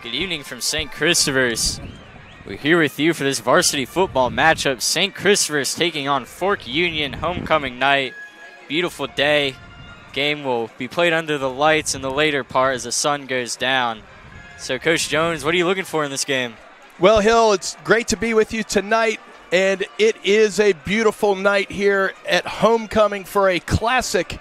Good evening from St. Christopher's. We're here with you for this varsity football matchup. St. Christopher's taking on Fork Union homecoming night. Beautiful day. Game will be played under the lights in the later part as the sun goes down. So, Coach Jones, what are you looking for in this game? Well, Hill, it's great to be with you tonight, and it is a beautiful night here at homecoming for a classic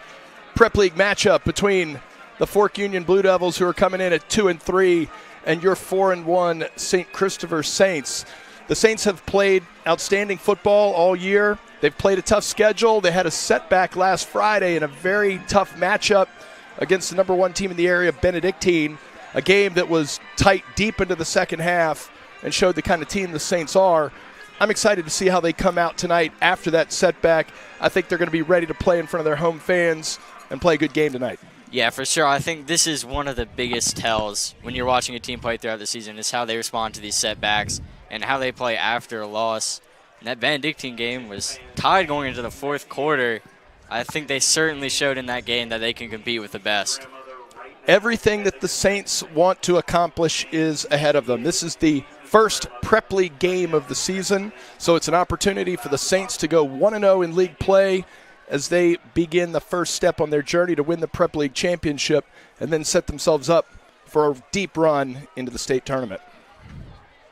Prep League matchup between the Fork Union Blue Devils, who are coming in at 2-3, and your 4-1 St. Christopher Saints. The Saints have played outstanding football all year. They've played a tough schedule. They had a setback last Friday in a very tough matchup against the number one team in the area, Benedictine, a game that was tight deep into the second half and showed the kind of team the Saints are. I'm excited to see how they come out tonight after that setback. I think they're going to be ready to play in front of their home fans and play a good game tonight. Yeah, for sure. I think this is one of the biggest tells when you're watching a team play throughout the season is how they respond to these setbacks and how they play after a loss. And that Benedictine game was tied going into the fourth quarter. I think they certainly showed in that game that they can compete with the best. Everything that the Saints want to accomplish is ahead of them. This is the first Prep League game of the season, so it's an opportunity for the Saints to go 1-0 in league play as they begin the first step on their journey to win the Prep League championship and then set themselves up for a deep run into the state tournament.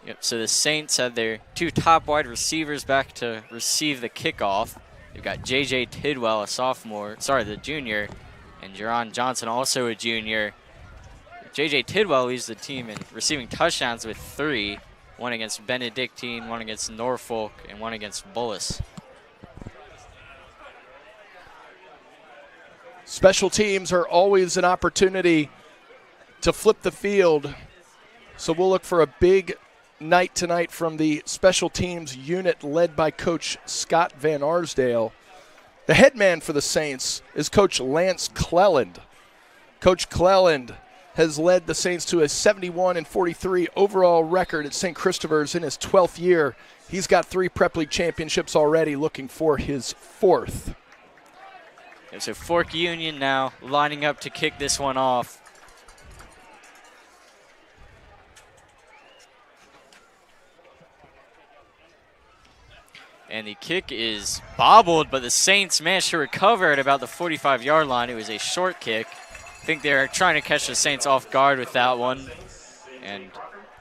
Yep, so the Saints had their two top wide receivers back to receive the kickoff. They've got J.J. Tidwell, the junior, and Jerron Johnson, also a junior. J.J. Tidwell leads the team in receiving touchdowns with 3, one against Benedictine, one against Norfolk, and one against Bullis. Special teams are always an opportunity to flip the field, so we'll look for a big night tonight from the special teams unit led by Coach Scott Van Arsdale. The head man for the Saints is Coach Lance Cleland. Coach Cleland has led the Saints to a 71-43 overall record at St. Christopher's in his 12th year. He's got 3 Prep League championships already, looking for his 4th. So Fork Union now lining up to kick this one off. And the kick is bobbled, but the Saints managed to recover at about the 45-yard line. It was a short kick. I think they're trying to catch the Saints off guard with that one. And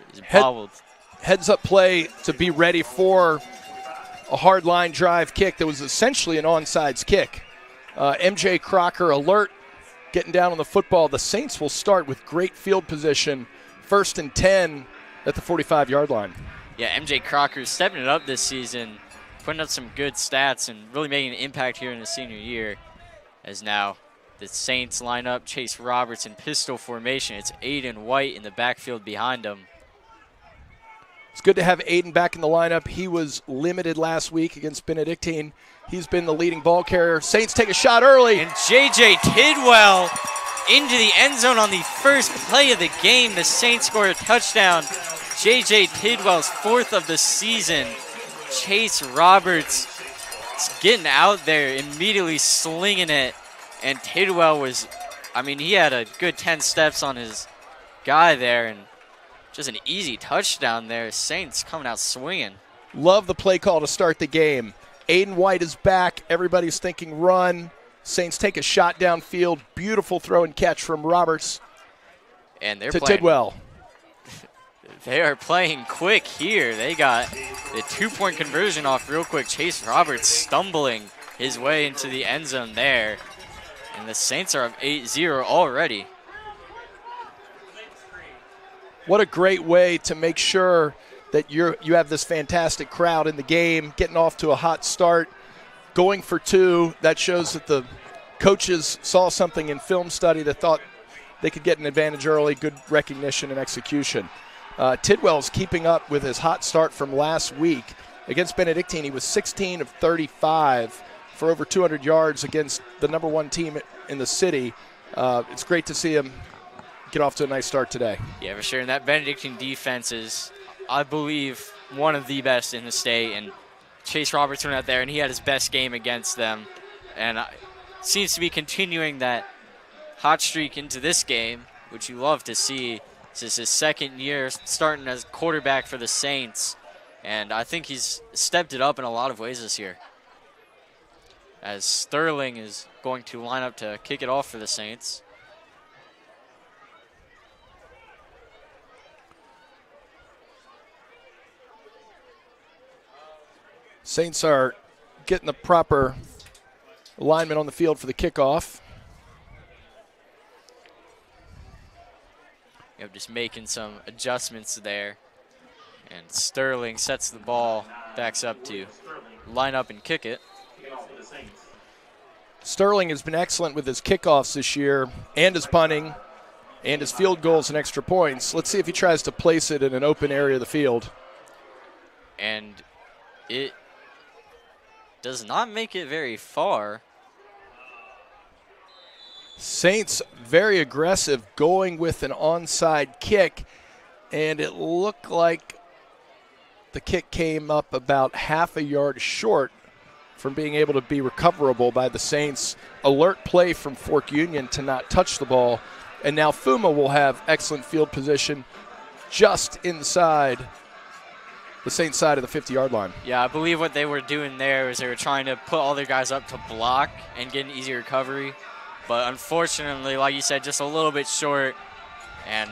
it's bobbled. Heads-up play to be ready for a hard line drive kick that was essentially an onside kick. MJ Crocker alert, getting down on the football. The Saints will start with great field position, 1st and 10 at the 45-yard line. Yeah, MJ Crocker stepping it up this season, putting up some good stats and really making an impact here in his senior year. As now the Saints line up Chase Roberts in pistol formation. It's Aiden White in the backfield behind him. It's good to have Aiden back in the lineup. He was limited last week against Benedictine. He's been the leading ball carrier. Saints take a shot early. And J.J. Tidwell into the end zone on the first play of the game. The Saints score a touchdown. J.J. Tidwell's 4th of the season. Chase Roberts is getting out there, immediately slinging it. And Tidwell he had a good 10 steps on his guy there. And just an easy touchdown there. Saints coming out swinging. Love the play call to start the game. Aiden White is back. Everybody's thinking run. Saints take a shot downfield. Beautiful throw and catch from Roberts and they're to Tidwell. They are playing quick here. They got the 2-point conversion off real quick. Chase Roberts stumbling his way into the end zone there. And the Saints are up 8-0 already. What a great way to make sure that you have this fantastic crowd in the game, getting off to a hot start, going for 2. That shows that the coaches saw something in film study that thought they could get an advantage early, good recognition and execution. Tidwell's keeping up with his hot start from last week. Against Benedictine, he was 16 of 35 for over 200 yards against the number one team in the city. It's great to see him get off to a nice start today. Yeah, for sure. And that Benedictine defense is, I believe, one of the best in the state. And Chase Roberts went out there, and he had his best game against them. And seems to be continuing that hot streak into this game, which you love to see. This is his second year starting as quarterback for the Saints, and I think he's stepped it up in a lot of ways this year. As Sterling is going to line up to kick it off for the Saints. Saints are getting the proper alignment on the field for the kickoff. Yep, just making some adjustments there. And Sterling sets the ball, backs up to line up and kick it. Sterling has been excellent with his kickoffs this year and his punting and his field goals and extra points. Let's see if he tries to place it in an open area of the field. And it does not make it very far. Saints very aggressive, going with an onside kick, and it looked like the kick came up about half a yard short from being able to be recoverable by the Saints. Alert play from Fork Union to not touch the ball, and now FUMA will have excellent field position just inside the Saints side of the 50-yard line. Yeah, I believe what they were doing there was they were trying to put all their guys up to block and get an easy recovery. But unfortunately, like you said, just a little bit short. And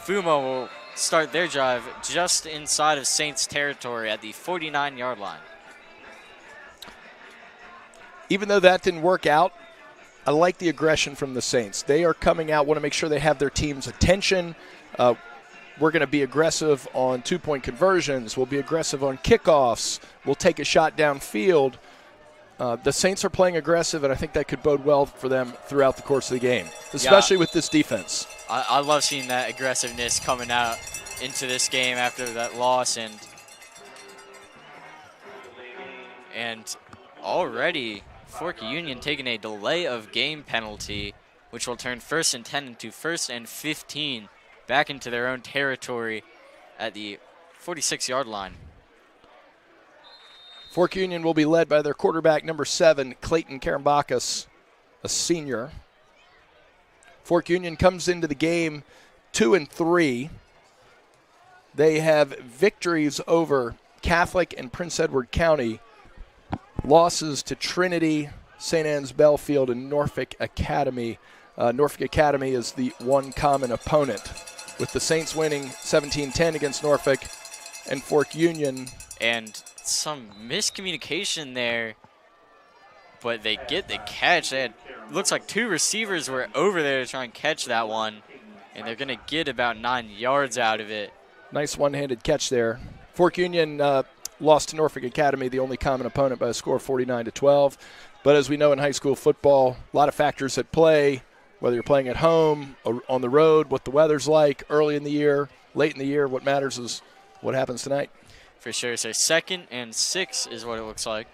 FUMA will start their drive just inside of Saints territory at the 49-yard line. Even though that didn't work out, I like the aggression from the Saints. They are coming out, want to make sure they have their team's attention. We're going to be aggressive on two-point conversions. We'll be aggressive on kickoffs. We'll take a shot downfield. The Saints are playing aggressive, and I think that could bode well for them throughout the course of the game, especially with this defense. I love seeing that aggressiveness coming out into this game after that loss, and already Fork Union taking a delay of game penalty, which will turn 1st and 10 into 1st and 15 back into their own territory at the 46-yard line. Fork Union will be led by their quarterback, number 7, Clayton Karambakis, a senior. Fork Union comes into the game 2-3. They have victories over Catholic and Prince Edward County, losses to Trinity, St. Anne's Belfield, and Norfolk Academy. Norfolk Academy is the one common opponent, with the Saints winning 17-10 against Norfolk and Fork Union. And some miscommunication there, but they get the catch. Looks like 2 receivers were over there to try and catch that one, and they're going to get about 9 yards out of it. Nice one-handed catch there. Fork Union lost to Norfolk Academy, the only common opponent, by a score of 49-12. But as we know in high school football, a lot of factors at play, whether you're playing at home or on the road, what the weather's like early in the year, late in the year. What matters is what happens tonight. For sure. So 2nd and 6 is what it looks like.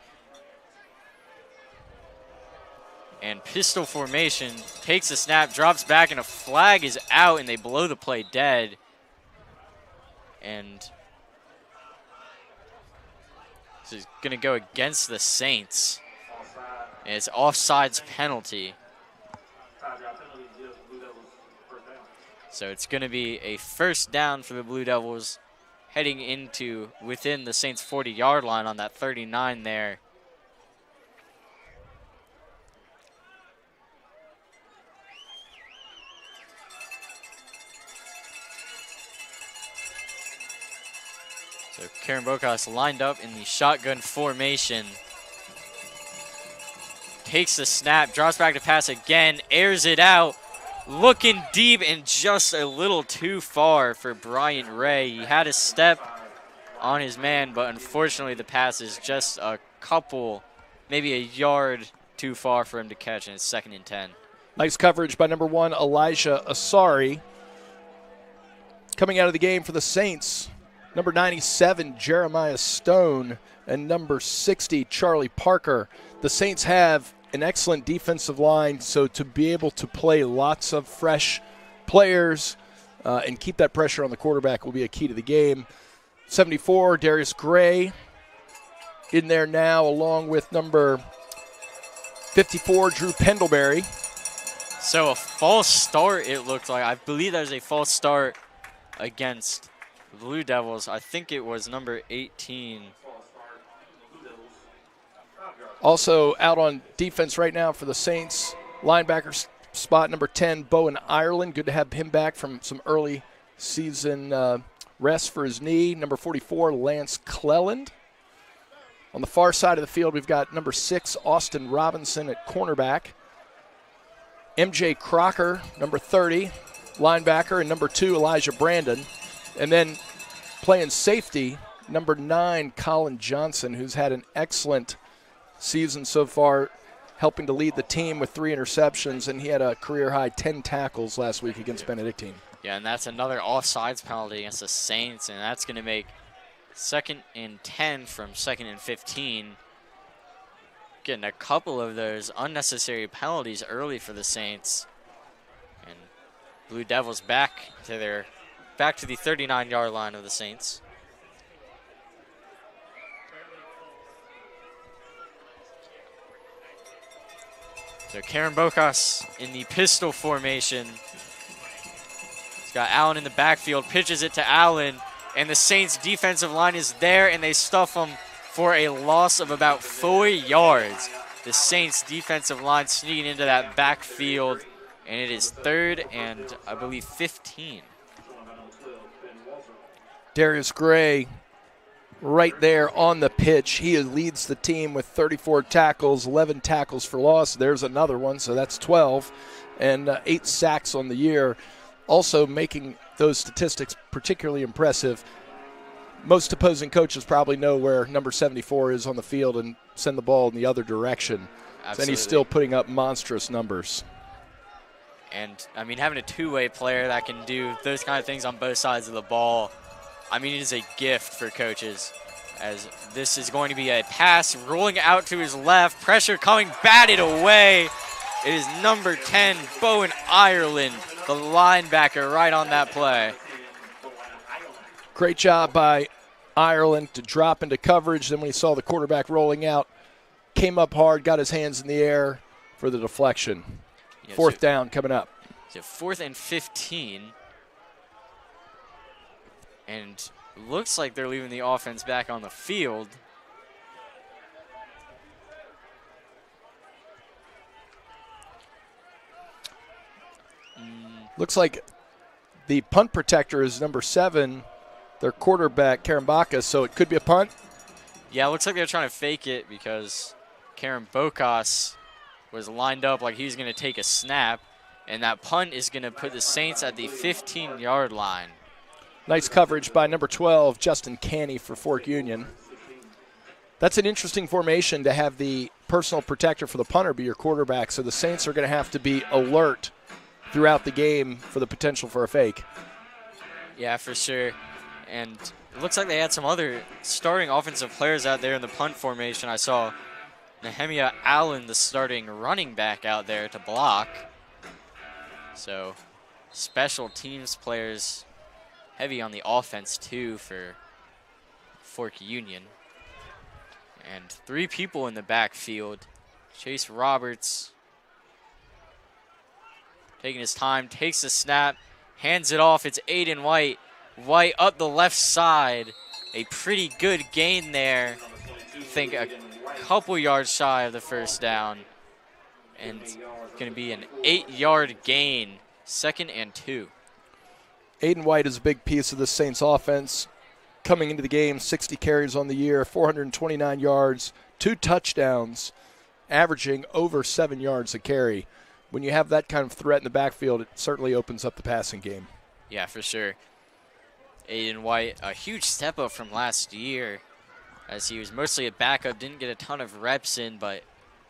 And pistol formation, takes a snap, drops back, and a flag is out, and they blow the play dead. And this is going to go against the Saints. And it's offsides penalty. So it's going to be a 1st down for the Blue Devils, heading into within the Saints' 40-yard line on that 39 there. So Karen Bocas lined up in the shotgun formation. Takes the snap, drops back to pass again, airs it out. Looking deep and just a little too far for Bryant Ray. He had a step on his man, but unfortunately the pass is just a couple, maybe a yard too far for him to catch, and it's 2nd and 10. Nice coverage by number 1, Elijah Asari. Coming out of the game for the Saints, number 97, Jeremiah Stone, and number 60, Charlie Parker. The Saints have an excellent defensive line, so to be able to play lots of fresh players and keep that pressure on the quarterback will be a key to the game. 74, Darius Gray in there now, along with number 54, Drew Pendlebury. So a false start, it looked like. I believe that was a false start against the Blue Devils. I think it was number 18. Also out on defense right now for the Saints, linebacker spot number 10, Bowen Ireland. Good to have him back from some early season rest for his knee. Number 44, Lance Cleland. On the far side of the field, we've got number 6, Austin Robinson at cornerback. MJ Crocker, number 30, linebacker, and number 2, Elijah Brandon. And then playing safety, number 9, Colin Johnson, who's had an excellent season so far, helping to lead the team with 3 interceptions, and he had a career-high 10 tackles last week against Benedictine. Yeah, and that's another offsides penalty against the Saints, and that's going to make 2nd and 10 from 2nd and 15. Getting a couple of those unnecessary penalties early for the Saints. And Blue Devils back to the 39-yard line of the Saints. So Karen Bocas in the pistol formation. He's got Allen in the backfield, pitches it to Allen, and the Saints defensive line is there, and they stuff him for a loss of about 4 yards. The Saints defensive line sneaking into that backfield, and it is 3rd and, I believe, 15. Darius Gray right there on the pitch. He leads the team with 34 tackles, 11 tackles for loss. There's another one, so that's 12, and 8 sacks on the year. Also making those statistics particularly impressive. Most opposing coaches probably know where number 74 is on the field and send the ball in the other direction. Absolutely. And he's still putting up monstrous numbers. And, I mean, having a two-way player that can do those kind of things on both sides of the ball, I mean, it is a gift for coaches, as this is going to be a pass rolling out to his left. Pressure coming, batted away. It is number 10, Bowen Ireland, the linebacker, right on that play. Great job by Ireland to drop into coverage. Then when he saw the quarterback rolling out, came up hard, got his hands in the air for the deflection. Yeah, 4th down coming up. So 4th and 15. And looks like they're leaving the offense back on the field. Looks like the punt protector is number 7, their quarterback, Karen Bacas, so it could be a punt. Yeah, it looks like they're trying to fake it because Karen Bocas was lined up like he was going to take a snap, and that punt is going to put the Saints at the 15-yard line. Nice coverage by number 12, Justin Canny for Fork Union. That's an interesting formation to have the personal protector for the punter be your quarterback, so the Saints are going to have to be alert throughout the game for the potential for a fake. Yeah, for sure. And it looks like they had some other starting offensive players out there in the punt formation. I saw Nehemiah Allen, the starting running back, out there to block. So special teams players heavy on the offense too for Fork Union. And 3 people in the backfield. Chase Roberts taking his time, takes the snap, hands it off. It's Aiden White. White up the left side. A pretty good gain there. I think a couple yards shy of the 1st down. And it's going to be an 8-yard gain, 2nd and 2. Aiden White is a big piece of the Saints offense. Coming into the game, 60 carries on the year, 429 yards, 2 touchdowns, averaging over 7 yards a carry. When you have that kind of threat in the backfield, it certainly opens up the passing game. Yeah, for sure. Aiden White, a huge step up from last year, as he was mostly a backup, didn't get a ton of reps in, but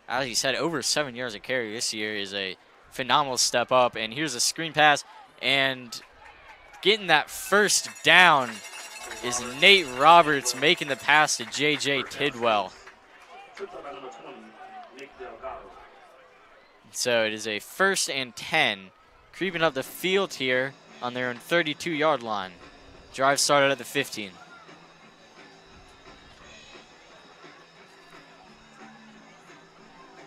as he said, over 7 yards a carry this year is a phenomenal step up. And here's a screen pass, and getting that 1st down is Nate Roberts making the pass to J.J. Tidwell. So it is a 1st and 10, creeping up the field here on their own 32-yard line. Drive started at the 15.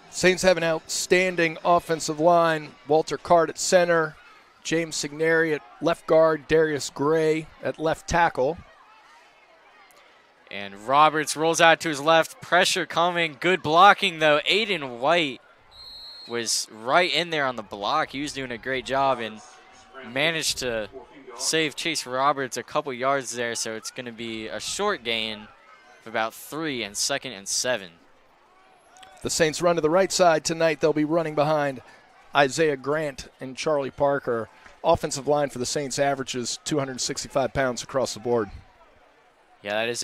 Saints have an outstanding offensive line. Walter Card at center, James Signeri at left guard, Darius Gray at left tackle. And Roberts rolls out to his left. Pressure coming. Good blocking, though. Aiden White was right in there on the block. He was doing a great job and managed to save Chase Roberts a couple yards there. So it's going to be a short gain of about 3 and 2nd and 7. The Saints run to the right side tonight. They'll be running behind Isaiah Grant and Charlie Parker. Offensive line for the Saints averages 265 pounds across the board. Yeah, that is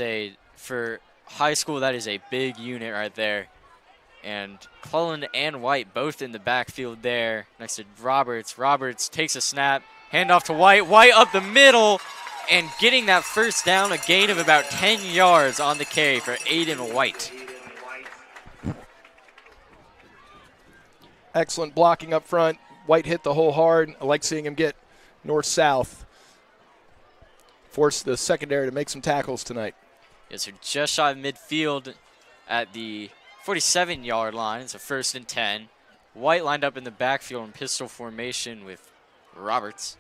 for high school, that is a big unit right there. And Cullen and White both in the backfield there next to Roberts. Roberts takes a snap, handoff to White. White up the middle and getting that first down, a gain of about 10 yards on the carry for Aiden White. Excellent blocking up front. White hit the hole hard. I like seeing him get north-south. Force the secondary to make some tackles tonight. Yes, so just shy of midfield at the 47-yard line. It's a 1st and 10. White lined up in the backfield in pistol formation with Roberts.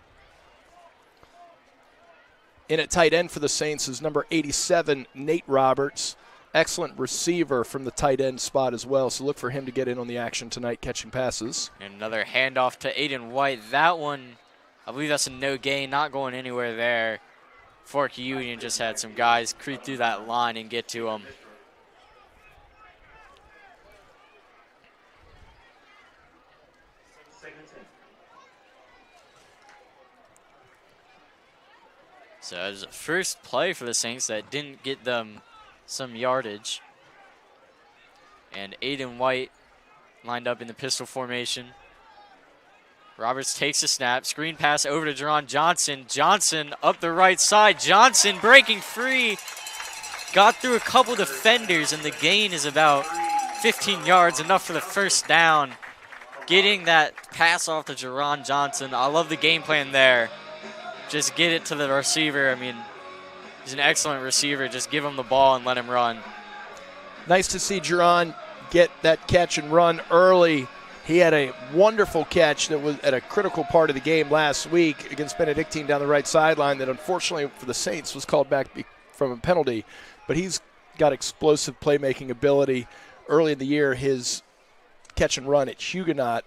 In at tight end for the Saints is number 87, Nate Roberts. Excellent receiver from the tight end spot as well, so look for him to get in on the action tonight, catching passes. And another handoff to Aiden White. That one, I believe that's a no gain, not going anywhere there. Fork Union just had some guys creep through that line and get to him. So it was the first play for the Saints that didn't get them some yardage. And Aiden White lined up in the pistol formation. Roberts takes a snap, screen pass over to Jerron Johnson. Johnson up the right side. Johnson breaking free. Got through a couple defenders, and the gain is about 15 yards, enough for the first down. Getting that pass off to Jerron Johnson. I love the game plan there. Just get it to the receiver. I mean, he's an excellent receiver. Just give him the ball and let him run. Nice to see Jerron get that catch and run early. He had a wonderful catch that was at a critical part of the game last week against Benedictine down the right sideline that unfortunately for the Saints was called back from a penalty. But he's got explosive playmaking ability. Early in the year, his catch and run at Huguenot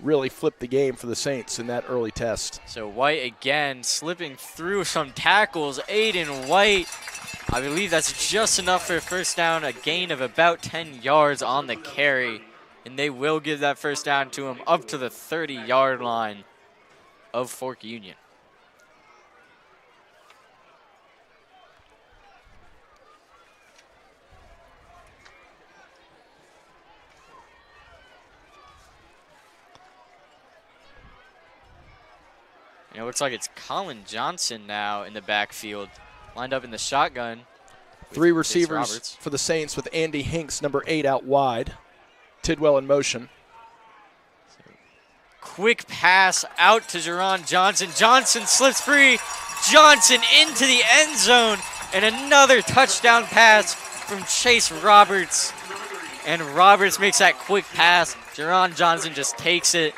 really flipped the game for the Saints in that early test. So White again slipping through some tackles. Aiden White, I believe that's just enough for a first down, a gain of about 10 yards on the carry. And they will give that first down to him up to the 30-yard line of Fork Union. And it looks like it's Colin Johnson now in the backfield, lined up in the shotgun. 3 receivers for the Saints with Andy Hinks, number 8, out wide. Tidwell in motion. Quick pass out to Jerron Johnson. Johnson slips free. Johnson into the end zone. And another touchdown pass from Chase Roberts. And Roberts makes that quick pass. Jerron Johnson just takes it,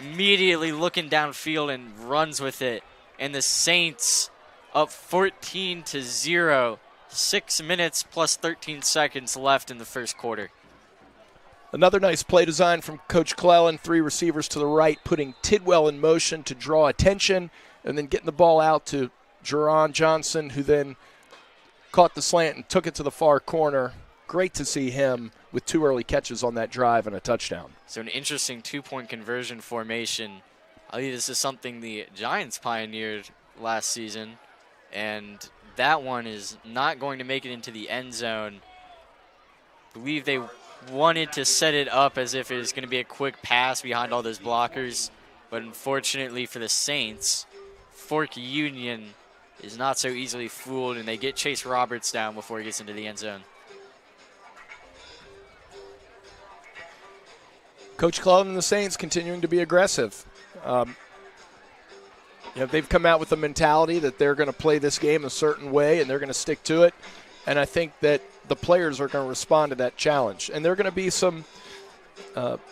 immediately looking downfield and runs with it. And the Saints up 14-0. 6 minutes plus 13 seconds left in the first quarter. Another nice play design from Coach Clellan. 3 receivers to the right, putting Tidwell in motion to draw attention, and then getting the ball out to Jerron Johnson, who then caught the slant and took it to the far corner. Great to see him with 2 early catches on that drive and a touchdown. So an interesting 2-point conversion formation. I believe this is something the Giants pioneered last season, and that one is not going to make it into the end zone. I believe they wanted to set it up as if it was going to be a quick pass behind all those blockers, but unfortunately for the Saints, Fork Union is not so easily fooled, and they get Chase Roberts down before he gets into the end zone. Coach Clellan and the Saints continuing to be aggressive. They've come out with a mentality that they're going to play this game a certain way, and they're going to stick to it. And I think that the players are going to respond to that challenge. And there are going to be some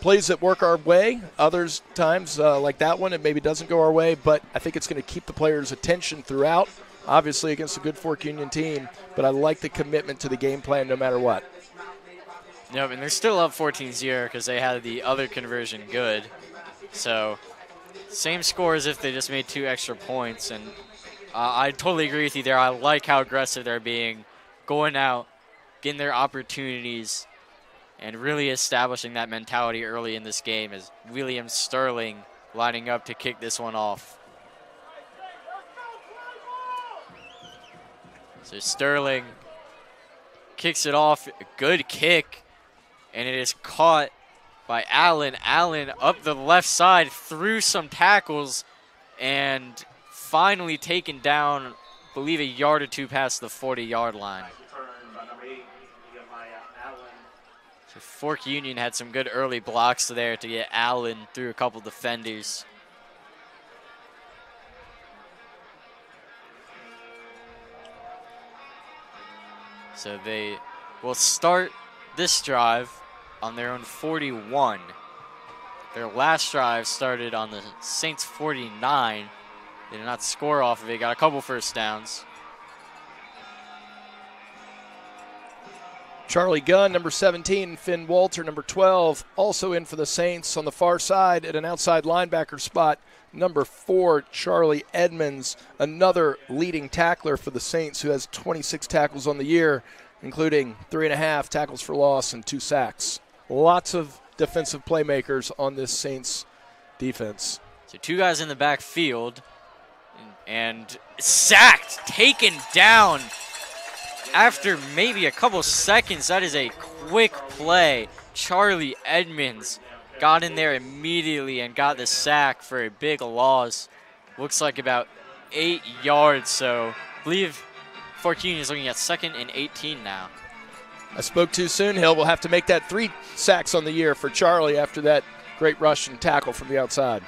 plays that work our way. Others times, like that one, it maybe doesn't go our way, but I think it's going to keep the players' attention throughout, obviously against a good Fork Union team, but I like the commitment to the game plan no matter what. Yep, and they're still up 14-0 because they had the other conversion good. So same score as if they just made 2 extra points, and I totally agree with you there. I like how aggressive they're being, going out, getting their opportunities, and really establishing that mentality early in this game as William Sterling lining up to kick this one off. So Sterling kicks it off, a good kick, and it is caught by Allen. Allen up the left side through some tackles and finally taken down, I believe, a yard or 2 past the 40-yard line. So Fork Union had some good early blocks there to get Allen through a couple defenders. So they will start this drive on their own 41. Their last drive started on the Saints 49. They did not score off of it, got a couple first downs. Charlie Gunn, number 17, Finn Walter, number 12, also in for the Saints on the far side at an outside linebacker spot. Number 4, Charlie Edmonds, another leading tackler for the Saints who has 26 tackles on the year, including 3.5 tackles for loss and 2 sacks. Lots of defensive playmakers on this Saints defense. So 2 guys in the backfield and sacked, taken down. After maybe a couple seconds, that is a quick play. Charlie Edmonds got in there immediately and got the sack for a big loss. Looks like about 8 yards, so I believe Fork Union is looking at 2nd and 18 now. I spoke too soon, Hill. We'll have to make that 3 sacks on the year for Charlie after that great rush and tackle from the outside.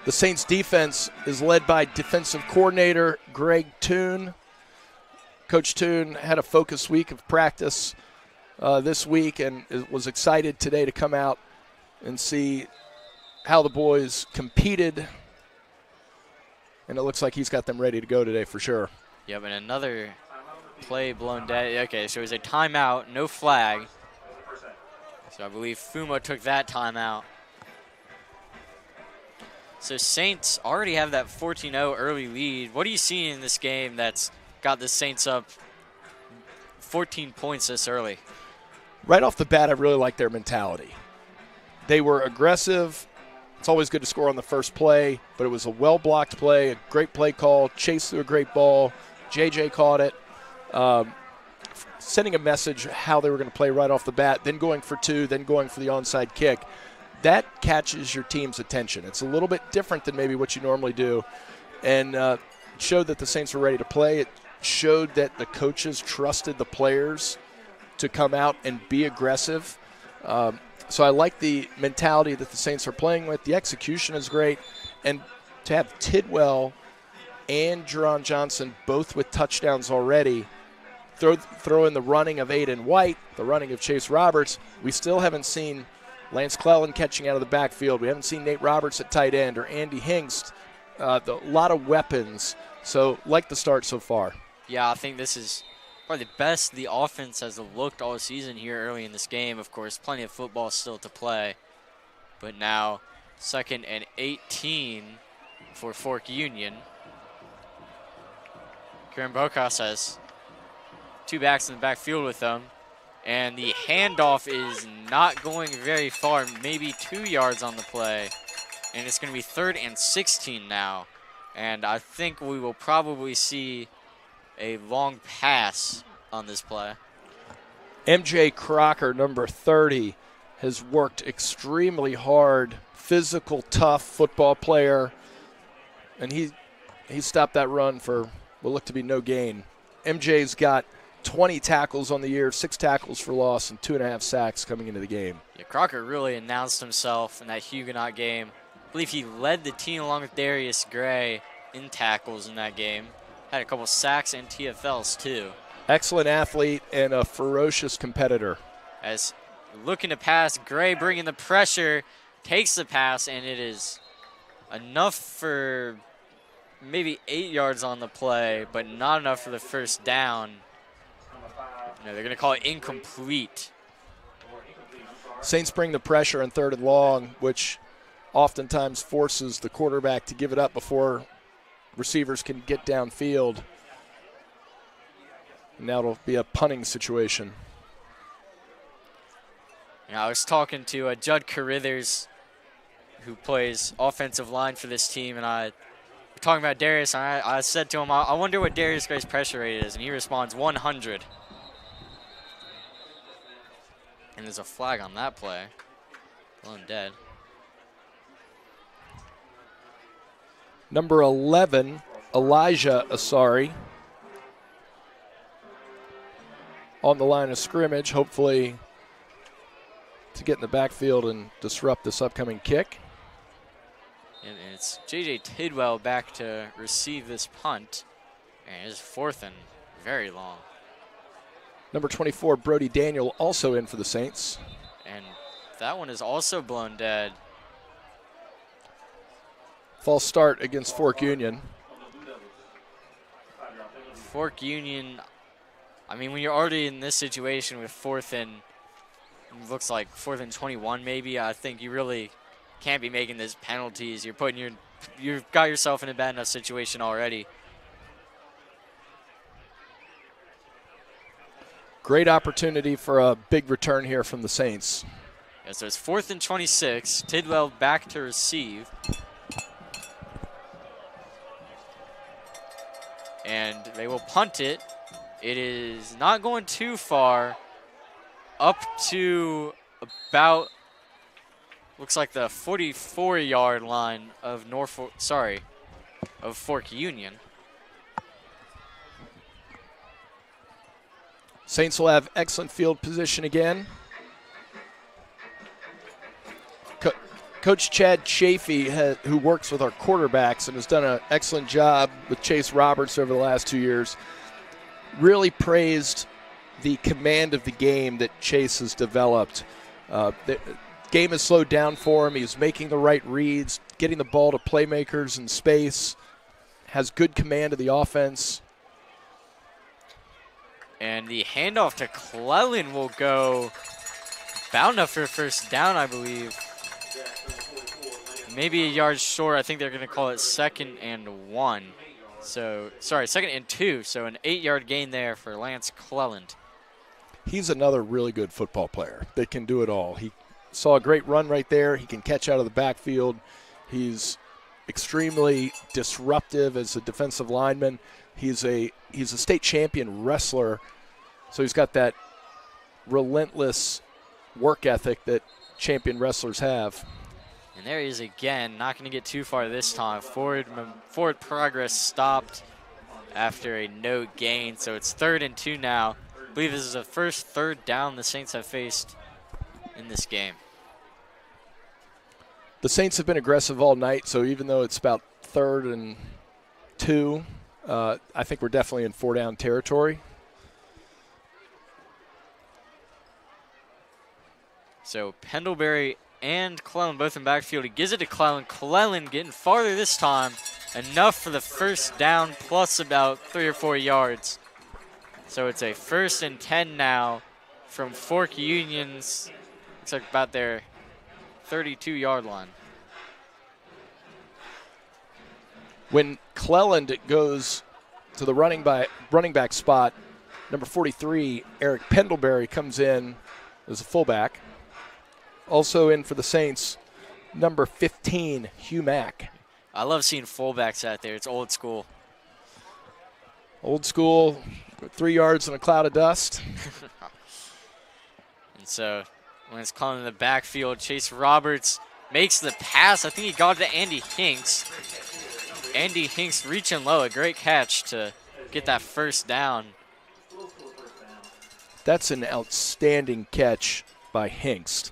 The Saints defense is led by defensive coordinator Greg Toon. Coach Toon had a focus week of practice this week and was excited today to come out and see how the boys competed. And it looks like he's got them ready to go today for sure. Yep, and another play blown dead. Okay, so it was a timeout, no flag. So I believe FUMA took that timeout. So Saints already have that 14-0 early lead. What do you see in this game that's got the Saints up 14 points this early? Right off the bat, I really like their mentality. They were aggressive. It's always good to score on the first play, but it was a well-blocked play, a great play call, chased through a great ball. JJ caught it, sending a message how they were going to play right off the bat, then going for 2, then going for the onside kick. That catches your team's attention. It's a little bit different than maybe what you normally do, and showed that the Saints were ready to play. It showed that the coaches trusted the players to come out and be aggressive. So I like the mentality that the Saints are playing with. The execution is great, and to have Tidwell and Jerron Johnson both with touchdowns already, throw in the running of Aiden White, the running of Chase Roberts. We still haven't seen Lance Clellan catching out of the backfield. We haven't seen Nate Roberts at tight end or Andy Hingst. A lot of weapons. So like the start so far. Yeah, I think this is probably the best the offense has looked all season here early in this game. Of course, plenty of football still to play. But now 2nd and 18 for Fork Union. Kieran Bocas has 2 backs in the backfield with them. And the handoff is not going very far, maybe 2 yards on the play. And it's going to be 3rd and 16 now. And I think we will probably see a long pass on this play. MJ Crocker, number 30, has worked extremely hard, physical, tough football player. And he stopped that run for what looked to be no gain. MJ's got 20 tackles on the year, 6 tackles for loss, and 2.5 sacks coming into the game. Yeah, Crocker really announced himself in that Huguenot game. I believe he led the team along with Darius Gray in tackles in that game. Had a couple sacks and TFLs too. Excellent athlete and a ferocious competitor. As looking to pass, Gray bringing the pressure, takes the pass, and it is enough for maybe 8 yards on the play, but not enough for the first down. No, they're going to call it incomplete. Saints bring the pressure on 3rd and long, which oftentimes forces the quarterback to give it up before receivers can get downfield. And now it'll be a punting situation. I was talking to Judd Carithers, who plays offensive line for this team, and we're talking about Darius, and I said to him, I wonder what Darius Gray's pressure rate is, and he responds 100. And there's a flag on that play. Blown dead. Number 11, Elijah Asari, on the line of scrimmage, hopefully to get in the backfield and disrupt this upcoming kick. And it's J.J. Tidwell back to receive this punt. And it's 4th and very long. Number 24, Brody Daniel, also in for the Saints. And that one is also blown dead. False start against Fork Union. Fork Union, I mean, when you're already in this situation with 4th and, looks like 4th and 21 maybe, I think you really can't be making these penalties. You've got yourself in a bad enough situation already. Great opportunity for a big return here from the Saints. Yeah, so it's 4th and 26. Tidwell back to receive. And they will punt it. It is not going too far. Up to about, looks like the 44-yard line of Fork Union. Saints will have excellent field position again. Coach Chad Chafee, who works with our quarterbacks and has done an excellent job with Chase Roberts over the last 2 years, really praised the command of the game that Chase has developed. The game has slowed down for him. He's making the right reads, getting the ball to playmakers in space, has good command of the offense. And the handoff to Clellan will go bound up for a first down, I believe. Maybe a yard short. I think they're going to call it 2nd and 1. So, sorry, 2nd and 2. So an 8-yard gain there for Lance Cleland. He's another really good football player that can do it all. He saw a great run right there. He can catch out of the backfield. He's extremely disruptive as a defensive lineman. He's a state champion wrestler, so he's got that relentless work ethic that champion wrestlers have. And there he is again, not going to get too far this time. Forward progress stopped after a no gain, so it's 3rd and 2 now. I believe this is the first 3rd down the Saints have faced in this game. The Saints have been aggressive all night, so even though it's about 3rd and 2, I think we're definitely in 4-down territory. So Pendlebury and Clellan both in backfield. He gives it to Clellan. Clellan getting farther this time. Enough for the first down plus about 3 or 4 yards. So it's a 1st and 10 now from Fork Union's, looks like about their 32-yard line. When Cleland goes to the running back spot, number 43, Eric Pendlebury, comes in as a fullback. Also in for the Saints, number 15, Hugh Mack. I love seeing fullbacks out there. It's old school. Old school, 3 yards in a cloud of dust. And so when it's calling in the backfield, Chase Roberts makes the pass. I think he got it to Andy Hinks. Andy Hinks reaching low, a great catch to get that first down. That's an outstanding catch by Hinks.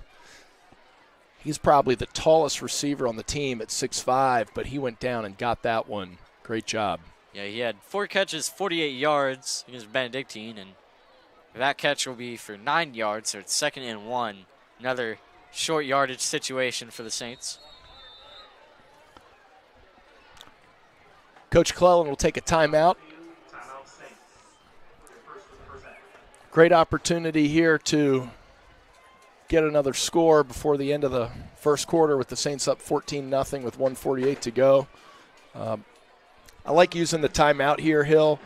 He's probably the tallest receiver on the team at 6'5", but he went down and got that one. Great job. Yeah, he had 4 catches, 48 yards against Benedictine, and that catch will be for 9 yards, so it's 2nd and 1. Another short yardage situation for the Saints. Coach Clellan will take a timeout. Great opportunity here to get another score before the end of the first quarter with the Saints up 14-0 with 1:48 to go. I like using the timeout here, Hill.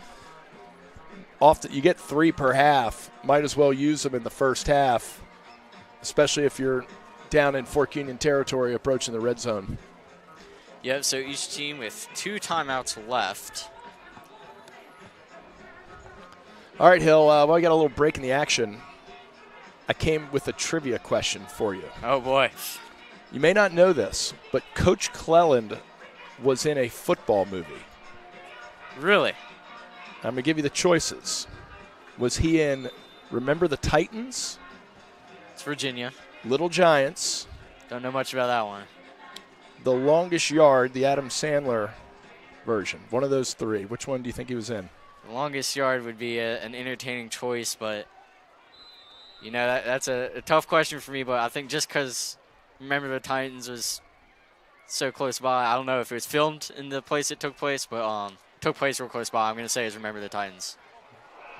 Often you get 3 per half. Might as well use them in the first half, especially if you're down in Fork Union territory approaching the red zone. Yep, so each team with 2 timeouts left. All right, Hill, while we got a little break in the action, I came with a trivia question for you. Oh, boy. You may not know this, but Coach Cleland was in a football movie. Really? I'm going to give you the choices. Was he in Remember the Titans? It's Virginia. Little Giants. Don't know much about that one. The Longest Yard, the Adam Sandler version. One of those 3. Which one do you think he was in? The Longest Yard would be an entertaining choice, but, you know, that's a tough question for me. But I think just because Remember the Titans was so close by, I don't know if it was filmed in the place it took place, but took place real close by. I'm going to say it's Remember the Titans.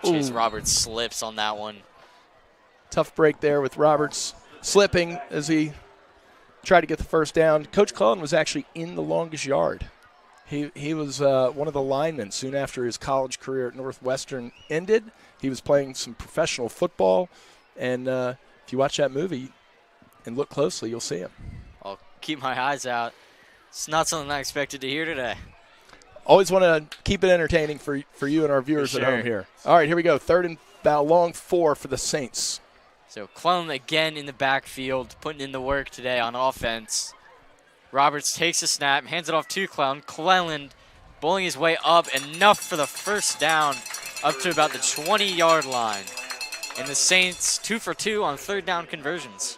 Chase Roberts slips on that one. Tough break there with Roberts slipping as he tried to get the first down. Coach Cullen was actually in the Longest Yard. He was one of the linemen soon after his college career at Northwestern ended. He was playing some professional football, and if you watch that movie and look closely, you'll see him. I'll keep my eyes out. It's not something I expected to hear today. Always want to keep it entertaining for you and our viewers at home here. All right, here we go. 3rd and about long 4 for the Saints. So Clellan again in the backfield, putting in the work today on offense. Roberts takes a snap, hands it off to Clellan. Clellan bowling his way up, enough for the first down up to about the 20-yard line. And the Saints 2 for 2 on 3rd down conversions.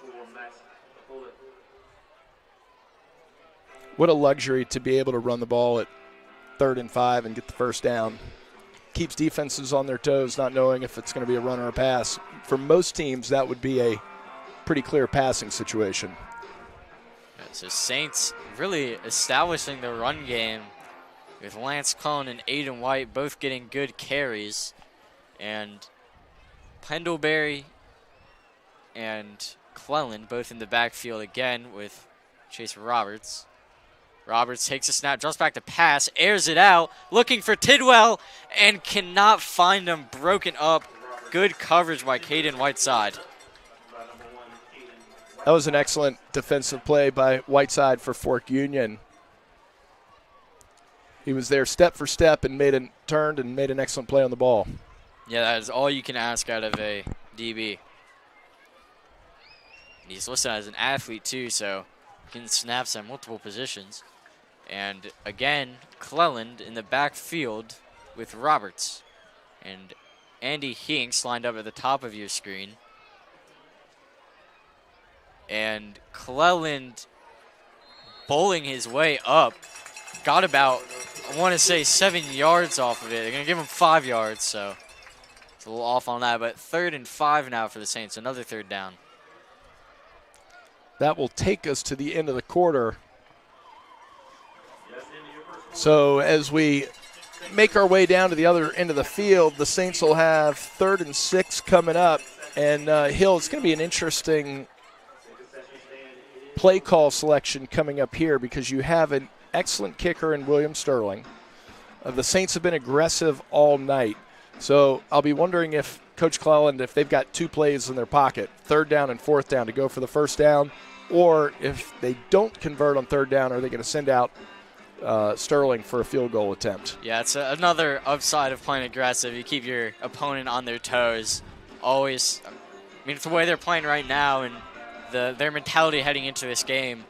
What a luxury to be able to run the ball at 3rd and 5 and get the first down. Keeps defenses on their toes, not knowing if it's going to be a run or a pass. For most teams, that would be a pretty clear passing situation. So Saints really establishing the run game with Lance Clellan and Aiden White both getting good carries. And Pendlebury and Clellan both in the backfield again with Chase Roberts. Roberts takes a snap, drops back to pass, airs it out, looking for Tidwell, and cannot find him, broken up. Good coverage by Caden Whiteside. That was an excellent defensive play by Whiteside for Fork Union. He was there step for step and turned and made an excellent play on the ball. Yeah, that is all you can ask out of a DB. He's listed as an athlete too, so he can snaps at multiple positions. And again, Cleland in the backfield with Roberts. And Andy Hinks lined up at the top of your screen. And Cleland bowling his way up. Got about, I want to say, 7 yards off of it. They're going to give him 5 yards, so it's a little off on that. But 3rd and 5 now for the Saints, another 3rd down. That will take us to the end of the quarter. So as we make our way down to the other end of the field, the Saints will have 3rd and 6 coming up. And Hill, it's going to be an interesting play call selection coming up here because you have an excellent kicker in William Sterling. The Saints have been aggressive all night. So I'll be wondering if Coach Cleland, if they've got 2 plays in their pocket, 3rd down and 4th down to go for the first down, or if they don't convert on 3rd down, are they going to send out Sterling for a field goal attempt? Yeah, it's another upside of playing aggressive. You keep your opponent on their toes. Always, I mean, it's the way they're playing right now and their mentality heading into this game.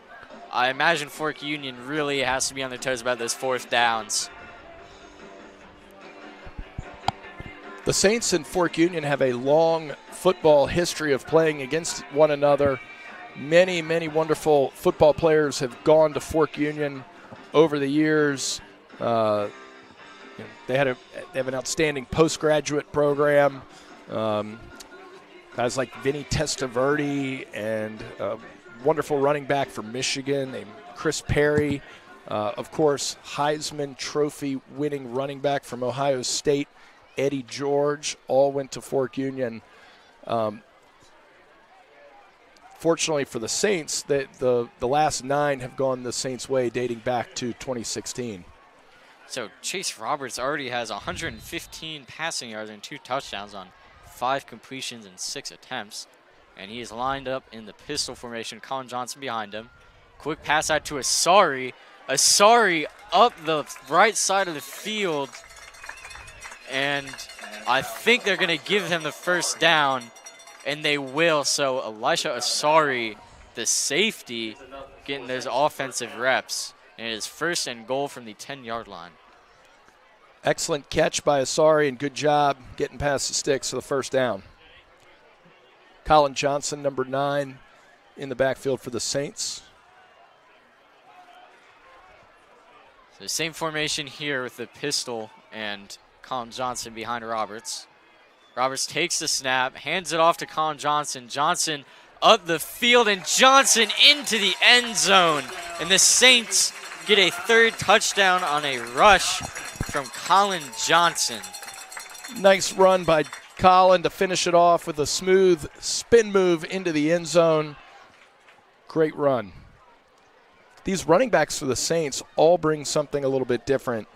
I imagine Fork Union really has to be on their toes about those 4th downs. The Saints and Fork Union have a long football history of playing against one another. Many, many wonderful football players have gone to Fork Union over the years. They have an outstanding postgraduate program. Guys like Vinny Testaverde and a wonderful running back from Michigan named Chris Perry. Of course, Heisman Trophy winning running back from Ohio State, Eddie George, all went to Fork Union. Fortunately for the Saints, the last 9 have gone the Saints' way dating back to 2016. So Chase Roberts already has 115 passing yards and 2 touchdowns on 5 completions and 6 attempts. And he is lined up in the pistol formation. Colin Johnson behind him. Quick pass out to Asari. Asari up the right side of the field. And I think they're going to give him the first down. And they will. So Elisha Asari, the safety, getting those offensive reps. And it is 1st and goal from the 10-yard line. Excellent catch by Asari and good job getting past the sticks for the first down. Colin Johnson, number 9, in the backfield for the Saints. So same formation here with the pistol and Colin Johnson behind Roberts. Roberts takes the snap, hands it off to Colin Johnson. Johnson up the field, and Johnson into the end zone. And the Saints get a 3rd touchdown on a rush from Colin Johnson. Nice run by Colin to finish it off with a smooth spin move into the end zone. Great run. These running backs for the Saints all bring something a little bit different.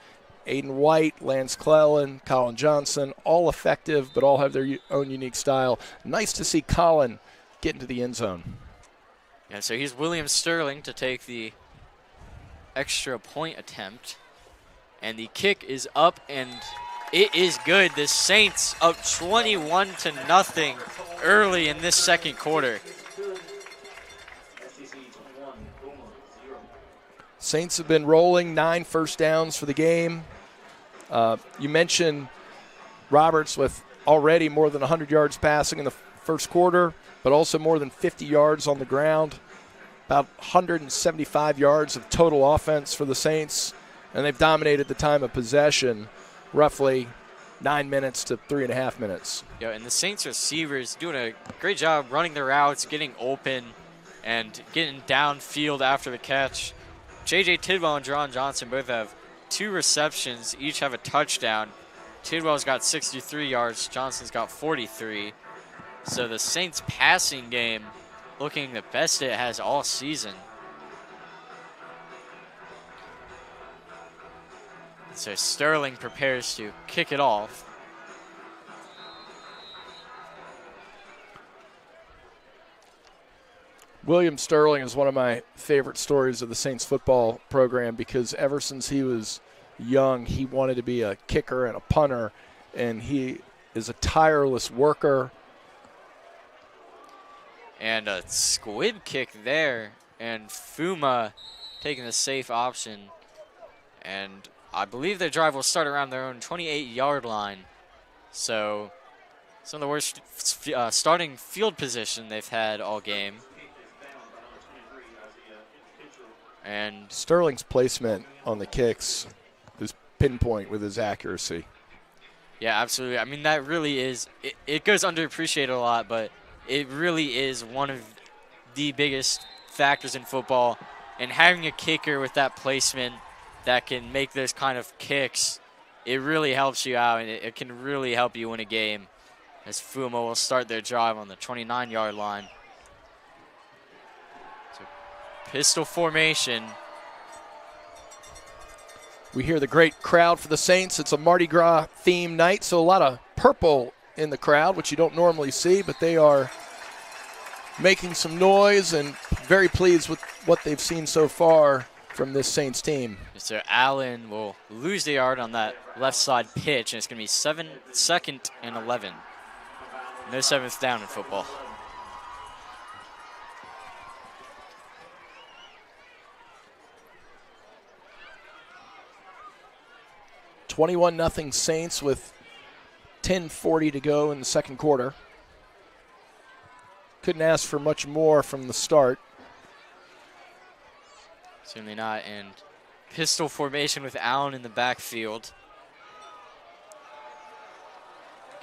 Aiden White, Lance Clellan, Colin Johnson, all effective, but all have their own unique style. Nice to see Colin get into the end zone. Yeah, so he's William Sterling to take the extra point attempt. And the kick is up, and it is good. The Saints up 21-0 early in this second quarter. Saints have been rolling, 9 first downs for the game. You mentioned Roberts with already more than 100 yards passing in the first quarter, but also more than 50 yards on the ground. About 175 yards of total offense for the Saints, and they've dominated the time of possession, roughly 9 minutes to 3.5 minutes. Yeah, and the Saints receivers doing a great job running their routes, getting open, and getting downfield after the catch. J.J. Tidwell and Jerron Johnson both have 2 receptions, each have a touchdown. Tidwell's got 63 yards, Johnson's got 43. So the Saints passing game looking the best it has all season. So Sterling prepares to kick it off. William Sterling is one of my favorite stories of the Saints football program because ever since he was young, he wanted to be a kicker and a punter, and he is a tireless worker. And a squib kick there, and FUMA taking the safe option. And I believe their drive will start around their own 28-yard line. So some of the worst starting field position they've had all game. And Sterling's placement on the kicks is pinpoint with his accuracy. Yeah, absolutely. I mean, that really is, it goes underappreciated a lot, but it really is one of the biggest factors in football. And having a kicker with that placement that can make those kind of kicks, it really helps you out, and it can really help you win a game. As FUMA will start their drive on the 29-yard line. So pistol formation. We hear the great crowd for the Saints. It's a Mardi Gras theme night, so a lot of purple in the crowd, which you don't normally see, but they are making some noise and very pleased with what they've seen so far from this Saints team. Mr. Allen will lose the yard on that left side pitch, and it's going to be 2nd and 11. No 7th down in football. (21-0) Saints with 10:40 to go in the second quarter. Couldn't ask for much more from the start. Certainly not. And pistol formation with Allen in the backfield.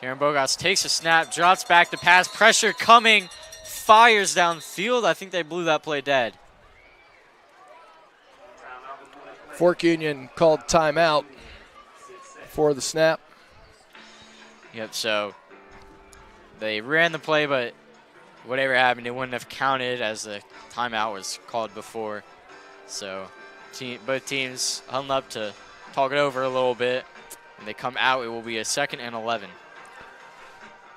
Karen Bogas takes a snap, drops back to pass, pressure coming, fires downfield. I think they blew that play dead. Fork Union called timeout for the snap. Yep, so they ran the play, but whatever happened, it wouldn't have counted as the timeout was called before. So both teams hung up to talk it over a little bit. When they come out, it will be a 2nd and 11.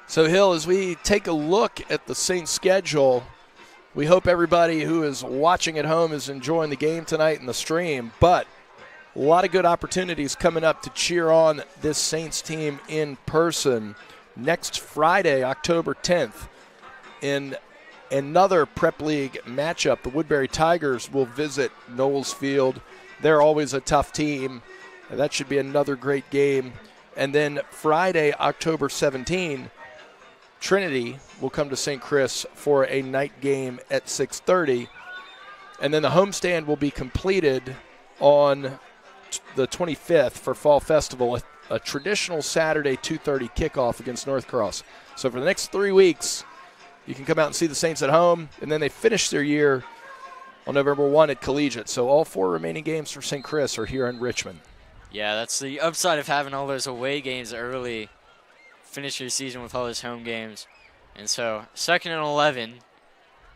So, Hill, as we take a look at the Saints schedule, we hope everybody who is watching at home is enjoying the game tonight in the stream, but a lot of good opportunities coming up to cheer on this Saints team in person. Next Friday, October 10th, in another Prep League matchup, the Woodbury Tigers will visit Knowles Field. They're always a tough team. That should be another great game. And then Friday, October 17, Trinity will come to St. Chris for a night game at 6:30. And then the homestand will be completed on the 25th for Fall Festival, a traditional Saturday 2:30 kickoff against North Cross. So for the next 3 weeks, you can come out and see the Saints at home, and then they finish their year on November 1 at Collegiate. So all 4 remaining games for St. Chris are here in Richmond. Yeah, that's the upside of having all those away games early. Finish your season with all those home games. And so 2nd and 11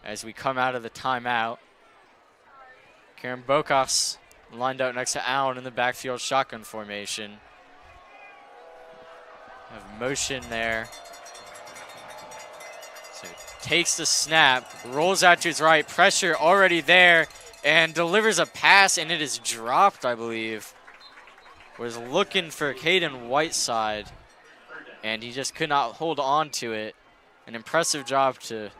as we come out of the timeout. Karen Bokas lined out next to Allen in the backfield shotgun formation. Have motion there. So takes the snap, rolls out to his right, pressure already there, and delivers a pass, and it is dropped, I believe. Was looking for Caden Whiteside, and he just could not hold on to it. An impressive job to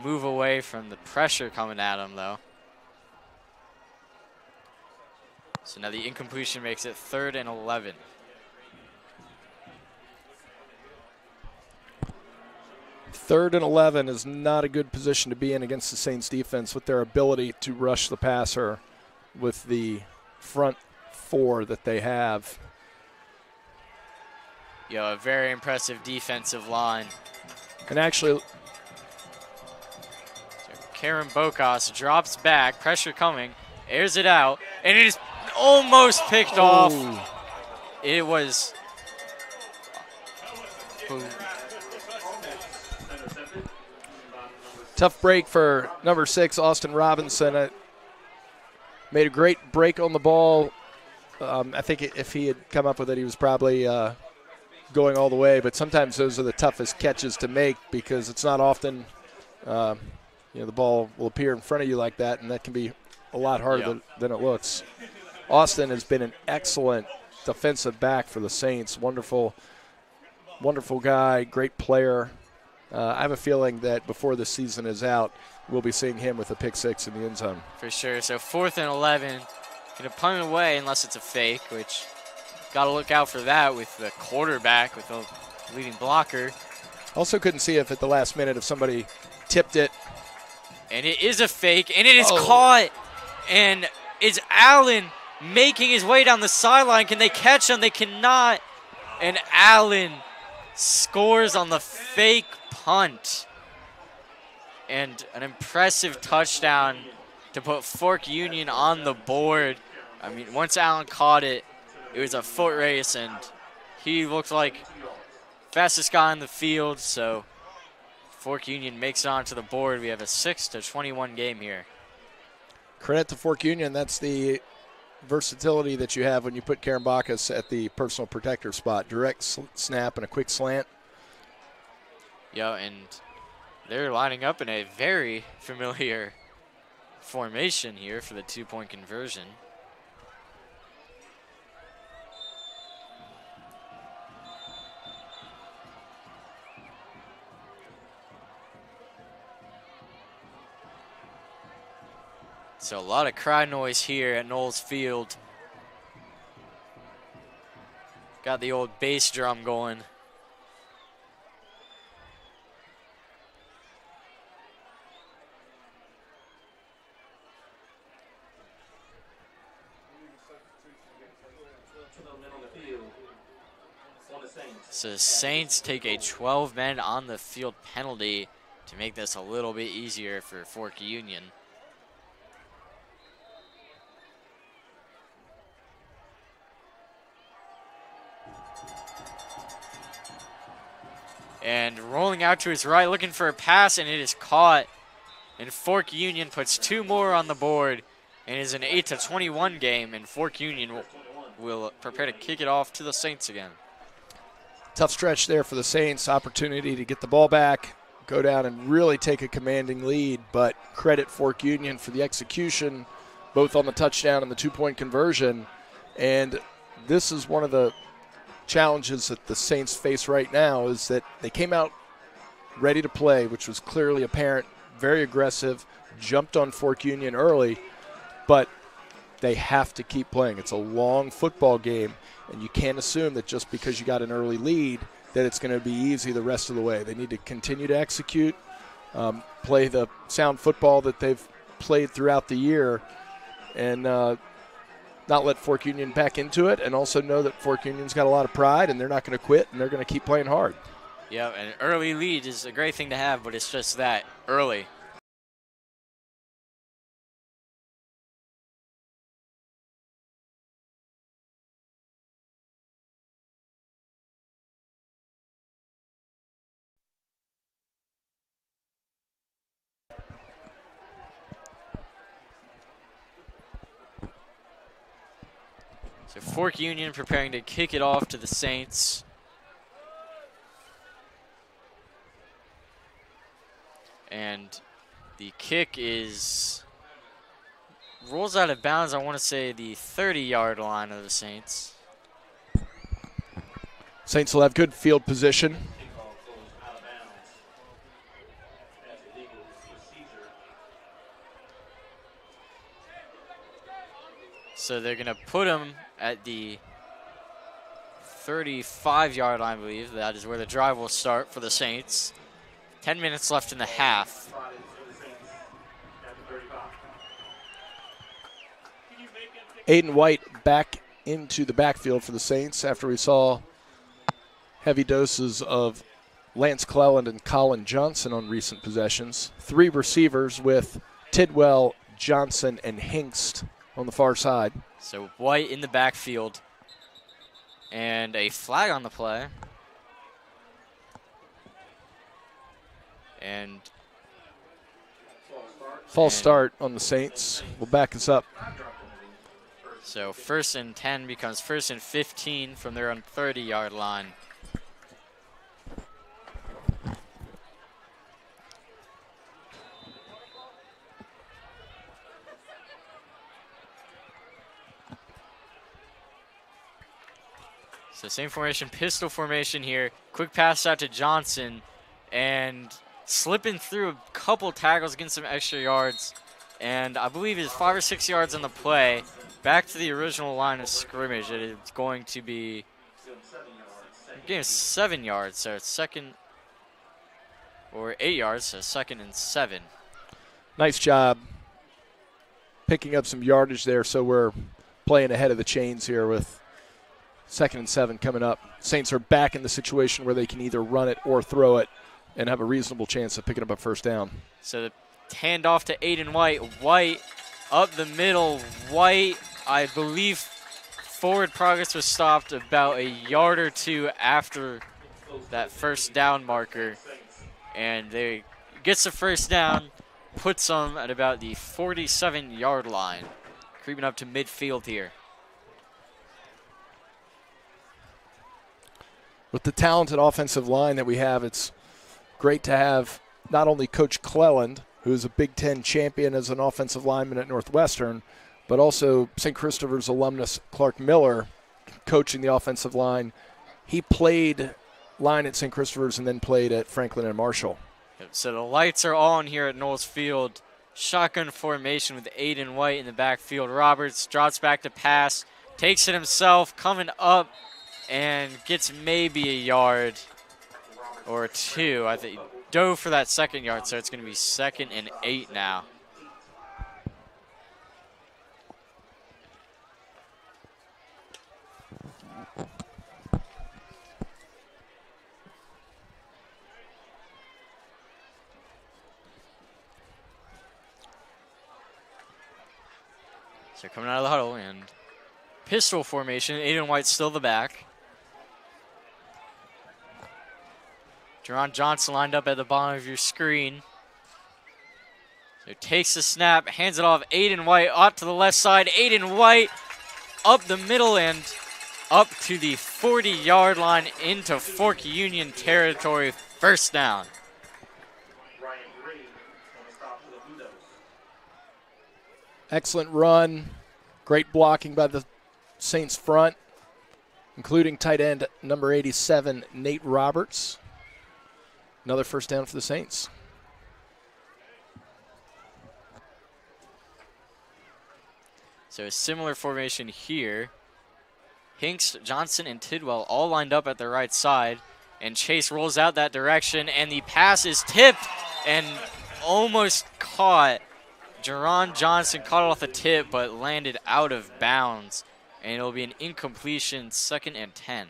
move away from the pressure coming at him, though. So now the incompletion makes it 3rd and 11. Third and 11 is not a good position to be in against the Saints defense with their ability to rush the passer with the front 4 that they have. A very impressive defensive line. And actually, so Karen Bokas drops back, pressure coming, airs it out, and it is almost picked off. It was tough break for number 6, Austin Robinson. Made a great break on the ball. I think if he had come up with it, he was probably going all the way. But sometimes those are the toughest catches to make because it's not often, the ball will appear in front of you like that, and that can be a lot harder than it looks. Austin has been an excellent defensive back for the Saints. Wonderful, wonderful guy, great player. I have a feeling that before the season is out, we'll be seeing him with a pick 6 in the end zone. For sure. So 4th and 11. Going to punt it away unless it's a fake, which got to look out for that with the quarterback, with the leading blocker. Also couldn't see if at the last minute if somebody tipped it. And it is a fake, and it is caught. And is Allen making his way down the sideline? Can they catch him? They cannot. And Allen scores on the fake punt. And an impressive touchdown to put Fork Union on the board. I mean, once Allen caught it, it was a foot race, and he looked like fastest guy on the field. So Fork Union makes it onto the board. We have a 6-21 game here. Credit to Fork Union. That's the versatility that you have when you put Karen Bacchus at the personal protector spot. Direct snap and a quick slant. Yeah, and they're lining up in a very familiar formation here for the 2-point conversion. So a lot of crowd noise here at Knowles Field. Got the old bass drum going. So the Saints take a 12 men on the field penalty to make this a little bit easier for Fork Union. And rolling out to his right, looking for a pass, and it is caught. And Fork Union puts 2 more on the board, and it is an 8-21 game, and Fork Union will prepare to kick it off to the Saints again. Tough stretch there for the Saints. Opportunity to get the ball back, go down and really take a commanding lead, but credit Fork Union for the execution, both on the touchdown and the 2-point conversion. And this is one of the challenges that the Saints face right now, is that they came out ready to play, which was clearly apparent, very aggressive, jumped on Fork Union early, but they have to keep playing. It's a long football game, and you can't assume that just because you got an early lead that it's going to be easy the rest of the way. They need to continue to execute, play the sound football that they've played throughout the year, and not let Fork Union back into it, and also know that Fork Union's got a lot of pride, and they're not going to quit, and they're going to keep playing hard. Yeah, an early lead is a great thing to have, but it's just that, early. So Fork Union preparing to kick it off to the Saints. And the kick rolls out of bounds, I want to say the 30-yard line of the Saints. Saints will have good field position. So they're going to put him at the 35-yard line, I believe. That is where the drive will start for the Saints. 10 minutes left in the half. Aiden White back into the backfield for the Saints after we saw heavy doses of Lance Cleland and Colin Johnson on recent possessions. 3 receivers with Tidwell, Johnson, and Hinkst on the far side. So White in the backfield. And a flag on the play. And false start on the Saints will back us up. So 1st and 10 becomes 1st and 15 from their own 30-yard line. So same formation, pistol formation here. Quick pass out to Johnson, and slipping through a couple tackles, getting some extra yards. And I believe it's 5 or 6 yards on the play. Back to the original line of scrimmage. It is going to be getting 7 yards, so it's 2nd, or 8 yards, so 2nd and 7. Nice job picking up some yardage there, so we're playing ahead of the chains here with 2nd and 7 coming up. Saints are back in the situation where they can either run it or throw it and have a reasonable chance of picking up a first down. So the handoff to Aiden White. White up the middle. White, I believe forward progress was stopped about a yard or 2 after that first down marker. And they gets the first down, puts them at about the 47-yard line. Creeping up to midfield here. With the talented offensive line that we have, it's great to have not only Coach Cleland, who's a Big Ten champion as an offensive lineman at Northwestern, but also St. Christopher's alumnus Clark Miller coaching the offensive line. He played line at St. Christopher's and then played at Franklin and Marshall. So the lights are on here at Knowles Field. Shotgun formation with Aiden White in the backfield. Roberts drops back to pass, takes it himself, coming up, and gets maybe a yard or 2. I think dove for that 2nd yard, so it's going to be 2nd and 8 now. So coming out of the huddle and pistol formation. Aiden White still the back. Jerron Johnson lined up at the bottom of your screen. So takes the snap, hands it off. Aiden White out to the left side. Aiden White up the middle and up to the 40-yard line into Fork Union territory. First down. Excellent run. Great blocking by the Saints front, including tight end number 87, Nate Roberts. Another first down for the Saints. So a similar formation here. Hinks, Johnson, and Tidwell all lined up at the right side. And Chase rolls out that direction, and the pass is tipped and almost caught. Jerron Johnson caught it off the tip, but landed out of bounds. And it'll be an incompletion, 2nd and 10.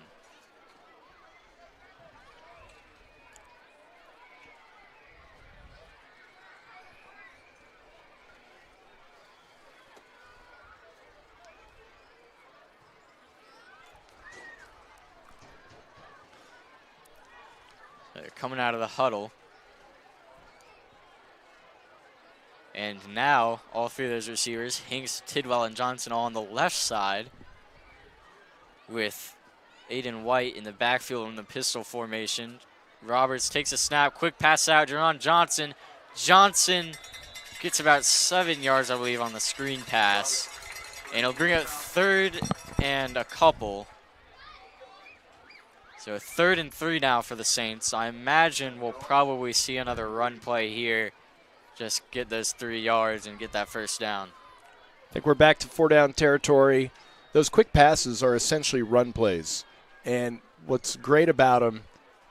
They're coming out of the huddle. And now, all three of those receivers, Hinks, Tidwell, and Johnson, all on the left side, with Aiden White in the backfield in the pistol formation. Roberts takes a snap, quick pass out, Jerron Johnson. Johnson gets about 7 yards, I believe, on the screen pass. And he'll bring up 3rd and a couple. So 3rd and 3 now for the Saints. I imagine we'll probably see another run play here. Just get those 3 yards and get that first down. I think we're back to 4-down territory. Those quick passes are essentially run plays. And what's great about them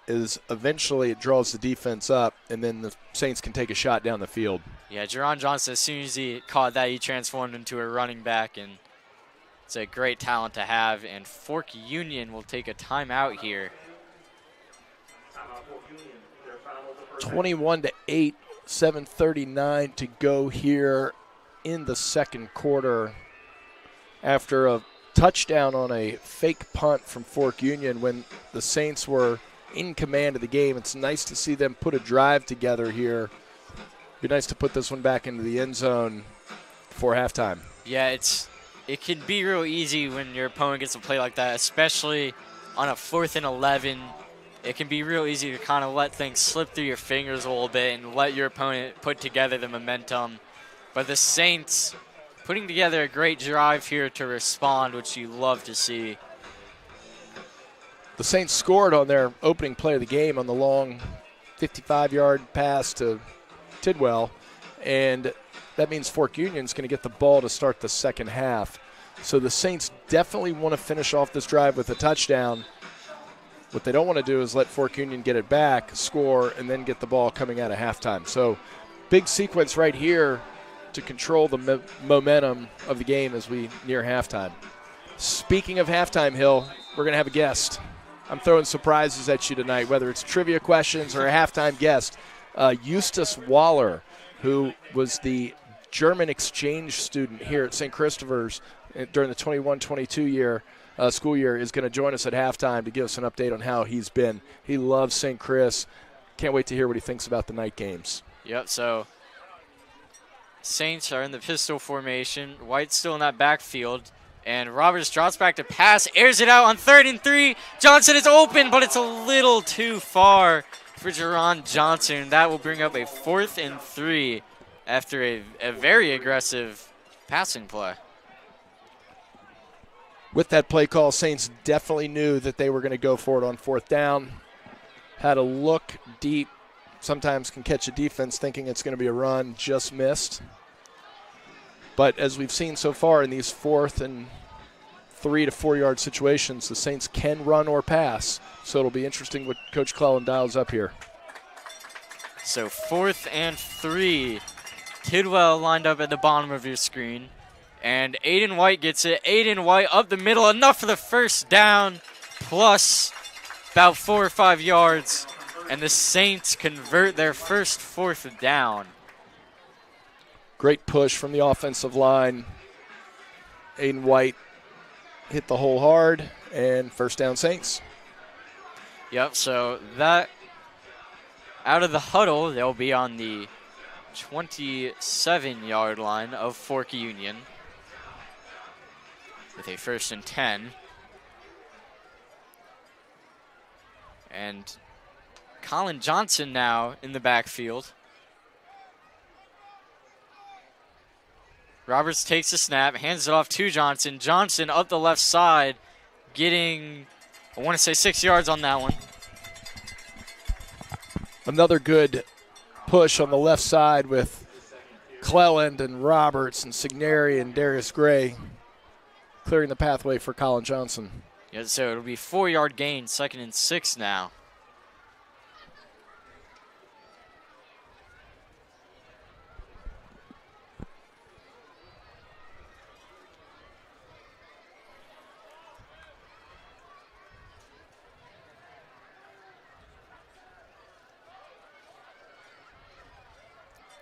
is eventually it draws the defense up, and then the Saints can take a shot down the field. Yeah, Jerron Johnson, as soon as he caught that, he transformed into a running back, and it's a great talent to have. And Fork Union will take a timeout here. 21-8. 7:39 to go here in the second quarter after a touchdown on a fake punt from Fork Union when the Saints were in command of the game. It's nice to see them put a drive together here. Be nice to put this one back into the end zone before halftime. Yeah, it can be real easy when your opponent gets a play like that, especially on a 4th and 11. It can be real easy to kind of let things slip through your fingers a little bit and let your opponent put together the momentum. But the Saints putting together a great drive here to respond, which you love to see. The Saints scored on their opening play of the game on the long 55-yard pass to Tidwell, and that means Fork Union's going to get the ball to start the second half. So the Saints definitely want to finish off this drive with a touchdown. What they don't want to do is let Fork Union get it back, score, and then get the ball coming out of halftime. So big sequence right here to control the momentum of the game as we near halftime. Speaking of halftime, Hill, we're going to have a guest. I'm throwing surprises at you tonight, whether it's trivia questions or a halftime guest. Eustace Waller, who was the German exchange student here at St. Christopher's during the 21-22 school year, is going to join us at halftime to give us an update on how he's been. He loves St. Chris. Can't wait to hear what he thinks about the night games. Yep, so Saints are in the pistol formation. White's still in that backfield. And Roberts drops back to pass, airs it out on 3rd and 3. Johnson is open, but it's a little too far for Jerron Johnson. That will bring up a 4th and 3 after a very aggressive passing play. With that play call, Saints definitely knew that they were going to go for it on 4th down. Had a look deep. Sometimes can catch a defense thinking it's going to be a run, just missed. But as we've seen so far in these 4th and 3 to 4 yard situations, the Saints can run or pass. So it'll be interesting what Coach Clellan dials up here. So 4th and 3. Tidwell lined up at the bottom of your screen. And Aiden White gets it. Aiden White up the middle, enough for the first down, plus about 4 or 5 yards. And the Saints convert their first 4th down. Great push from the offensive line. Aiden White hit the hole hard, and first down Saints. Yep, so that out of the huddle, they'll be on the 27-yard line of Fork Union with a 1st and 10. And Colin Johnson now in the backfield. Roberts takes the snap, hands it off to Johnson. Johnson up the left side, getting, I want to say 6 yards on that one. Another good push on the left side with Cleland and Roberts and Signeri and Darius Gray clearing the pathway for Colin Johnson. Yeah, so it'll be 4-yard gain, 2nd and 6 now.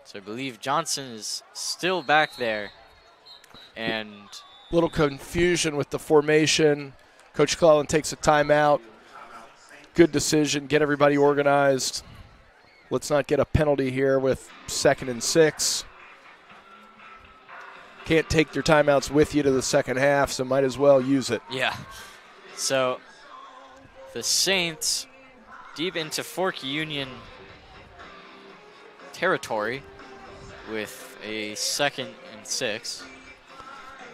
So I believe Johnson is still back there. And little confusion with the formation. Coach Cleland takes a timeout. Good decision. Get everybody organized. Let's not get a penalty here with 2nd and 6. Can't take your timeouts with you to the second half, so might as well use it. yeah. So the Saints deep into Fork Union territory with a 2nd and 6.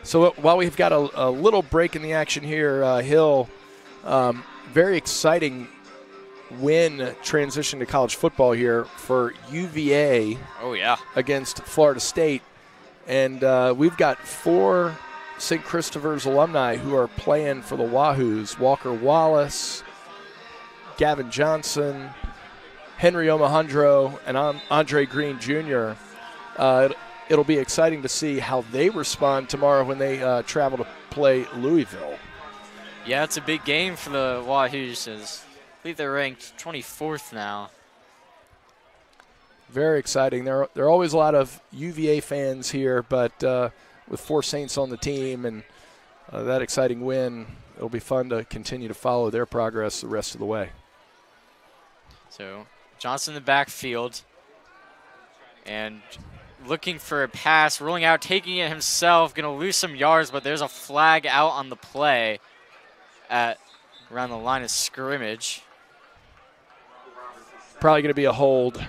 So while we've got a little break in the action here, Hill, very exciting win transition to college football here for UVA. Oh, yeah. Against Florida State. And we've got 4 St. Christopher's alumni who are playing for the Wahoos. Walker Wallace, Gavin Johnson, Henry Omohundro, and Andre Green Jr. It'll be exciting to see how they respond tomorrow when they travel to play Louisville. Yeah, it's a big game for the Wahoos. As I believe they're ranked 24th now. Very exciting. There are always a lot of UVA fans here, but with 4 Saints on the team and that exciting win, it'll be fun to continue to follow their progress the rest of the way. So Johnson in the backfield and looking for a pass, rolling out, taking it himself, going to lose some yards, but there's a flag out on the play at around the line of scrimmage. Probably going to be a hold.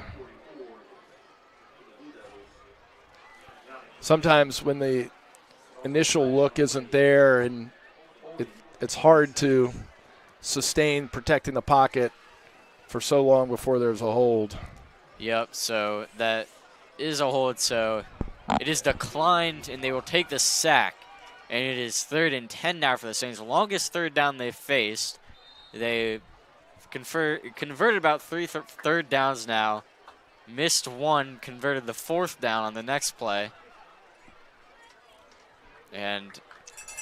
Sometimes when the initial look isn't there and it's hard to sustain protecting the pocket for so long before there's a hold. Yep, so that is a hold, so it is declined, and they will take the sack. And it is 3rd and 10 now for the Saints. Longest 3rd down they've faced. They converted about 3 third downs now. Missed 1, converted the 4th down on the next play. And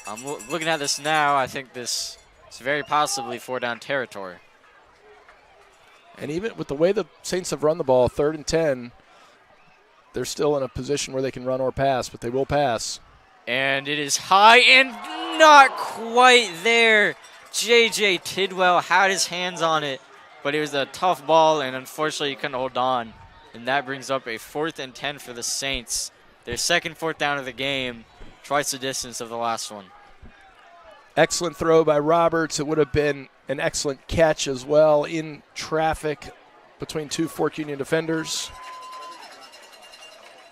I'm looking at this now. I think this is very possibly 4-down territory. And even with the way the Saints have run the ball, 3rd and 10, they're still in a position where they can run or pass, but they will pass. And it is high and not quite there. J.J. Tidwell had his hands on it, but it was a tough ball, and unfortunately he couldn't hold on. And that brings up a 4th and 10 for the Saints. Their second 4th down of the game, twice the distance of the last one. Excellent throw by Roberts. It would have been an excellent catch as well in traffic between 2 Fork Union defenders.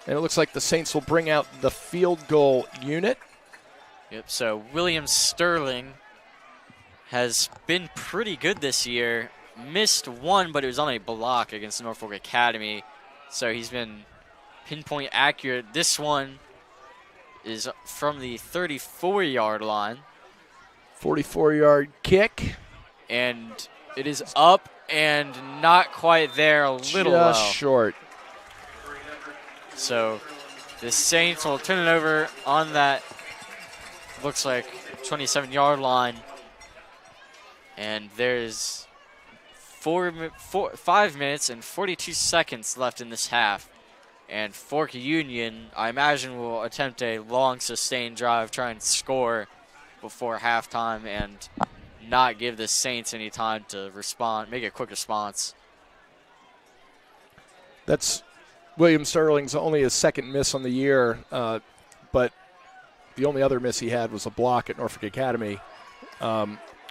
And it looks like the Saints will bring out the field goal unit. Yep, so William Sterling has been pretty good this year. Missed 1, but it was on a block against Norfolk Academy. So he's been pinpoint accurate. This one is from the 34-yard line. 44-yard kick. And it is up and not quite there, a little low. Just short. So the Saints will turn it over on that, looks like 27-yard line. And there's 5 minutes and 42 seconds left in this half. And Fork Union, I imagine, will attempt a long, sustained drive, try and score before halftime and not give the Saints any time to respond, make a quick response. That's William Sterling's only his second miss on the year, but the only other miss he had was a block at Norfolk Academy,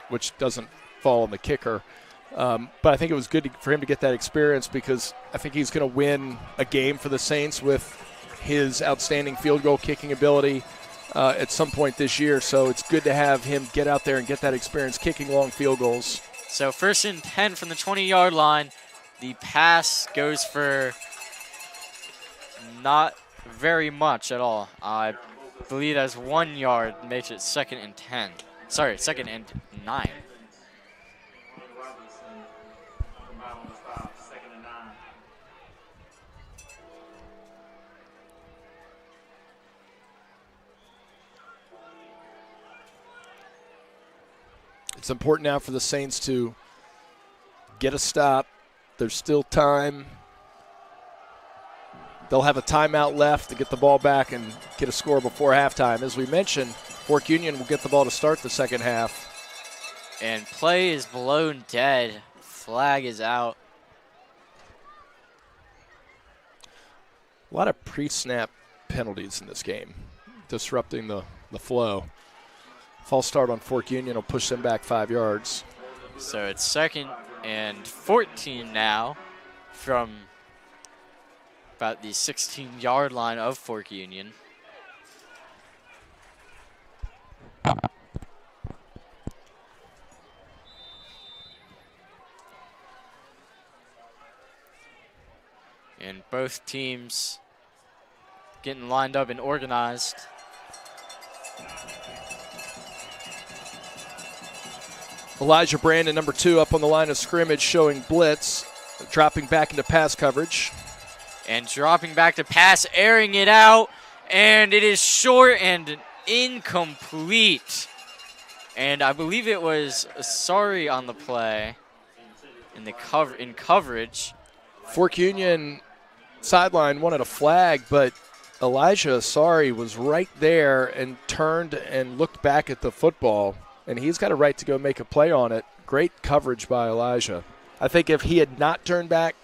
which doesn't fall on the kicker. But I think it was good for him to get that experience because I think he's going to win a game for the Saints with his outstanding field goal kicking ability at some point this year. So it's good to have him get out there and get that experience kicking long field goals. So 1st and 10 from the 20-yard line. The pass goes for not very much at all. I believe that's 1 yard, makes it 2nd and 10. Sorry, 2nd and 9. It's important now for the Saints to get a stop. There's still time. They'll have a timeout left to get the ball back and get a score before halftime. As we mentioned, Fork Union will get the ball to start the second half. And play is blown dead. Flag is out. A lot of pre-snap penalties in this game, disrupting the flow. False start on Fork Union will push them back 5 yards. So it's 2nd and 14 now from about the 16-yard line of Fork Union. And both teams getting lined up and organized. Elijah Brandon, number 2, up on the line of scrimmage, showing blitz, dropping back into pass coverage. And dropping back to pass, airing it out, and it is short and incomplete. And I believe it was Sorry on the play in coverage. Fork Union sideline wanted a flag, but Elijah Sorry was right there and turned and looked back at the football. And he's got a right to go make a play on it. Great coverage by Elijah. I think if he had not turned back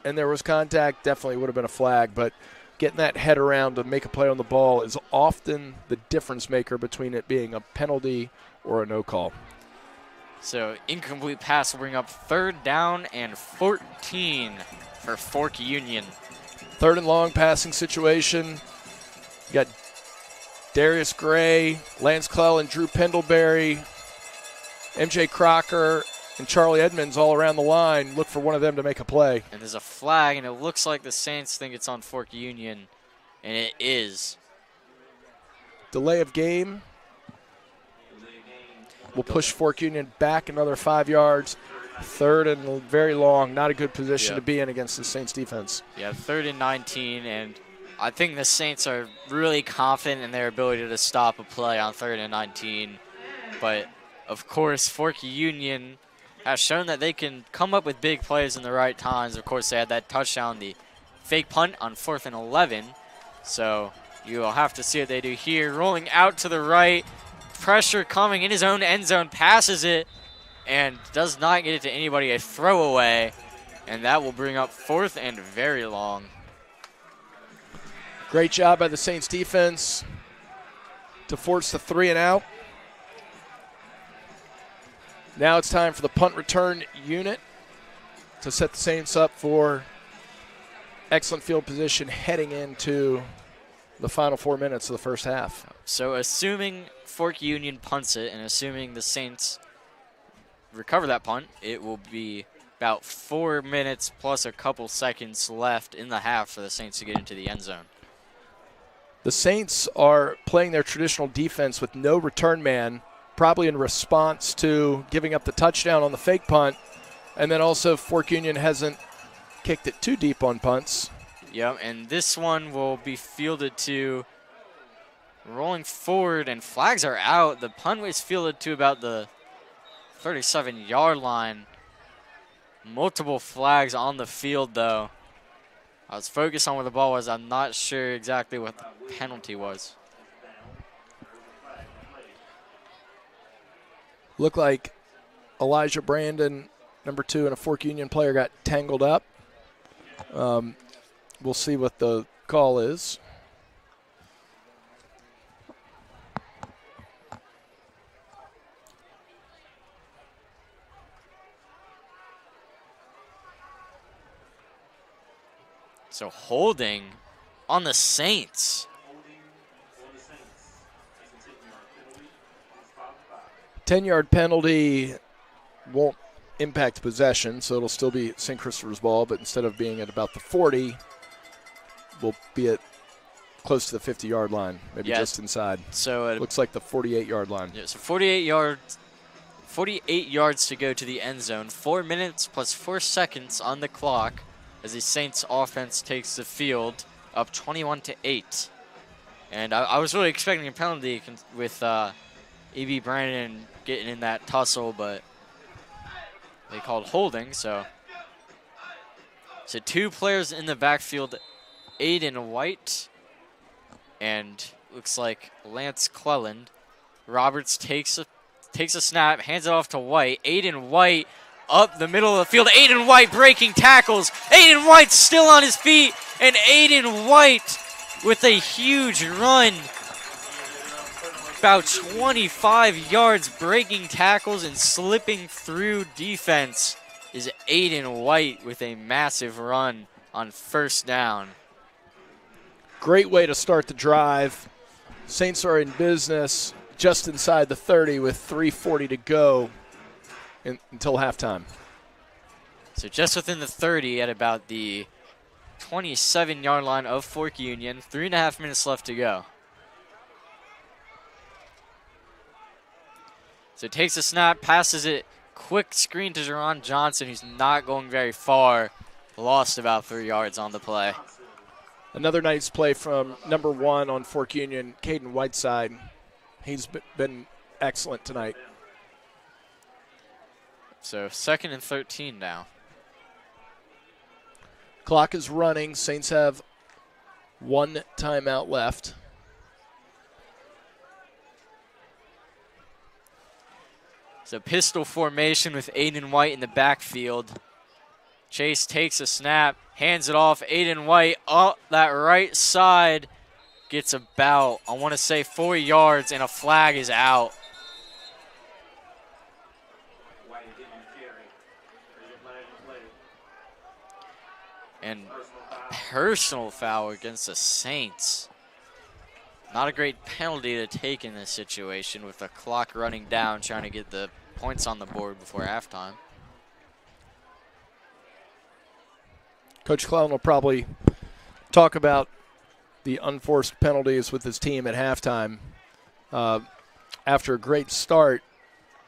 and there was contact, definitely would have been a flag. But getting that head around to make a play on the ball is often the difference maker between it being a penalty or a no call. So incomplete pass will bring up 3rd down and 14 for Fork Union. 3rd and long passing situation. You got Darius Gray, Lance Clell, and Drew Pendleberry, MJ Crocker, and Charlie Edmonds all around the line. Look for one of them to make a play. And there's a flag, and it looks like the Saints think it's on Fork Union, and it is. Delay of game will push Fork Union back another 5 yards. 3rd and very long. Not a good position to be in against the Saints defense. Yeah, 3rd and 19, and I think the Saints are really confident in their ability to stop a play on 3rd and 19. But, of course, Fork Union has shown that they can come up with big plays in the right times. Of course, they had that touchdown, the fake punt on 4th and 11. So you'll have to see what they do here. Rolling out to the right, pressure coming in his own end zone, passes it, and does not get it to anybody, a throwaway. And that will bring up 4th and very long. Great job by the Saints defense to force the 3 and out. Now it's time for the punt return unit to set the Saints up for excellent field position heading into the final 4 minutes of the first half. So assuming Fork Union punts it and assuming the Saints recover that punt, it will be about 4 minutes plus a couple seconds left in the half for the Saints to get into the end zone. The Saints are playing their traditional defense with no return man, probably in response to giving up the touchdown on the fake punt. And then also Fork Union hasn't kicked it too deep on punts. Yep, and this one will be fielded to rolling forward, and flags are out. The punt was fielded to about the 37-yard line. Multiple flags on the field, though. I was focused on where the ball was. I'm not sure exactly what the penalty was. Looked like Elijah Brandon, number 2, and a Fork Union player got tangled up. We'll see what the call is. So holding on the Saints. 10-yard penalty won't impact possession, so it'll still be St. Christopher's ball, but instead of being at about the 40, we'll be at close to the 50-yard line, maybe just inside. So it looks like the 48-yard line. Yeah, so 48 yards to go to the end zone. 4 minutes plus 4 seconds on the clock as the Saints offense takes the field up 21-8. And I was really expecting a penalty with E.B. Brandon getting in that tussle, but they called holding. So 2 players in the backfield, Aiden White and looks like Lance Cleland. Roberts takes a snap, hands it off to White. Aiden White up the middle of the field. Aiden White breaking tackles. Aiden White still on his feet, and Aiden White with a huge run. About 25 yards breaking tackles and slipping through defense is Aiden White with a massive run on first down. Great way to start the drive. Saints are in business just inside the 30 with 3:40 to go until halftime. So just within the 30 at about the 27-yard line of Fork Union. 3.5 minutes left to go. So it takes a snap, passes it, quick screen to Jerron Johnson, who's not going very far. Lost about 3 yards on the play. Another nice play from number 1 on Fork Union, Caden Whiteside. He's been excellent tonight. So 2nd and 13 now. Clock is running. Saints have 1 timeout left. So pistol formation with Aiden White in the backfield. Chase takes a snap, hands it off. Aiden White up that right side. Gets about, I want to say, 4 yards, and a flag is out. And a personal foul against the Saints. Not a great penalty to take in this situation with the clock running down, trying to get the points on the board before halftime. Coach Clown will probably talk about the unforced penalties with his team at halftime. After a great start,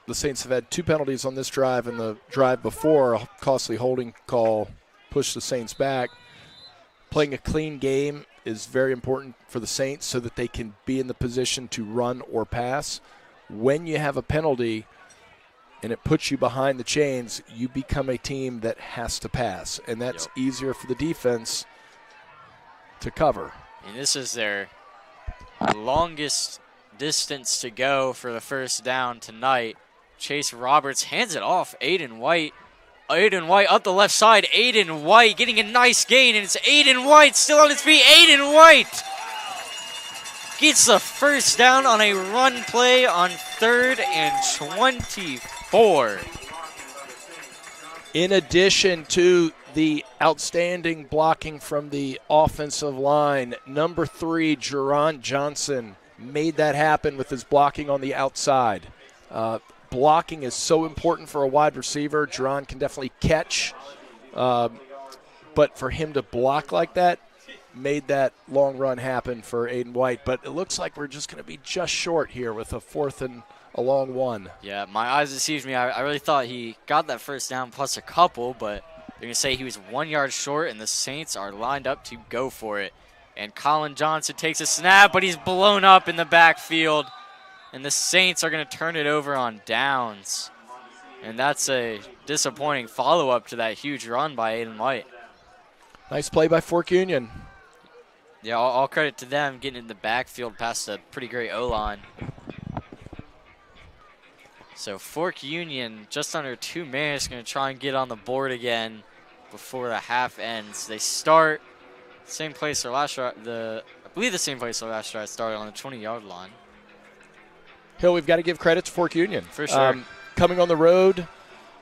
the Saints have had 2 penalties on this drive, and the drive before, a costly holding call pushed the Saints back. Playing a clean game is very important for the Saints so that they can be in the position to run or pass. When you have a penalty and it puts you behind the chains, you become a team that has to pass, and that's easier for the defense to cover. And this is their longest distance to go for the first down tonight. Chase Roberts hands it off. Aiden White. Aiden White up the left side. Aiden White getting a nice gain, and it's Aiden White still on his feet. Aiden White gets the first down on a run play on 3rd and 24. In addition to the outstanding blocking from the offensive line, number 3, Jerron Johnson, made that happen with his blocking on the outside. Blocking is so important for a wide receiver. Jerron can definitely catch, but for him to block like that made that long run happen for Aiden White. But it looks like we're just going to be just short here with a 4th and a long 1. Yeah, my eyes deceived me. I really thought he got that first down plus a couple, but they're going to say he was 1 yard short, and the Saints are lined up to go for it. And Colin Johnson takes a snap, but he's blown up in the backfield. And the Saints are going to turn it over on downs. And that's a disappointing follow-up to that huge run by Aiden White. Nice play by Fork Union. Yeah, all credit to them getting in the backfield past a pretty great O-line. So Fork Union, just under 2 minutes, going to try and get on the board again before the half ends. They start same place their last drive. I believe the same place their last drive started, on the 20-yard line. Hill, we've got to give credit to Fork Union. For sure. Coming on the road,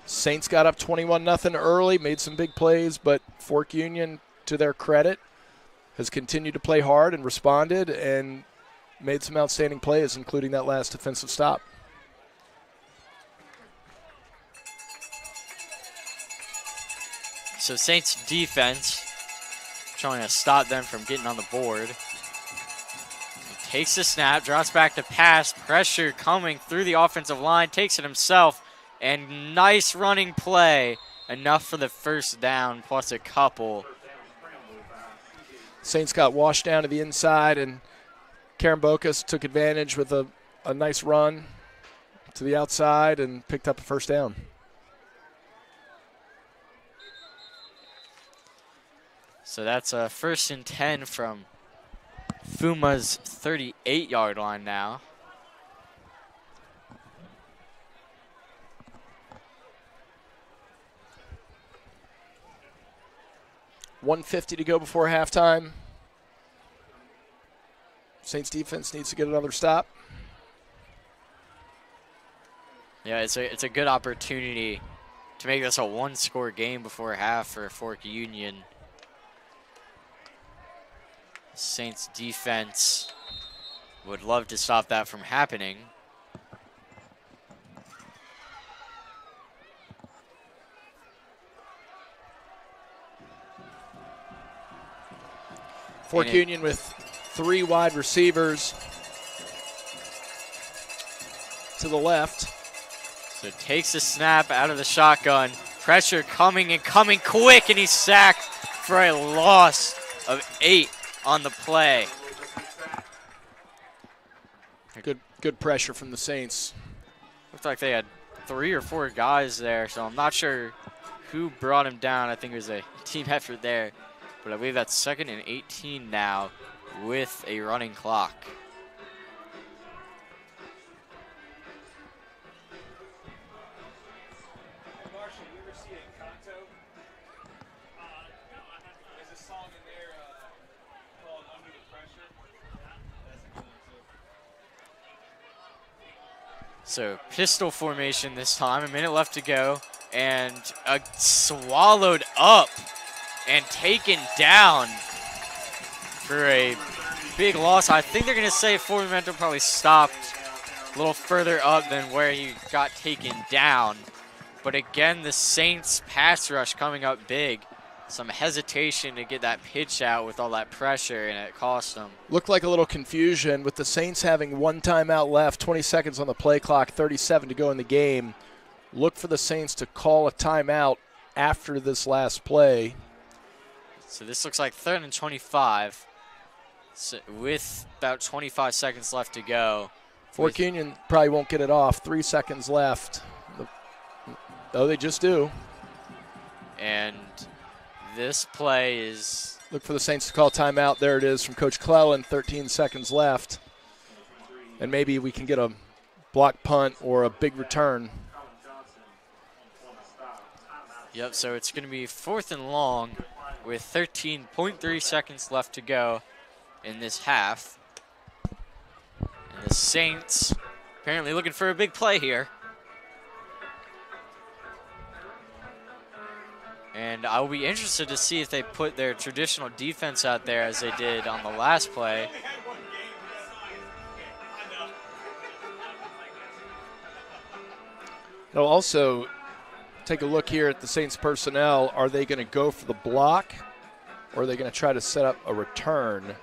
Saints got up 21-0 early, made some big plays, but Fork Union, to their credit, has continued to play hard and responded and made some outstanding plays, including that last defensive stop. So Saints defense trying to stop them from getting on the board. He takes the snap, drops back to pass, pressure coming through the offensive line, takes it himself, and nice running play. Enough for the first down plus a couple. Saints got washed down to the inside, and Karen Bocas took advantage with a nice run to the outside and picked up a first down. So that's a 1st and 10 from FUMA's 38-yard line now. $1:50 to go before halftime. Saints defense needs to get another stop. Yeah, it's a good opportunity to make this a one-score game before half for Fork Union. Saints defense would love to stop that from happening. Fork Union with 3 wide receivers to the left. So it takes the snap out of the shotgun. Pressure coming and coming quick, and he's sacked for a loss of 8 on the play. Good pressure from the Saints. Looked like they had 3 or 4 guys there, so I'm not sure who brought him down. I think it was a team effort there. But I believe that's 2nd and 18 now with a running clock. So pistol formation this time, a minute left to go, and swallowed up and taken down for a big loss. I think they're going to say forward momentum probably stopped a little further up than where he got taken down. But again, the Saints pass rush coming up big. Some hesitation to get that pitch out with all that pressure, and it cost them. Looked like a little confusion with the Saints having 1 timeout left, 20 seconds on the play clock, 37 to go in the game. Look for the Saints to call a timeout after this last play. So this looks like 3rd and 25 with about 25 seconds left to go. Fork Union probably won't get it off. 3 seconds left. Oh, they just do. And this play is... Look for the Saints to call timeout. There it is from Coach Clellan, 13 seconds left. And maybe we can get a block punt or a big return. Yep, so it's going to be 4th and long with 13.3 seconds left to go in this half. And the Saints apparently looking for a big play here. And I will be interested to see if they put their traditional defense out there as they did on the last play. They'll also take a look here at the Saints personnel. Are they going to go for the block, or are they going to try to set up a return?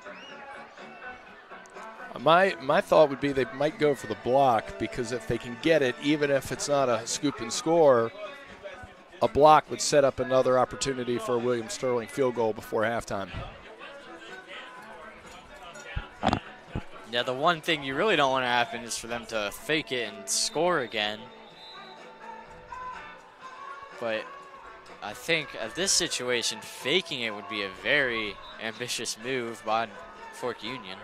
My thought would be they might go for the block, because if they can get it, even if it's not a scoop and score, a block would set up another opportunity for a William Sterling field goal before halftime. Yeah, the one thing you really don't want to happen is for them to fake it and score again. But I think at this situation, faking it would be a very ambitious move by Fork Union.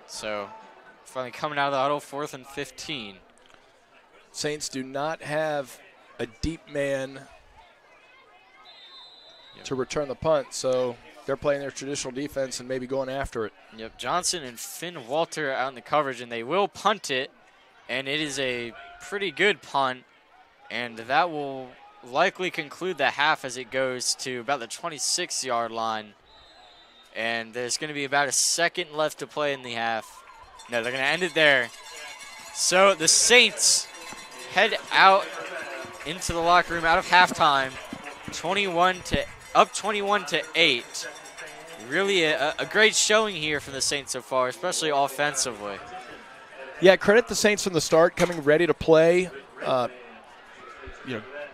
So, finally coming out of the huddle, 4th and 15. Saints do not have a deep man to return the punt, so they're playing their traditional defense and maybe going after it. Yep, Johnson and Finn Walter out in the coverage, and they will punt it, and it is a pretty good punt, and that will likely conclude the half as it goes to about the 26-yard line. And there's going to be about a second left to play in the half. No, they're going to end it there. So the Saints head out into the locker room out of halftime, up 21-8. Really a great showing here from the Saints so far, especially offensively. Yeah, credit the Saints from the start, coming ready to play.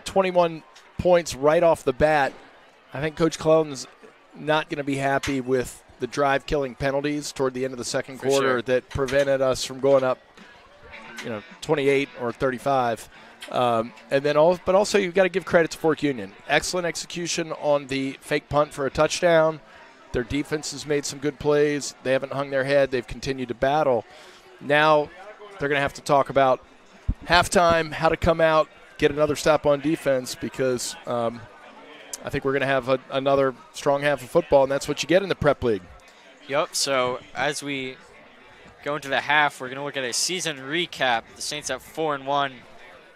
21 points right off the bat. I think Coach Clone's not going to be happy with the drive-killing penalties toward the end of the second quarter that prevented us from going up, 28 or 35. But also you've got to give credit to Fork Union. Excellent execution on the fake punt for a touchdown. Their defense has made some good plays. They haven't hung their head. They've continued to battle. Now they're going to have to talk about halftime, how to come out, get another stop on defense, because I think we're going to have another strong half of football, and that's what you get in the prep league. Yep, so as we go into the half, we're going to look at a season recap. The Saints at 4-1.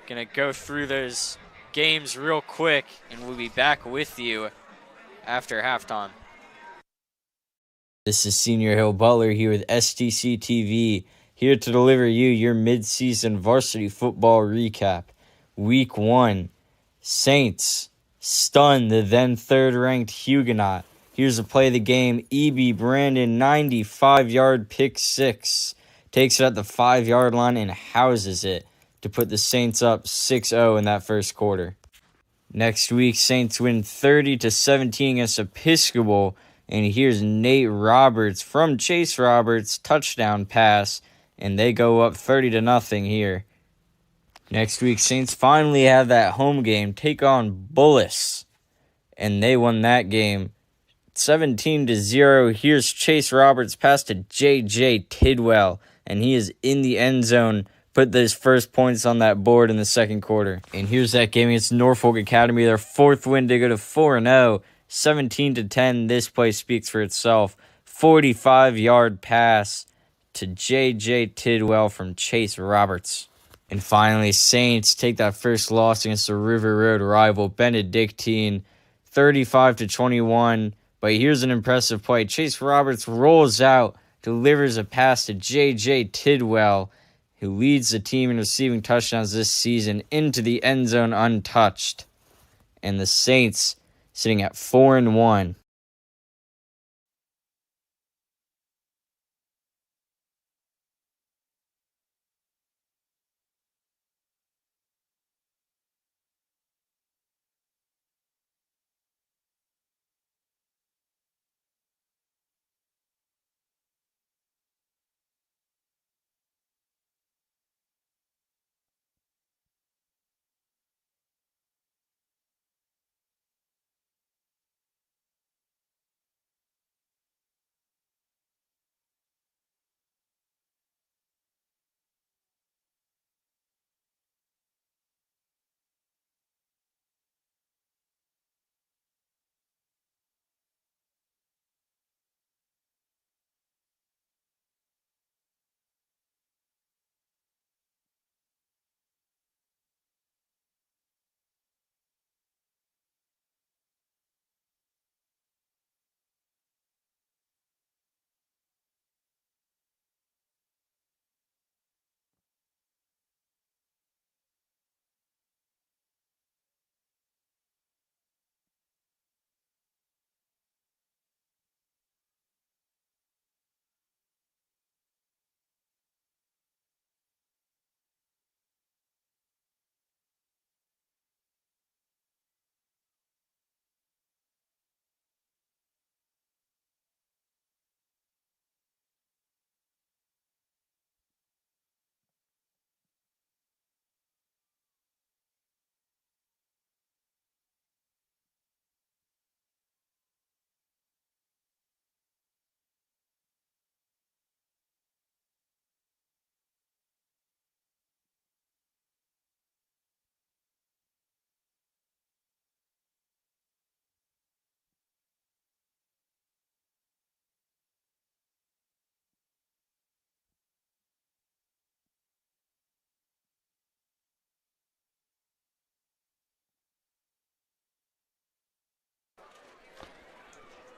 Going to go through those games real quick, and we'll be back with you after halftime. This is Senior Hill Butler here with STC TV, here to deliver you your mid-season varsity football recap. Week 1, Saints stun the then third-ranked Huguenot. Here's a play of the game. E.B. Brandon, 95-yard pick six. Takes it at the 5-yard line and houses it to put the Saints up 6-0 in that first quarter. Next week, Saints win 30-17 against Episcopal. And here's Nate Roberts from Chase Roberts' touchdown pass. And they go up 30-0 here. Next week, Saints finally have that home game, take on Bullis. And they won that game 17-0. Here's Chase Roberts' pass to J.J. Tidwell. And he is in the end zone, put those first points on that board in the second quarter. And here's that game against Norfolk Academy, their fourth win to go to 4-0. 17-10. This play speaks for itself. 45-yard pass to J.J. Tidwell from Chase Roberts. And finally, Saints take that first loss against the River Road rival, Benedictine, 35-21. But here's an impressive play. Chase Roberts rolls out, delivers a pass to J.J. Tidwell, who leads the team in receiving touchdowns this season, into the end zone untouched. And the Saints sitting at 4-1.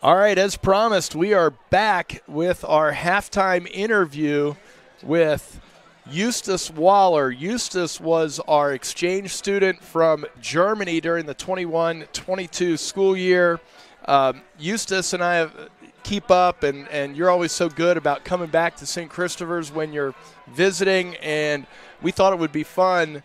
All right, as promised, we are back with our halftime interview with Eustace Waller. Eustace was our exchange student from Germany during the 21-22 school year. Eustace and I keep up, and you're always so good about coming back to St. Christopher's when you're visiting, and we thought it would be fun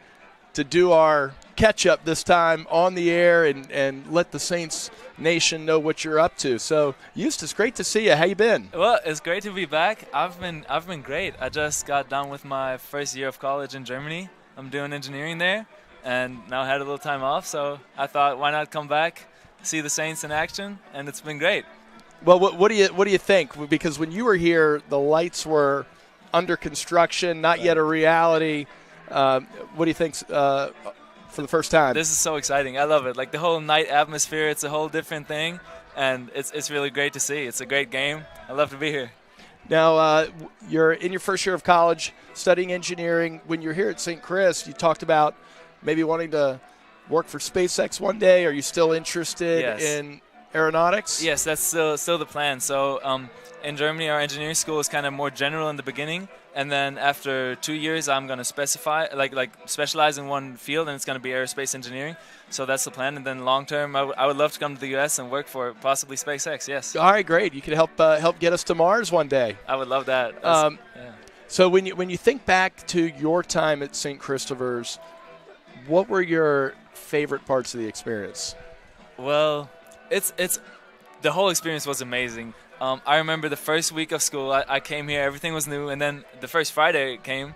to do our catch-up this time on the air and let the Saints Nation know what you're up to. So, Eustace, great to see you. How you been? Well, it's great to be back. I've been great. I just got done with my first year of college in Germany. I'm doing engineering there, and now I had a little time off, so I thought, why not come back, see the Saints in action, and it's been great. Well, what do you think? Because when you were here, the lights were under construction, not yet a reality. What do you think for the first time? This is so exciting. I love it. Like the whole night atmosphere, it's a whole different thing, and it's really great to see. It's a great game. I love to be here. Now, you're in your first year of college studying engineering. When you're here at St. Chris, you talked about maybe wanting to work for SpaceX one day. Are you still interested in aeronautics? Yes, that's still the plan. So in Germany, our engineering school is kind of more general in the beginning, and then after 2 years, I'm going to specialize in one field, and it's going to be aerospace engineering. So that's the plan. And then long term, I would love to come to the U.S. and work for possibly SpaceX. Yes. All right, great. You can help get us to Mars one day. I would love that. So when you think back to your time at St. Christopher's, what were your favorite parts of the experience? Well, it's the whole experience was amazing. I remember the first week of school, I came here, everything was new, and then the first Friday came,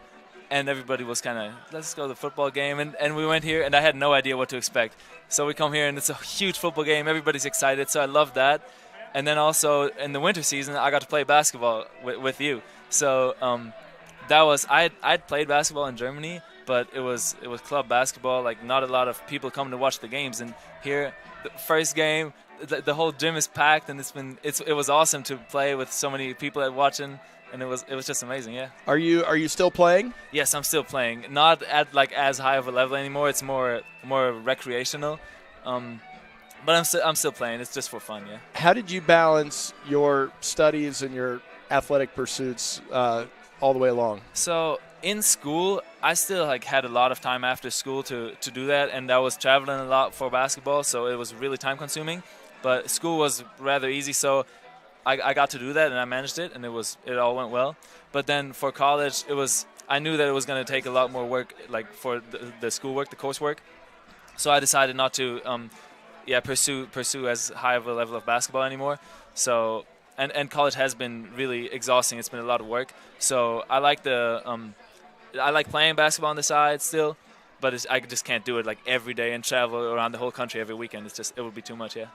and everybody was kind of, let's go to the football game, and we went here, and I had no idea what to expect. So we come here, and it's a huge football game, everybody's excited, so I love that. And then also, in the winter season, I got to play basketball with you. So that was, I'd played basketball in Germany, but it was club basketball, like not a lot of people come to watch the games, and here, the first game, the whole gym is packed, and it was awesome to play with so many people watching, and it was just amazing. Yeah. Are you still playing? Yes, I'm still playing. Not at like as high of a level anymore. It's more recreational, but I'm still playing. It's just for fun. Yeah. How did you balance your studies and your athletic pursuits all the way along? So in school, I still had a lot of time after school to do that, and I was traveling a lot for basketball, so it was really time consuming. But school was rather easy, so I got to do that, and I managed it, and it all went well. But then for college, I knew that it was going to take a lot more work, like for the schoolwork, the coursework. So I decided not to, pursue as high of a level of basketball anymore. So and college has been really exhausting. It's been a lot of work. So I like playing basketball on the side still, but I just can't do it like every day and travel around the whole country every weekend. It would be too much. Yeah.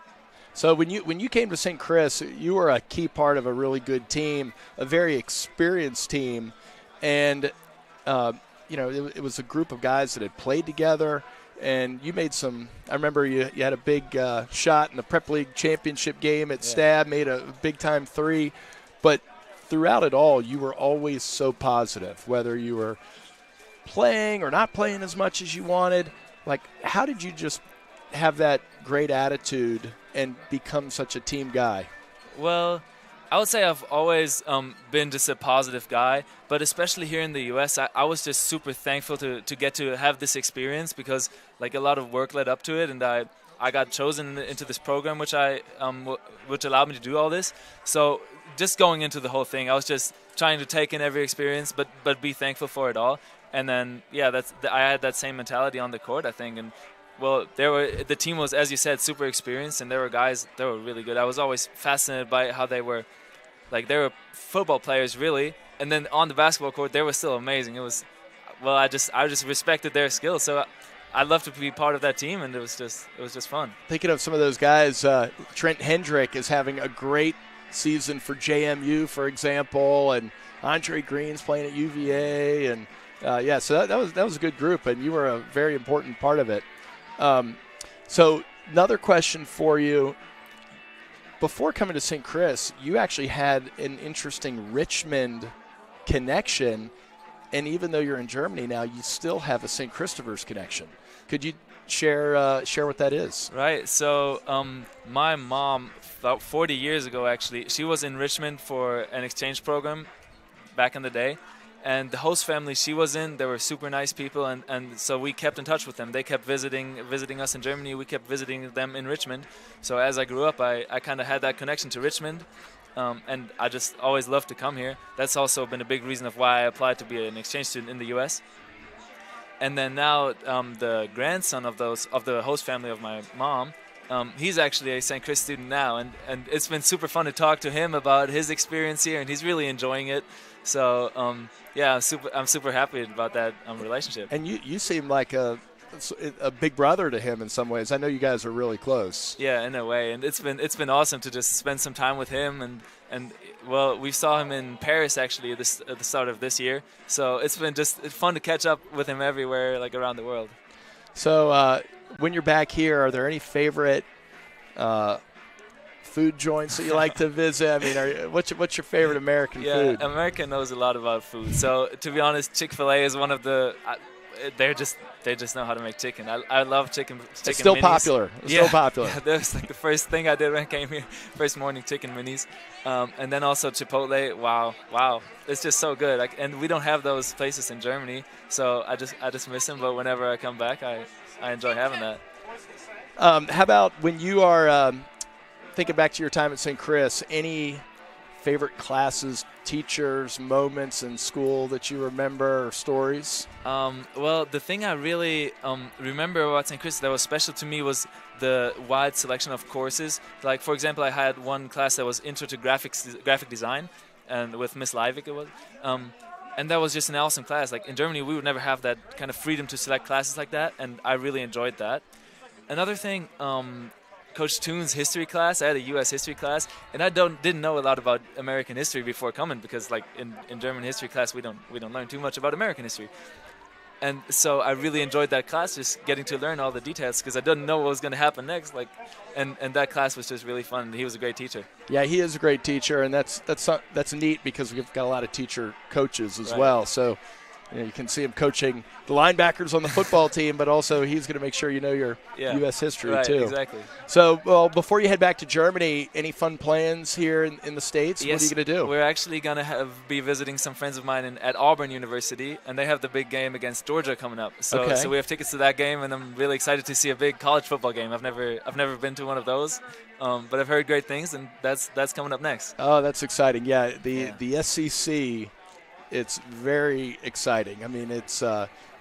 So when you came to St. Chris, you were a key part of a really good team, a very experienced team, and it was a group of guys that had played together. And you made some. I remember you had a big shot in the Prep League championship game at Stab, made a big time three, but throughout it all, you were always so positive, whether you were playing or not playing as much as you wanted. Like, how did you just have that great attitude and become such a team guy? Well, I would say I've always been just a positive guy, but especially here in the U.S., I was just super thankful to get to have this experience, because like a lot of work led up to it, and I got chosen into this program which allowed me to do all this. So just going into the whole thing, I was just trying to take in every experience, but be thankful for it all. And then I had that same mentality on the court, I think. And well, the team was, as you said, super experienced, and there were guys that were really good. I was always fascinated by how they were football players really, and then on the basketball court they were still amazing. I just respected their skills, so I'd love to be part of that team, and it was just fun. Thinking of some of those guys, Trent Hendrick is having a great season for JMU, for example, and Andre Green's playing at UVA, and so that was a good group, and you were a very important part of it. So another question for you. Before coming to St. Chris, you actually had an interesting Richmond connection, and even though you're in Germany now, you still have a St. Christopher's connection. Could you share what that is. Right. So my mom, about 40 years ago, actually, she was in Richmond for an exchange program back in the day. And the host family she was in, they were super nice people, and so we kept in touch with them. They kept visiting us in Germany. We kept visiting them in Richmond. So as I grew up, I kind of had that connection to Richmond, and I just always loved to come here. That's also been a big reason of why I applied to be an exchange student in the U.S. And then now the grandson of the host family of my mom, he's actually a St. Chris student now, and it's been super fun to talk to him about his experience here, and he's really enjoying it. So yeah, I'm super happy about that relationship. And you seem like a big brother to him in some ways. I know you guys are really close. Yeah, in a way, and it's been awesome to just spend some time with him, and well, we saw him in Paris actually at the start of this year. So it's been just fun to catch up with him everywhere, like around the world. So when you're back here, are there any favorite food joints that you like to visit? I mean, what's your favorite American food? Yeah, America knows a lot about food. So to be honest, Chick-fil-A is one of the. They just know how to make chicken. I love chicken. It's still minis. popular. Still popular. Yeah, that was like the first thing I did when I came here. First morning chicken minis, and then also Chipotle. Wow, it's just so good. And we don't have those places in Germany, so I just miss them. But whenever I come back, I enjoy having that. How about when you are thinking back to your time at St. Chris? Any favorite classes, teachers, moments in school that you remember, or stories? Well, the thing I really remember about St. Chris that was special to me was the wide selection of courses. Like, for example, I had one class that was Intro to Graphic Design, and with Miss Leivik it was. And that was just an awesome class. Like, in Germany, we would never have that kind of freedom to select classes like that, and I really enjoyed that. Another thing, Coach Toon's history class. I had a U.S. history class, and I didn't know a lot about American history before coming, because like in German history class we don't learn too much about American history. And so I really enjoyed that class, just getting to learn all the details, because I didn't know what was going to happen next. Like, and that class was just really fun. He was a great teacher. Yeah, he is a great teacher, and that's neat because we've got a lot of teacher coaches as Right. well. So you can see him coaching the linebackers on the football team, but also he's going to make sure you know your U.S. history right, too. Exactly. So, well, before you head back to Germany, any fun plans here in the States? Yes, what are you going to do? We're actually going to be visiting some friends of mine at Auburn University, and they have the big game against Georgia coming up. So, so we have tickets to that game, and I'm really excited to see a big college football game. I've never been to one of those, but I've heard great things, and that's coming up next. Oh, that's exciting! Yeah, the SEC. It's very exciting. I mean, it's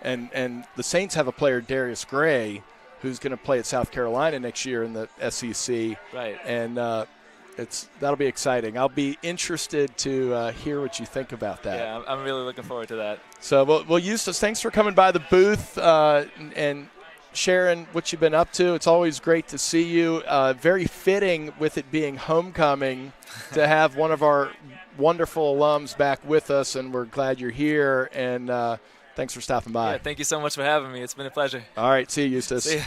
and the Saints have a player, Darius Gray, who's going to play at South Carolina next year in the SEC. Right. And that'll be exciting. I'll be interested to hear what you think about that. Yeah, I'm really looking forward to that. So, well, Eustace, thanks for coming by the booth and sharing what you've been up to. It's always great to see you. Very fitting with it being homecoming to have one of our wonderful alums back with us, and we're glad you're here. And thanks for stopping by. Yeah, thank you so much for having me. It's been a pleasure. All right, see you, Eustace. See ya.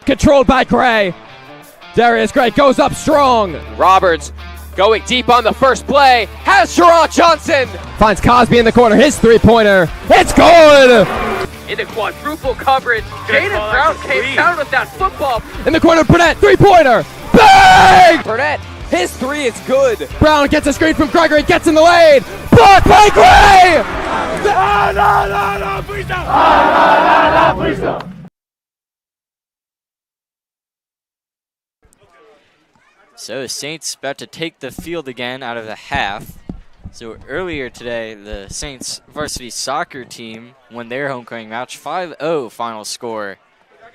controlled by Gray. Darius Gray goes up strong. Roberts going deep on the first play, has Sherrod Johnson. Finds Cosby in the corner, his three-pointer. It's good! Into quadruple coverage, Jaden Brown came down with that football. In the corner, Burnett, three-pointer. Bang! Burnett, his three is good. Brown gets a screen from Gregory, gets in the lane. Blocked by Gray! So the Saints about to take the field again out of the half. So earlier today, the Saints varsity soccer team won their homecoming match, 5-0 final score.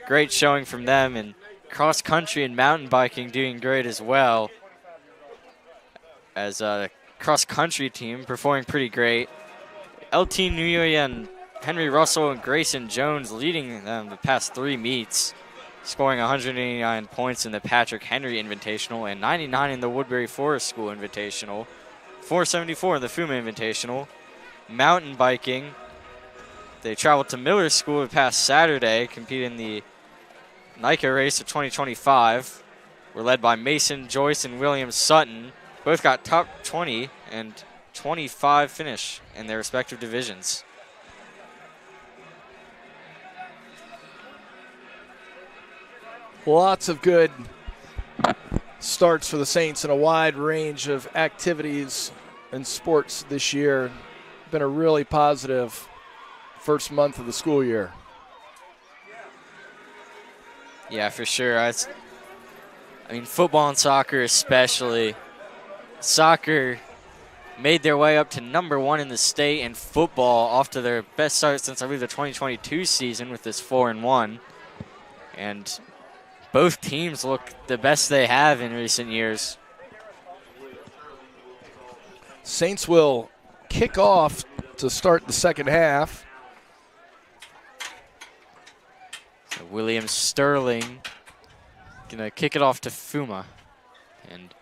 Great showing from them, and cross country and mountain biking doing great as well. As a cross country team performing pretty great. LT Nuyoya and Henry Russell and Grayson Jones leading them the past 3 meets, scoring 189 points in the Patrick Henry Invitational and 99 in the Woodbury Forest School Invitational, 474 in the FUMA Invitational. Mountain biking, they traveled to Miller School the past Saturday, competing in the NICA race of 2025. Were led by Mason Joyce and William Sutton. Both got top 20 and 25 finish in their respective divisions. Lots of good starts for the Saints in a wide range of activities and sports this year. Been a really positive first month of the school year. Yeah, for sure. I mean, football and soccer especially. Soccer made their way up to #1 in the state in football off to their best start since I believe the 2022 season with this 4-1. And both teams look the best they have in recent years. Saints will kick off to start the second half. So William Sterling gonna kick it off to FUMA. And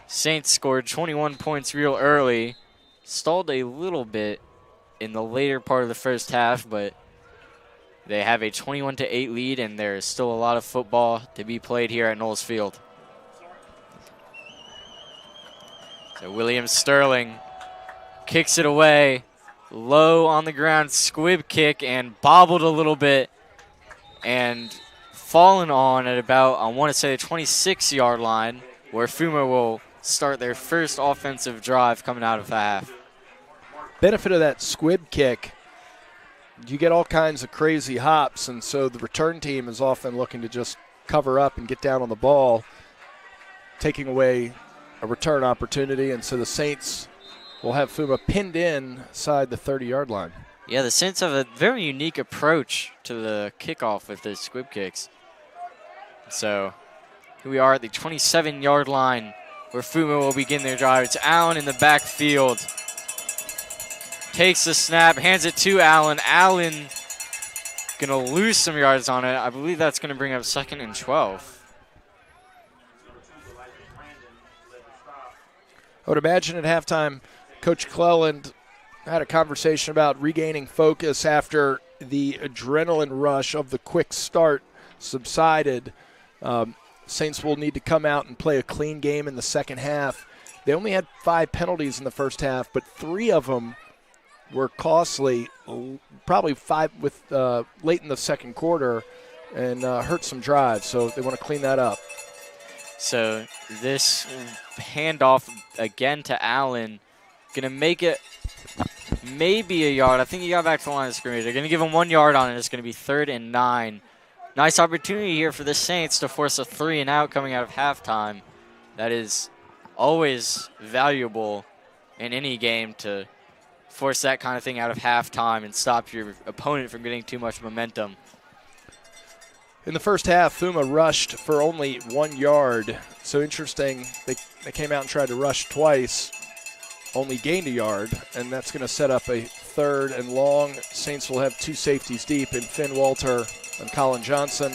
Saints scored 21 points real early, stalled a little bit in the later part of the first half, but they have a 21-8 lead, and there is still a lot of football to be played here at Knowles Field. So William Sterling kicks it away, low on the ground, squib kick, and bobbled a little bit, and fallen on at about, I want to say, the 26-yard line, where FUMA will start their first offensive drive coming out of the half. Benefit of that squib kick, you get all kinds of crazy hops, and so the return team is often looking to just cover up and get down on the ball, taking away a return opportunity, and so the Saints will have FUMA pinned inside the 30-yard line. Yeah, the Saints have a very unique approach to the kickoff with the squib kicks. So here we are at the 27-yard line where FUMA will begin their drive. It's Allen in the backfield. Takes the snap, hands it to Allen. Allen gonna lose some yards on it. I believe that's gonna bring up 2nd and 12. I would imagine at halftime, Coach Cleland had a conversation about regaining focus after the adrenaline rush of the quick start subsided. Saints will need to come out and play a clean game in the second half. They only had 5 penalties in the first half, but 3 of them were costly, probably 5 with late in the second quarter, and hurt some drives. So they want to clean that up. So this handoff again to Allen, gonna make it maybe a yard. I think he got back to the line of scrimmage. They're gonna give him 1 yard on it. It's gonna be 3rd and 9. Nice opportunity here for the Saints to force a 3 and out coming out of halftime. That is always valuable in any game, to force that kind of thing out of halftime and stop your opponent from getting too much momentum. In the first half, FUMA rushed for only 1 yard. So interesting, they came out and tried to rush twice, only gained a yard, and that's going to set up a 3rd and long. Saints will have 2 safeties deep in Finn Walter and Colin Johnson.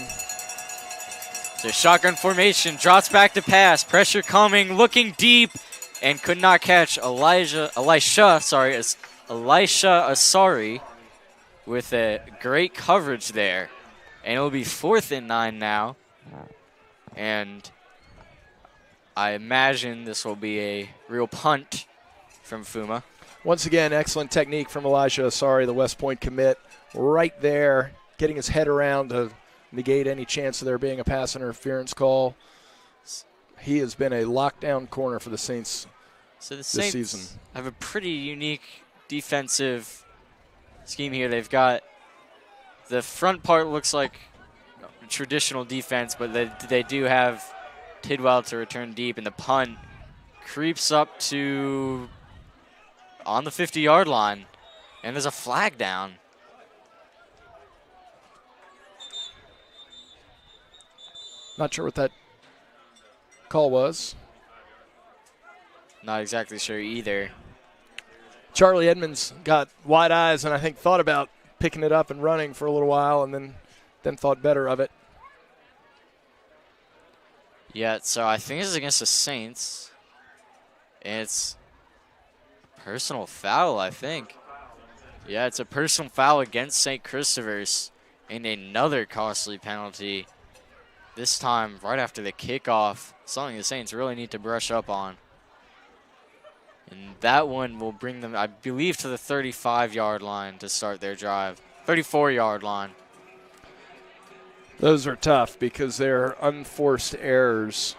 So shotgun formation, drops back to pass, pressure coming, looking deep, and could not catch Elisha Asari with a great coverage there. And it'll be 4th and 9 now. And I imagine this will be a real punt from FUMA. Once again, excellent technique from Elijah Asari, the West Point commit, right there, getting his head around to negate any chance of there being a pass interference call. He has been a lockdown corner for the Saints So the this Saints season. have a pretty unique defensive scheme here. They've got the front part looks like traditional defense, but they do have Tidwell to return deep, and the punt creeps up to on the 50-yard line, and there's a flag down. Not sure what that call was. Not exactly sure either. Charlie Edmonds got wide eyes and I think thought about picking it up and running for a little while and then thought better of it. Yeah, so I think this is against the Saints. And it's personal foul, I think. Yeah, it's a personal foul against St. Christopher's and another costly penalty. This time right after the kickoff, something the Saints really need to brush up on. And that one will bring them, I believe, to the 35-yard line to start their drive. 34-yard line. Those are tough because they're unforced errors.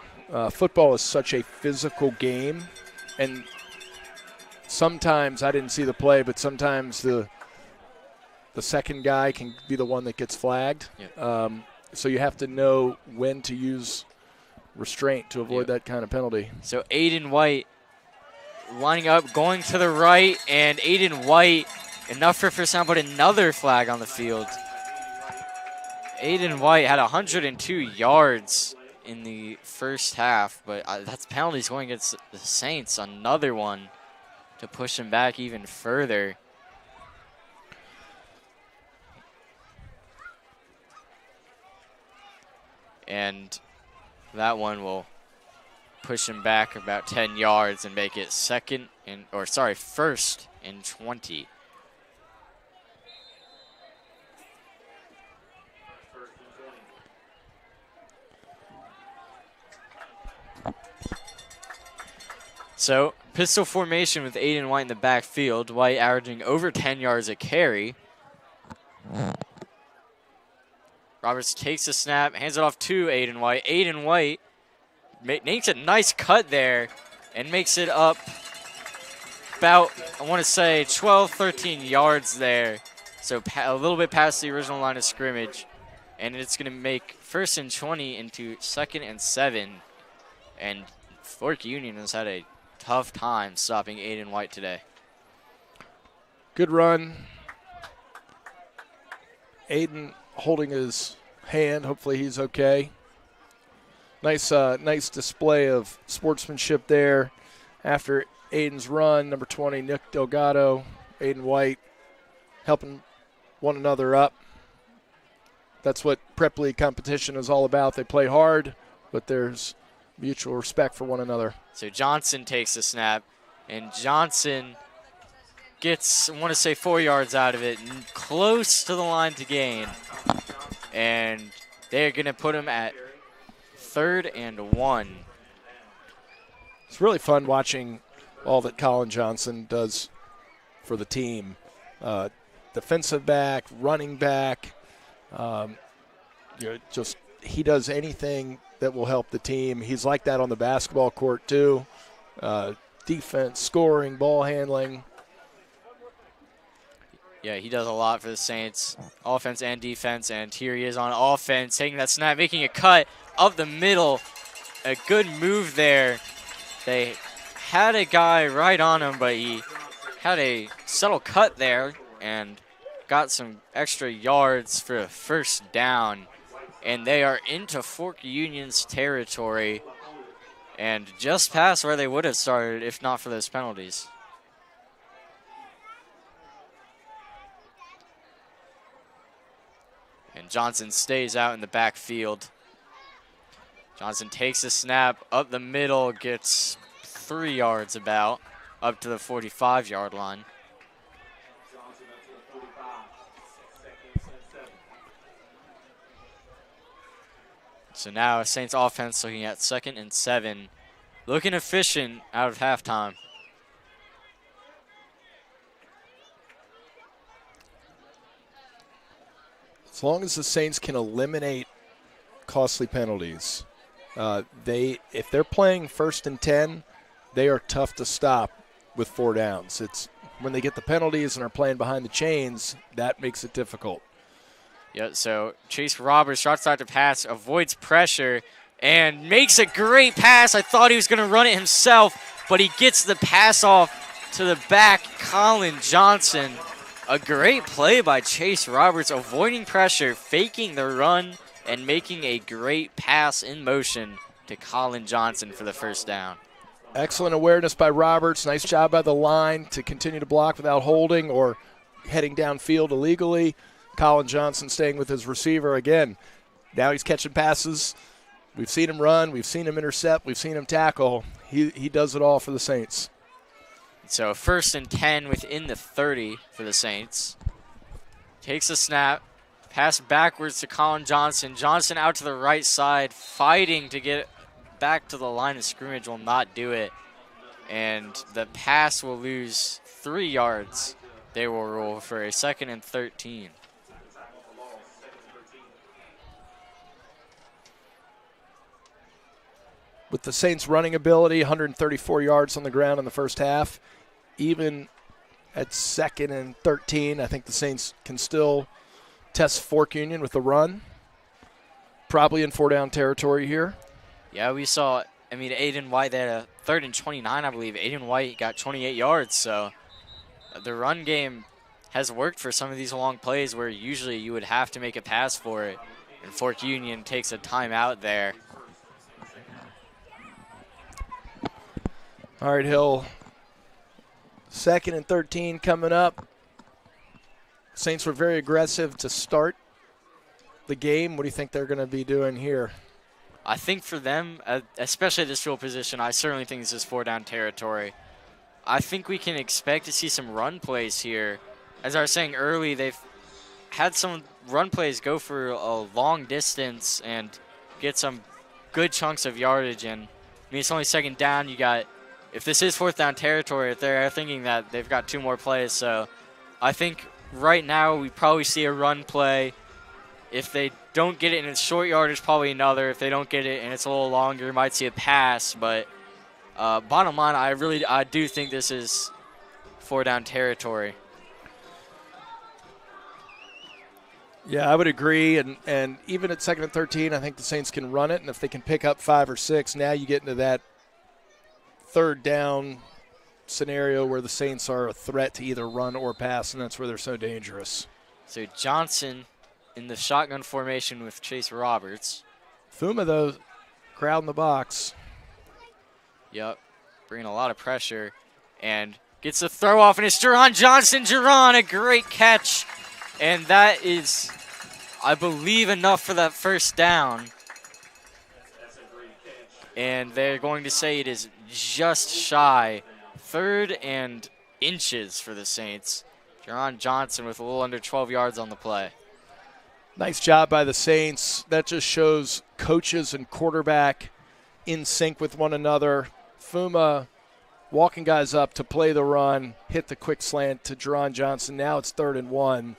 Football is such a physical game, and sometimes, I didn't see the play, but sometimes the second guy can be the one that gets flagged. Yep. So you have to know when to use restraint to avoid that kind of penalty. So Aiden White lining up, going to the right, and Aiden White, enough for first down, but another flag on the field. Aiden White had 102 yards in the first half, but that's penalties going against the Saints. Another one to push him back even further. And that one will push him back about 10 yards and make it first and 20. So, pistol formation with Aiden White in the backfield. White averaging over 10 yards a carry. Roberts takes the snap, hands it off to Aiden White. Aiden White makes a nice cut there and makes it up about, I want to say, 12, 13 yards there. So a little bit past the original line of scrimmage. And it's going to make 1st and 20 into 2nd and 7. And Fork Union has had a tough time stopping Aiden White today. Good run. Aiden holding his hand. Hopefully he's okay. Nice display of sportsmanship there. After Aiden's run, number 20, Nick Delgado, Aiden White, helping one another up. That's what prep league competition is all about. They play hard, but there's mutual respect for one another. So Johnson takes the snap, and Johnson gets, I want to say, 4 yards out of it, close to the line to gain. And they're going to put him at 3rd and 1. It's really fun watching all that Colin Johnson does for the team. Defensive back, running back. He does anything that will help the team. He's like that on the basketball court too. Defense, scoring, ball handling. Yeah, he does a lot for the Saints, offense and defense. And here he is on offense, taking that snap, making a cut up the middle. A good move there. They had a guy right on him, but he had a subtle cut there and got some extra yards for a first down. And they are into Fork Union's territory and just past where they would have started if not for those penalties. And Johnson stays out in the backfield. Johnson takes a snap up the middle, gets 3 yards about, up to the 45-yard line. So now Saints offense looking at 2nd and 7. Looking efficient out of halftime. As long as the Saints can eliminate costly penalties, if they're playing 1st and 10, they are tough to stop with 4 downs. It's when they get the penalties and are playing behind the chains, that makes it difficult. Yeah, so Chase Roberts, short start to pass, avoids pressure, and makes a great pass. I thought he was going to run it himself, but he gets the pass off to the back, Colin Johnson. A great play by Chase Roberts, avoiding pressure, faking the run, and making a great pass in motion to Colin Johnson for the first down. Excellent awareness by Roberts. Nice job by the line to continue to block without holding or heading downfield illegally. Colin Johnson staying with his receiver again. Now he's catching passes. We've seen him run. We've seen him intercept. We've seen him tackle. He does it all for the Saints. So 1st and 10 within the 30 for the Saints. Takes a snap. Pass backwards to Colin Johnson. Johnson out to the right side, fighting to get back to the line of scrimmage, will not do it. And the pass will lose 3 yards. They will roll for a 2nd and 13. With the Saints' running ability, 134 yards on the ground in the first half. Even at 2nd and 13, I think the Saints can still test Fork Union with the run. Probably in 4-down territory here. Yeah, we saw, Aiden White, they had a 3rd and 29, I believe. Aiden White got 28 yards, so the run game has worked for some of these long plays where usually you would have to make a pass for it. And Fork Union takes a timeout there. All right, Hill. 2nd and 13 coming up. Saints were very aggressive to start the game. What do you think they're going to be doing here? I think for them, especially at this field position, I certainly think this is 4-down territory. I think we can expect to see some run plays here. As I was saying early, they've had some run plays go for a long distance and get some good chunks of yardage. And it's only 2nd down. You got, if this is 4th-down territory, they're thinking that they've got 2 more plays. So I think right now we probably see a run play. If they don't get it and it's short yardage, probably another. If they don't get it and it's a little longer, you might see a pass. But bottom line, I do think this is 4-down territory. Yeah, I would agree. And even at 2nd and 13, I think the Saints can run it. And if they can pick up 5 or 6, now you get into that 3rd down scenario where the Saints are a threat to either run or pass, and that's where they're so dangerous. So Johnson in the shotgun formation with Chase Roberts. FUMA, though, crowd in the box. Yep, bringing a lot of pressure. And gets the throw off, and it's Jerron Johnson. Jerron, a great catch. And that is, I believe, enough for that 1st down. And they're going to say it is just shy. 3rd and inches for the Saints. Jerron Johnson with a little under 12 yards on the play. Nice job by the Saints. That just shows coaches and quarterback in sync with one another. FUMA walking guys up to play the run, hit the quick slant to Jerron Johnson. Now it's 3rd and 1.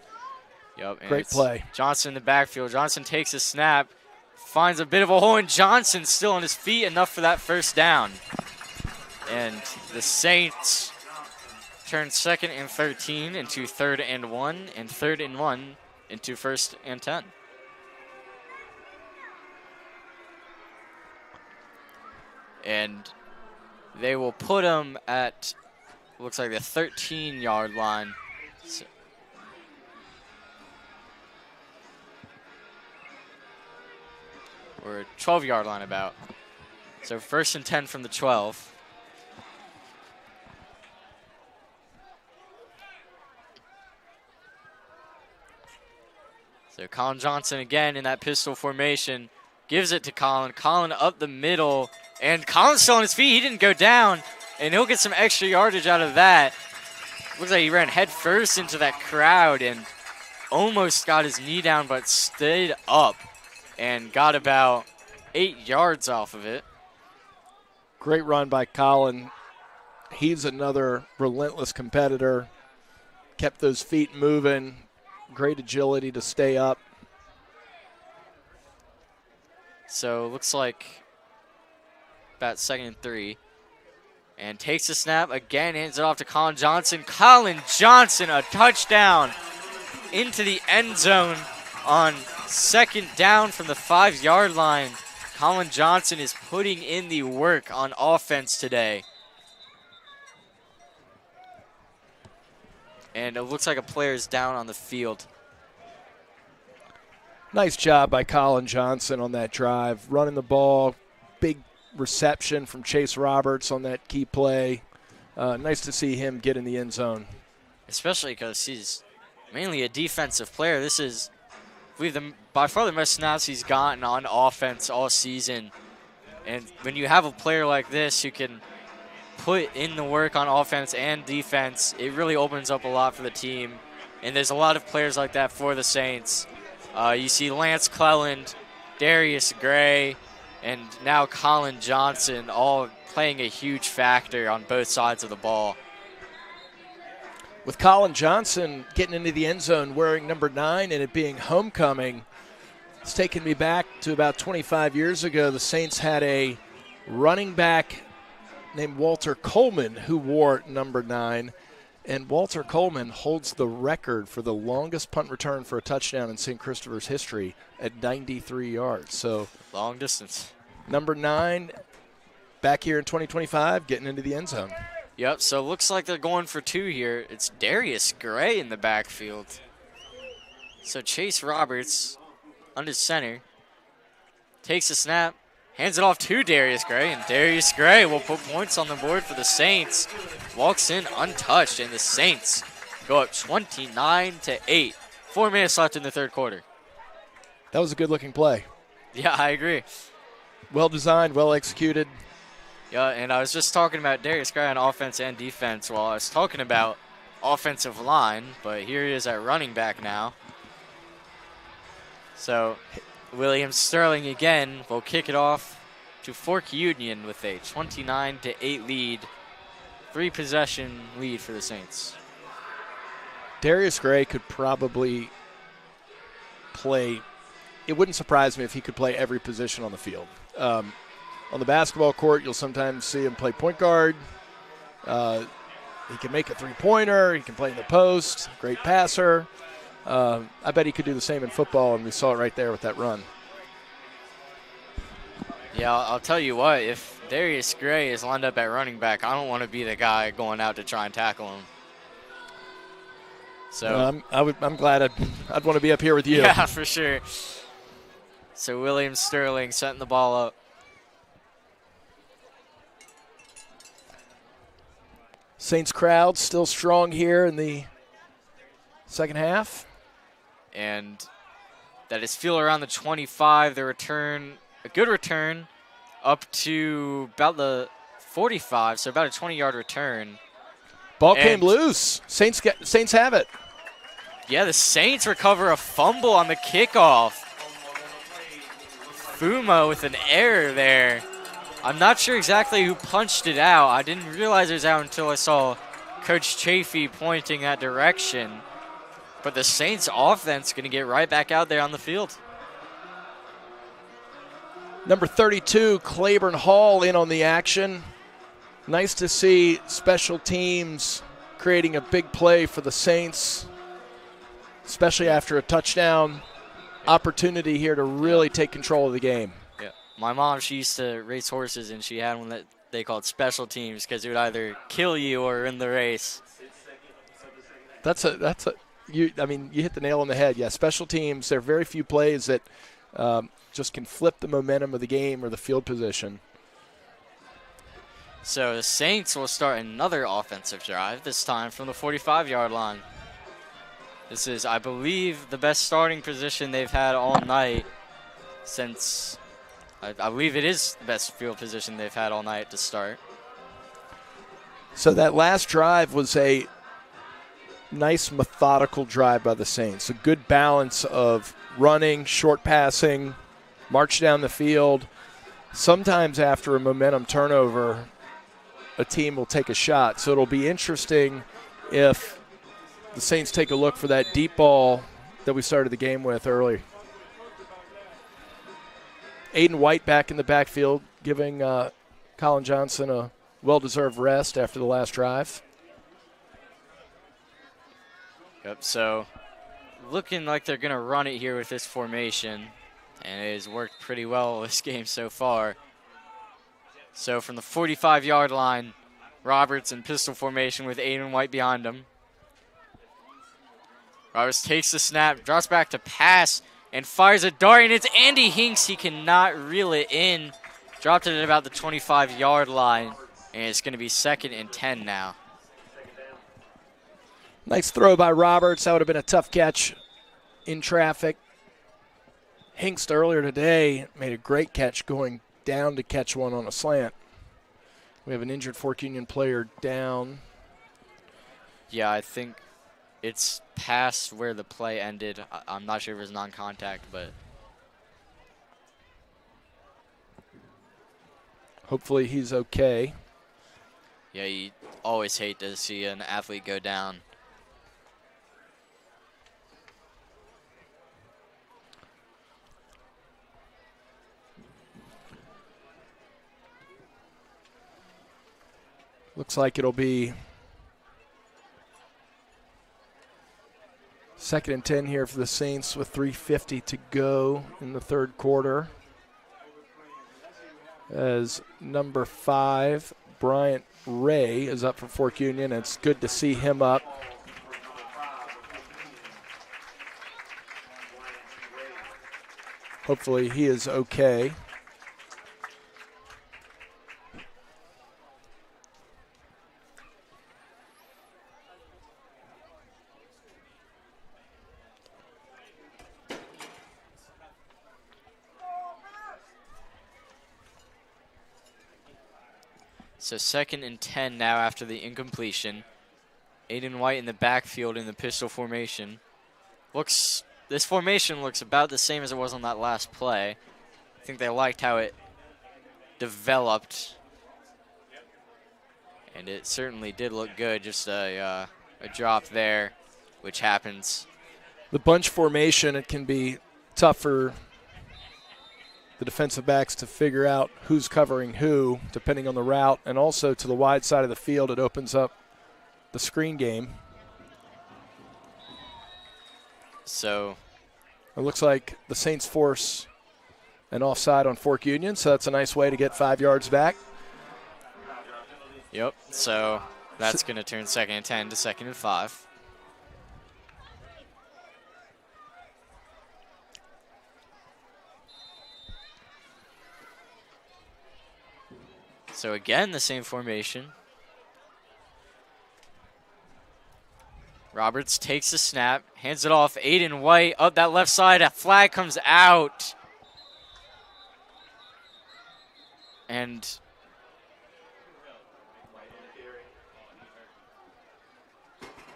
Yep, great play. Johnson in the backfield. Johnson takes a snap, finds a bit of a hole, and Johnson still on his feet, enough for that 1st down. And the Saints turn 2nd and 13 into 3rd and 1, and 3rd and 1 into 1st and 10. And they will put them at, looks like the 13-yard line. So, or 12-yard line about. So 1st and 10 from the 12. So Colin Johnson again in that pistol formation. Gives it to Colin. Colin up the middle. And Colin's still on his feet. He didn't go down. And he'll get some extra yardage out of that. Looks like he ran head first into that crowd and almost got his knee down, but stayed up and got about 8 yards off of it. Great run by Colin. He's another relentless competitor. Kept those feet moving. Great agility to stay up. So looks like about 2nd and 3. And takes the snap again, hands it off to Colin Johnson. Colin Johnson, a touchdown into the end zone on 2nd down from the 5-yard line. Colin Johnson is putting in the work on offense today. And it looks like a player is down on the field. Nice job by Colin Johnson on that drive. Running the ball, big reception from Chase Roberts on that key play. Nice to see him get in the end zone. Especially because he's mainly a defensive player. This is, I believe, by far the most snaps he's gotten on offense all season. And when you have a player like this who can put in the work on offense and defense, it really opens up a lot for the team. And there's a lot of players like that for the Saints. You see Lance Cleland, Darius Gray, and now Colin Johnson all playing a huge factor on both sides of the ball. With Colin Johnson getting into the end zone wearing number 9 and it being homecoming, it's taken me back to about 25 years ago. The Saints had a running back named Walter Coleman who wore number 9. And Walter Coleman holds the record for the longest punt return for a touchdown in St. Christopher's history at 93 yards. So long distance. Number 9 back here in 2025 getting into the end zone. Yep, so looks like they're going for 2 here. It's Darius Gray in the backfield. So Chase Roberts under center. Takes a snap. Hands it off to Darius Gray, and Darius Gray will put points on the board for the Saints. Walks in untouched, and the Saints go up 29-8. 4 minutes left in the 3rd quarter. That was a good-looking play. Yeah, I agree. Well designed, well executed. Yeah, and I was just talking about Darius Gray on offense and defense while I was talking about offensive line, but here he is at running back now. So William Sterling again will kick it off to Fork Union with a 29-8 lead. 3-possession lead for the Saints. Darius Gray could probably play. It wouldn't surprise me if he could play every position on the field. On the basketball court, you'll sometimes see him play point guard. He can make a three-pointer. He can play in the post. Great passer. I bet he could do the same in football, and we saw it right there with that run. Yeah, I'll tell you what, if Darius Gray is lined up at running back, I don't want to be the guy going out to try and tackle him. So I'm glad I'd want to be up here with you. Yeah, for sure. So William Sterling setting the ball up. Saints crowd still strong here in the second half. And that is field around the 25. The return, a good return, up to about the 45, so about a 20-yard return. Ball came loose. Saints have it. Yeah, the Saints recover a fumble on the kickoff. FUMA with an error there. I'm not sure exactly who punched it out. I didn't realize it was out until I saw Coach Chafee pointing that direction. But the Saints offense going to get right back out there on the field. Number 32, Claiborne Hall in on the action. Nice to see special teams creating a big play for the Saints, especially after a touchdown opportunity here to really take control of the game. Yeah, my mom, she used to race horses, and she had one that they called special teams because it would either kill you or in the race. You hit the nail on the head. Yeah, special teams, there are very few plays that just can flip the momentum of the game or the field position. So the Saints will start another offensive drive, this time from the 45-yard line. This is, I believe, the best starting position they've had all night since, I believe it is the best field position they've had all night to start. So that last drive was a nice methodical drive by the Saints. A good balance of running, short passing, march down the field. sometimes after a momentum turnover, a team will take a shot. So it'll be interesting if the Saints take a look for that deep ball that we started the game with early. Aiden White back in the backfield, giving Colin Johnson a well-deserved rest after the last drive. Yep, so looking like they're going to run it here with this formation, and it has worked pretty well this game so far. So from the 45-yard line, Roberts in pistol formation with Aiden White behind him. Roberts takes the snap, drops back to pass, and fires a dart, and it's Andy Hinks. He cannot reel it in. Dropped it at about the 25-yard line, and it's going to be 2nd and 10 now. Nice throw by Roberts. That would have been a tough catch in traffic. Hinks earlier today made a great catch going down to catch one on a slant. We have an injured Fork Union player down. Yeah, I think it's past where the play ended. I'm not sure if it was non-contact, but hopefully he's okay. yeah, you always hate to see an athlete go down. Looks like it'll be 2nd and 10 here for the Saints with 3:50 to go in the third quarter. As number 5, Bryant Ray, is up for Fork Union. It's good to see him up. Hopefully he is okay. So 2nd and 10 now after the incompletion. Aiden White in the backfield in the pistol formation. This formation looks about the same as it was on that last play. I think they liked how it developed. And it certainly did look good. Just a drop there, which happens. The bunch formation, it can be tough for the defensive backs to figure out who's covering who, depending on the route, and also to the wide side of the field, it opens up the screen game. So it looks like the Saints force an offside on Fork Union, so that's a nice way to get 5 yards back. Yep, so that's going to turn 2nd and 10 to 2nd and 5. So again, the same formation. Roberts takes the snap, hands it off. Aiden White up that left side. A flag comes out. And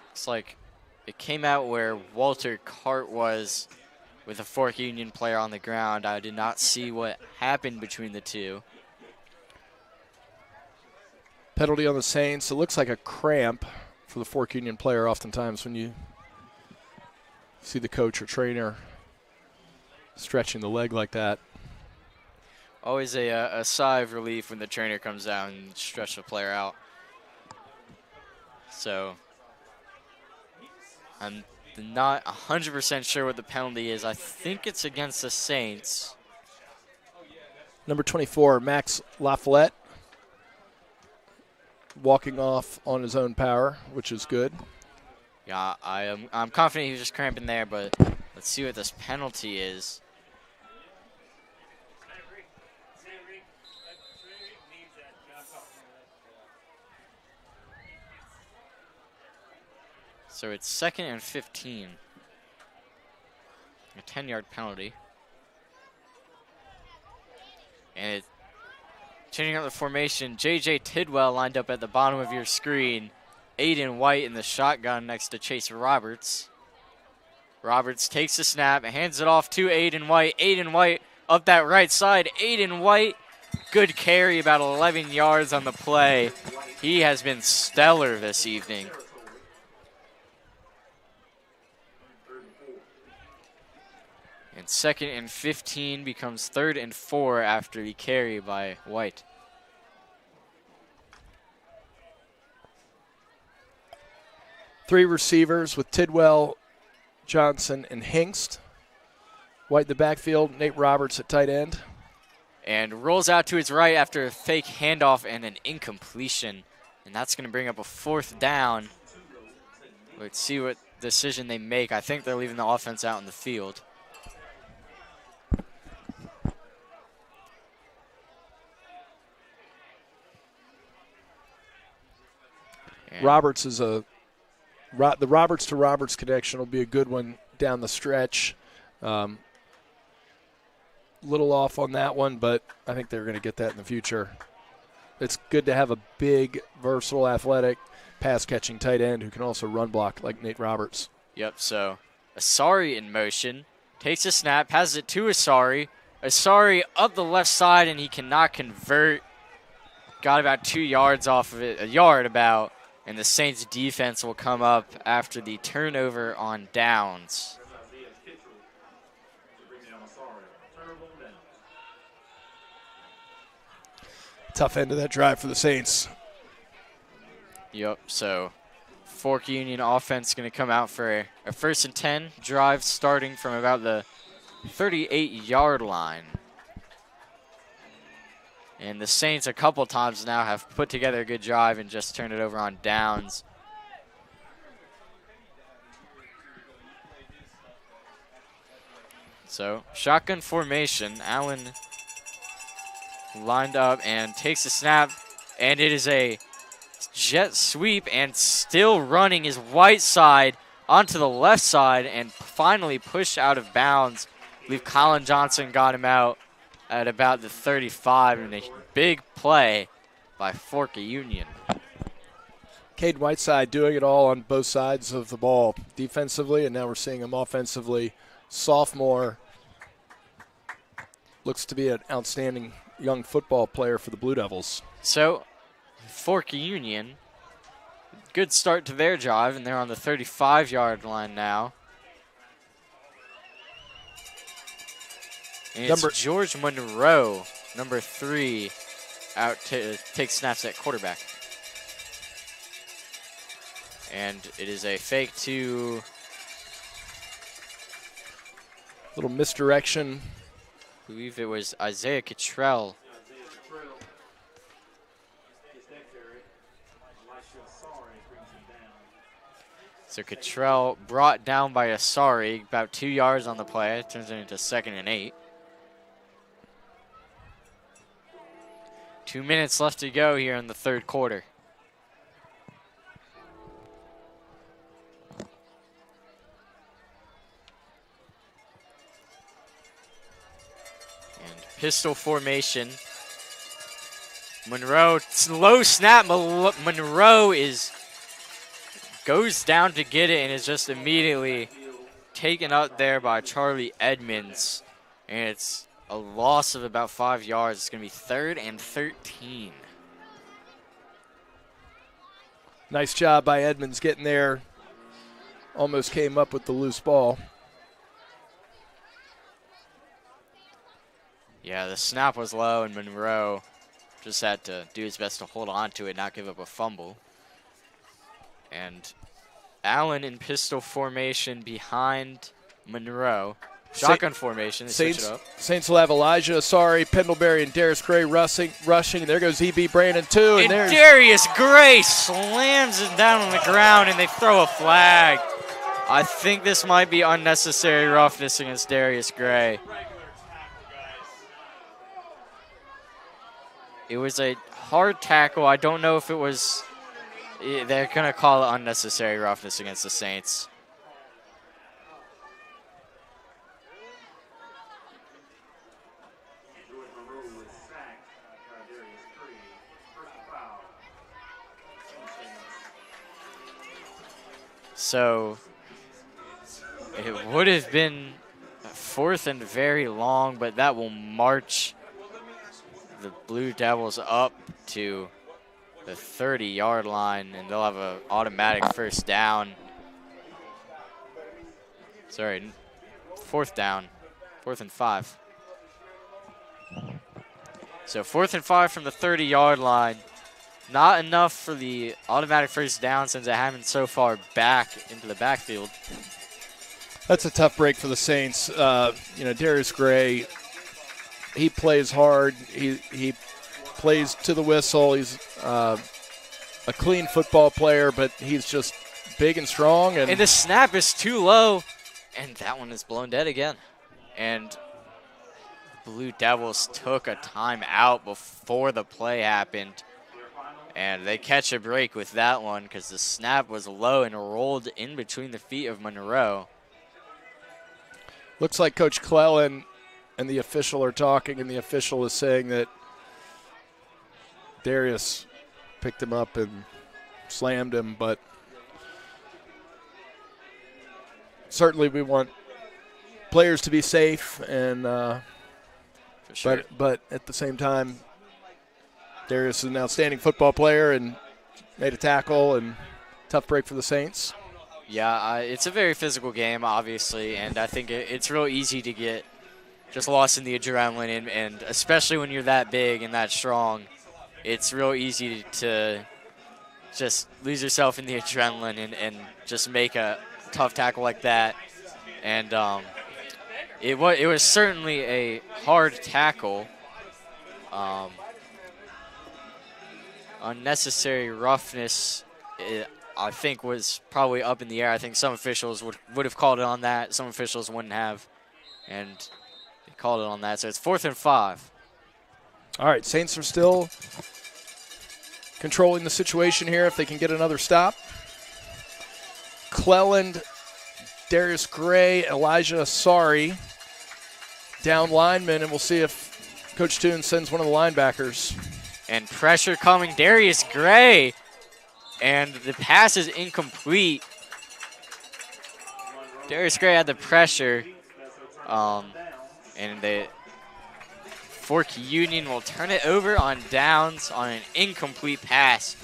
looks like it came out where Walter Cart was with a Fork Union player on the ground. I did not see what happened between the two. Penalty on the Saints. It looks like a cramp for the Fork Union player oftentimes when you see the coach or trainer stretching the leg like that. Always a sigh of relief when the trainer comes down and stretch the player out. So I'm not 100% sure what the penalty is. I think it's against the Saints. Number 24, Max LaFollette, walking off on his own power, which is good. Yeah, I'm confident he was just cramping there, but let's see what this penalty is. So it's 2nd and 15. A 10-yard penalty. And changing up the formation, J.J. Tidwell lined up at the bottom of your screen. Aiden White in the shotgun next to Chase Roberts. Roberts takes the snap and hands it off to Aiden White. Aiden White up that right side. Aiden White good carry, about 11 yards on the play. He has been stellar this evening. And 2nd and 15 becomes 3rd and 4 after the carry by White. Three receivers with Tidwell, Johnson, and Hingst. White in the backfield, Nate Roberts at tight end. And rolls out to his right after a fake handoff and an incompletion. And that's going to bring up a 4th down. Let's see what decision they make. I think they're leaving the offense out in the field. And Roberts is the Roberts to Roberts connection will be a good one down the stretch. Little off on that one, but I think they're going to get that in the future. It's good to have a big, versatile, athletic, pass-catching tight end who can also run block like Nate Roberts. Yep, so Asari in motion. Takes a snap, passes it to Asari. Asari up the left side, and he cannot convert. Got about 2 yards off of it, a yard about, and the Saints defense will come up after the turnover on downs. Tough end of that drive for the Saints. Yep, so Fork Union offense going to come out for a 1st and 10 drive starting from about the 38-yard line. And the Saints a couple times now have put together a good drive and just turned it over on downs. So shotgun formation. Allen lined up and takes a snap, and it is a jet sweep and still running his right side onto the left side and finally pushed out of bounds. I believe Colin Johnson got him out at about the 35 in a big play by Fork Union. Caden Whiteside doing it all on both sides of the ball defensively, and now we're seeing him offensively. Sophomore looks to be an outstanding young football player for the Blue Devils. So Fork Union, good start to their drive, and they're on the 35-yard line now. And it's George Monroe, number 3, out to take snaps at quarterback. And it is a fake to... Little misdirection. I believe it was Isaiah Cottrell. So Cottrell brought down by Asari, about 2 yards on the play. It turns it into 2nd and 8. 2 minutes left to go here in the 3rd quarter. And pistol formation. Monroe, low snap. Monroe goes down to get it and is just immediately taken up there by Charlie Edmonds. And it's a loss of about 5 yards. It's going to be 3rd and 13. Nice job by Edmonds getting there. Almost came up with the loose ball. Yeah, the snap was low, and Monroe just had to do his best to hold on to it, not give up a fumble. And Allen in pistol formation behind Monroe. Shotgun formation. Switch it up. Saints will have Elijah Asari, Pendlebury, and Darius Gray rushing. There goes E.B. Brandon, too. And Darius Gray slams it down on the ground, and they throw a flag. I think this might be unnecessary roughness against Darius Gray. It was a hard tackle. I don't know if it was... They're going to call it unnecessary roughness against the Saints. So it would have been 4th and very long, but that will march the Blue Devils up to the 30-yard line, and they'll have an automatic first down. Sorry, fourth down, 4th and 5. So 4th and 5 from the 30-yard line. Not enough for the automatic first down since it happened so far back into the backfield. That's a tough break for the Saints. Darius Gray, he plays hard. He plays to the whistle. He's a clean football player, but he's just big and strong. And the snap is too low, and that one is blown dead again. And Blue Devils took a timeout before the play happened. And they catch a break with that one because the snap was low and rolled in between the feet of Monroe. Looks like Coach Clellan and the official are talking, and the official is saying that Darius picked him up and slammed him, but certainly we want players to be safe, and For sure. but at the same time, Darius is an outstanding football player and made a tackle, and tough break for the Saints. Yeah, it's a very physical game, obviously, and I think it's real easy to get just lost in the adrenaline, and especially when you're that big and that strong, it's real easy to just lose yourself in the adrenaline and just make a tough tackle like that. And it was certainly a hard tackle. Unnecessary roughness, I think, was probably up in the air. I think some officials would have called it on that. Some officials wouldn't have, and they called it on that. So it's 4th and 5. All right, Saints are still controlling the situation here if they can get another stop. Cleland, Darius Gray, Elijah Asari, down linemen, and we'll see if Coach Toon sends one of the linebackers. And pressure coming, Darius Gray. And the pass is incomplete. Darius Gray had the pressure. And the Fork Union will turn it over on downs on an incomplete pass.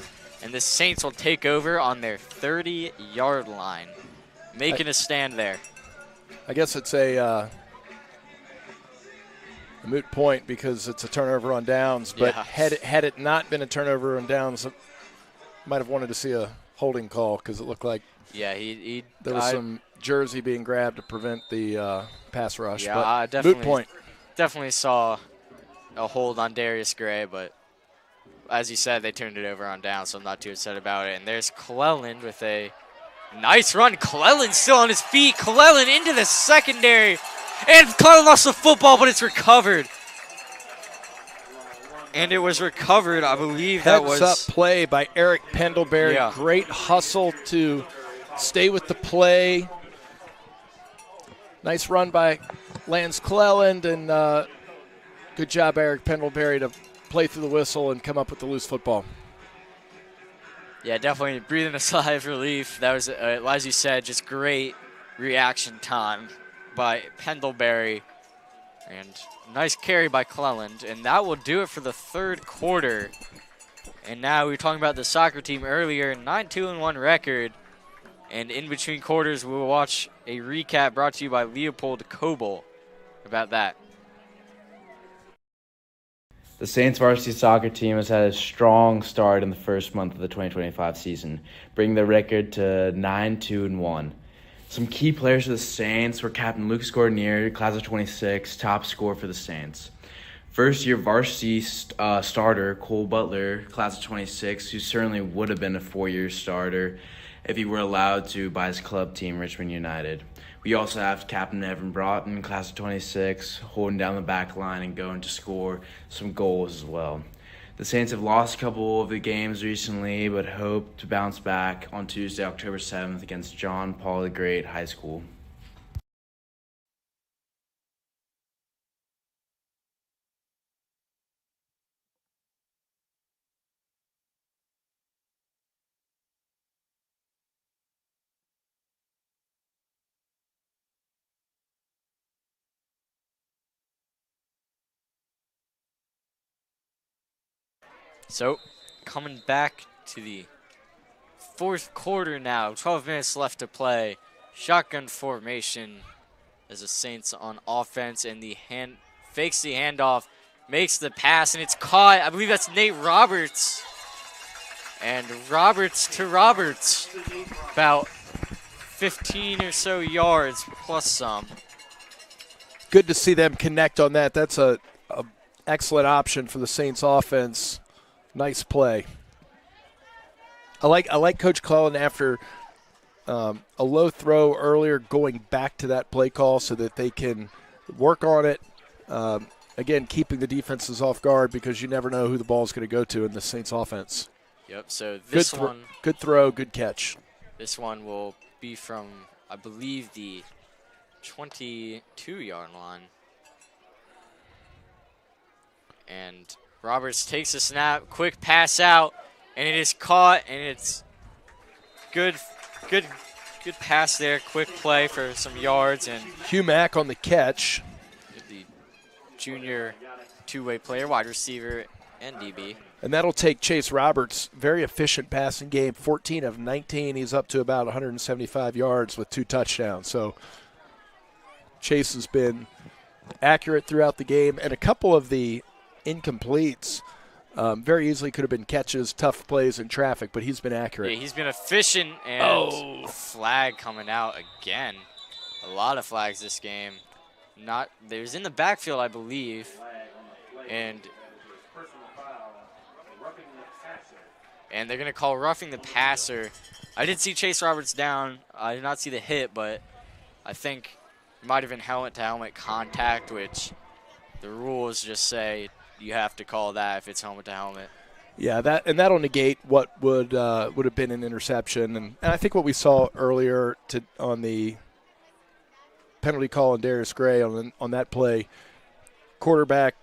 And the Saints will take over on their 30-yard line, making a stand there. I guess it's a moot point because it's a turnover on downs. But Yeah. had it not been a turnover on downs, I might have wanted to see a holding call because it looked like Yeah, there was some jersey being grabbed to prevent the pass rush. Yeah, but I definitely, moot point. definitely saw a hold on Darius Gray, but as you said, they turned it over on down, so I'm not too upset about it. And there's Cleland with a nice run. Cleland still on his feet. Cleland into the secondary. And Cleland lost the football, but it's recovered. And it was recovered, I believe that was. Heads up play by Eric Pendlebury. Yeah. Great hustle to stay with the play. Nice run by Lance Cleland, and good job, Eric Pendlebury, to play through the whistle and come up with the loose football. Yeah, definitely breathing a sigh of relief. That was, as you said, just great reaction time by Pendlebury. And nice carry by Cleland. And that will do it for the third quarter. And now we were talking about the soccer team earlier, 9-2-1 record. And in between quarters, we will watch a recap brought to you by Leopold Coble about that. The Saints varsity soccer team has had a strong start in the first month of the 2025 season, bringing the record to 9-2-1. Some key players for the Saints were Captain Lucas Gordonier, class of 26, top scorer for the Saints. First-year varsity starter Cole Butler, class of 26, who certainly would have been a four-year starter if he were allowed to by his club team, Richmond United. We also have Captain Evan Broughton, class of 26, holding down the back line and going to score some goals as well. The Saints have lost a couple of the games recently, but hope to bounce back on Tuesday, October 7th against John Paul the Great High School. So, coming back to the fourth quarter now. 12 minutes left to play. Shotgun formation as the Saints on offense, and fakes the handoff, makes the pass, and it's caught. I believe that's Nate Roberts. And Roberts to Roberts. About 15 or so yards plus some. Good to see them connect on that. That's a excellent option for the Saints offense. Nice play. I like Coach Cullen after a low throw earlier going back to that play call so that they can work on it. Again, keeping the defenses off guard because you never know who the ball is going to go to in the Saints offense. Yep, so this one. Good throw, good catch. This one will be from, I believe, the 22-yard line. And Roberts takes a snap, quick pass out, and it is caught, and it's good pass there, quick play for some yards. And Humack on the catch. The junior two-way player, wide receiver, and DB. And that'll take Chase Roberts' very efficient passing game, 14 of 19. He's up to about 175 yards with 2 touchdowns. So Chase has been accurate throughout the game, and a couple of the incompletes very easily could have been catches, tough plays in traffic, but he's been accurate. Yeah, he's been efficient, and flag coming out again. A lot of flags this game. There's in the backfield, I believe, and they're going to call roughing the passer. I did see Chase Roberts down. I did not see the hit, but I think it might have been helmet-to-helmet contact, which the rules just say you have to call that if it's helmet-to-helmet. Yeah, that'll negate what would have been an interception. And I think what we saw earlier on the penalty call on Darius Gray on that play, quarterback,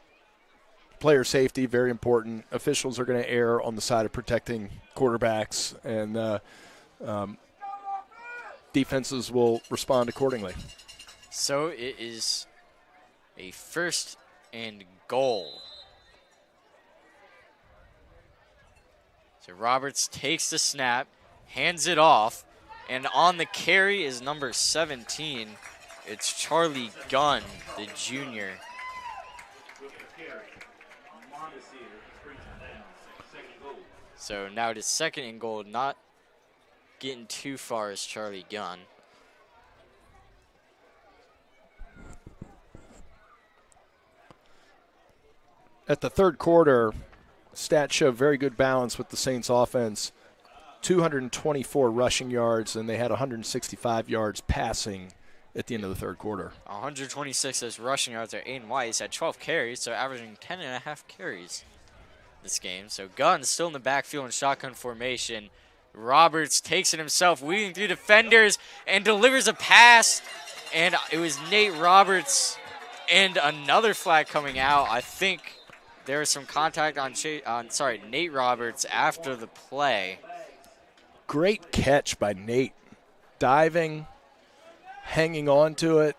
player safety, very important. Officials are going to err on the side of protecting quarterbacks, and defenses will respond accordingly. So it is a 1st and goal. So Roberts takes the snap, hands it off, and on the carry is number 17. It's Charlie Gunn, the junior. So now it is 2nd and goal, not getting too far as Charlie Gunn. At the third quarter, stats show very good balance with the Saints offense. 224 rushing yards, and they had 165 yards passing at the end of the third quarter. 126 as rushing yards are Aiden Weiss had 12 carries, so averaging 10.5 carries this game. So Gunn still in the backfield in shotgun formation. Roberts takes it himself, weaving through defenders, and delivers a pass. And it was Nate Roberts, and another flag coming out. I think there was some contact on Nate Roberts after the play. Great catch by Nate. Diving, hanging on to it.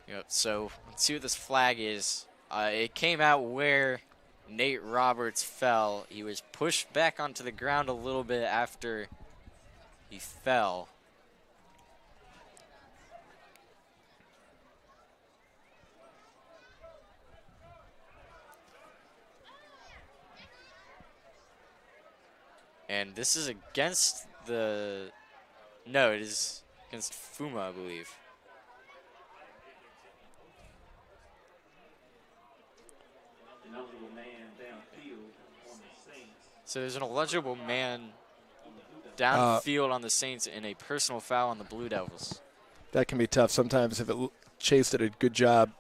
Yep, so let's see what this flag is. It came out where Nate Roberts fell. He was pushed back onto the ground a little bit after he fell. And this is against it is against FUMA, I believe. So there's an eligible man downfield on the Saints and a personal foul on the Blue Devils. That can be tough sometimes if Chase did a good job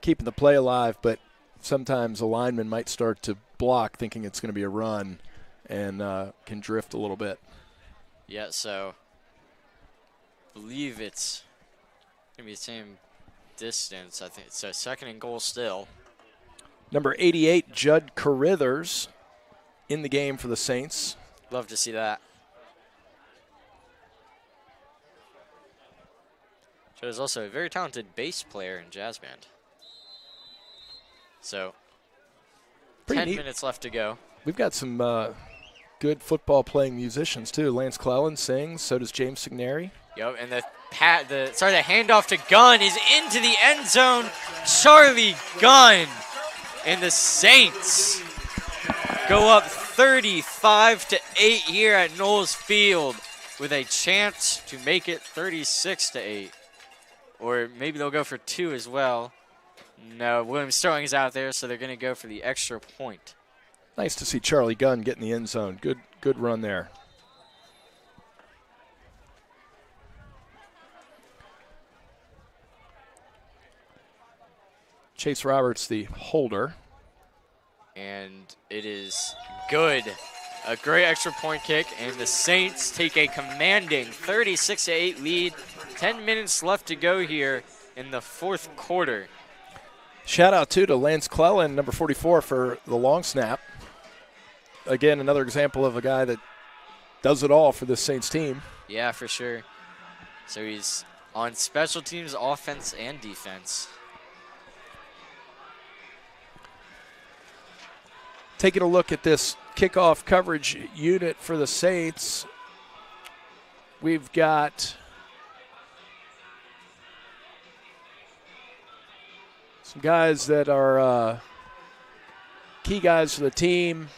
keeping the play alive, but sometimes a lineman might start to block thinking it's going to be a run and can drift a little bit. Yeah, so I believe it's going to be the same distance, I think. So 2nd and goal still. Number 88, Judd Carithers, in the game for the Saints. Love to see that. Judd is also a very talented bass player in jazz band. So Pretty 10 neat. minutes left to go. We've got some good football-playing musicians, too. Lance Clellan sings. So does James Signeri. Yep, and the handoff to Gunn is into the end zone. Charlie Gunn and the Saints go up 35-8 here at Knowles Field with a chance to make it 36-8. Or maybe they'll go for 2 as well. No, William Sterling is out there, so they're going to go for the extra point. Nice to see Charlie Gunn get in the end zone. Good run there. Chase Roberts, the holder. And it is good. A great extra point kick, and the Saints take a commanding 36-8 lead. 10 minutes left to go here in the fourth quarter. Shout out, too, to Lance Clellan, number 44, for the long snap. Again, another example of a guy that does it all for this Saints team. Yeah, for sure. So he's on special teams, offense, and defense. Taking a look at this kickoff coverage unit for the Saints, we've got some guys that are key guys for the team.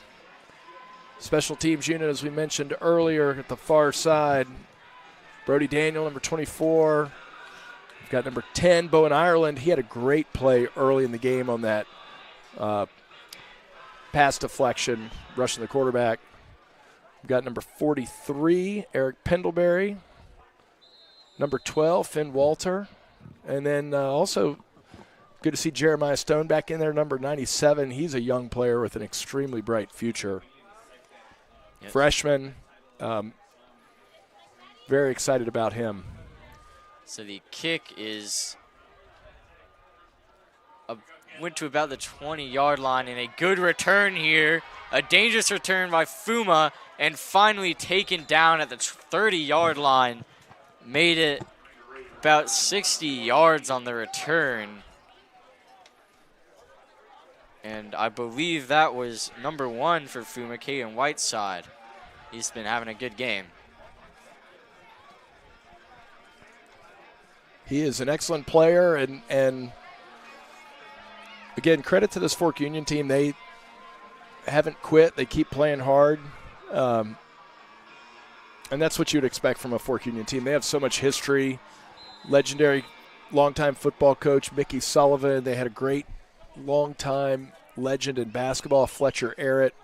Special teams unit, as we mentioned earlier, at the far side. Brody Daniel, number 24. We've got number 10, Bowen Ireland. He had a great play early in the game on that pass deflection, rushing the quarterback. We've got number 43, Eric Pendlebury. Number 12, Finn Walter. And then also good to see Jeremiah Stone back in there, number 97. He's a young player with an extremely bright future. Yes. Freshman. Very excited about him. So the kick went to about the 20-yard line, and a good return here. A dangerous return by FUMA, and finally taken down at the 30-yard line. Made it about 60 yards on the return. And I believe that was number 1 for FUMA, Caden Whiteside. He's been having a good game. He is an excellent player, and again, credit to this Fork Union team. They haven't quit. They keep playing hard. And that's what you'd expect from a Fork Union team. They have so much history. Legendary longtime football coach Mickey Sullivan. They had a great longtime legend in basketball, Fletcher Arrett.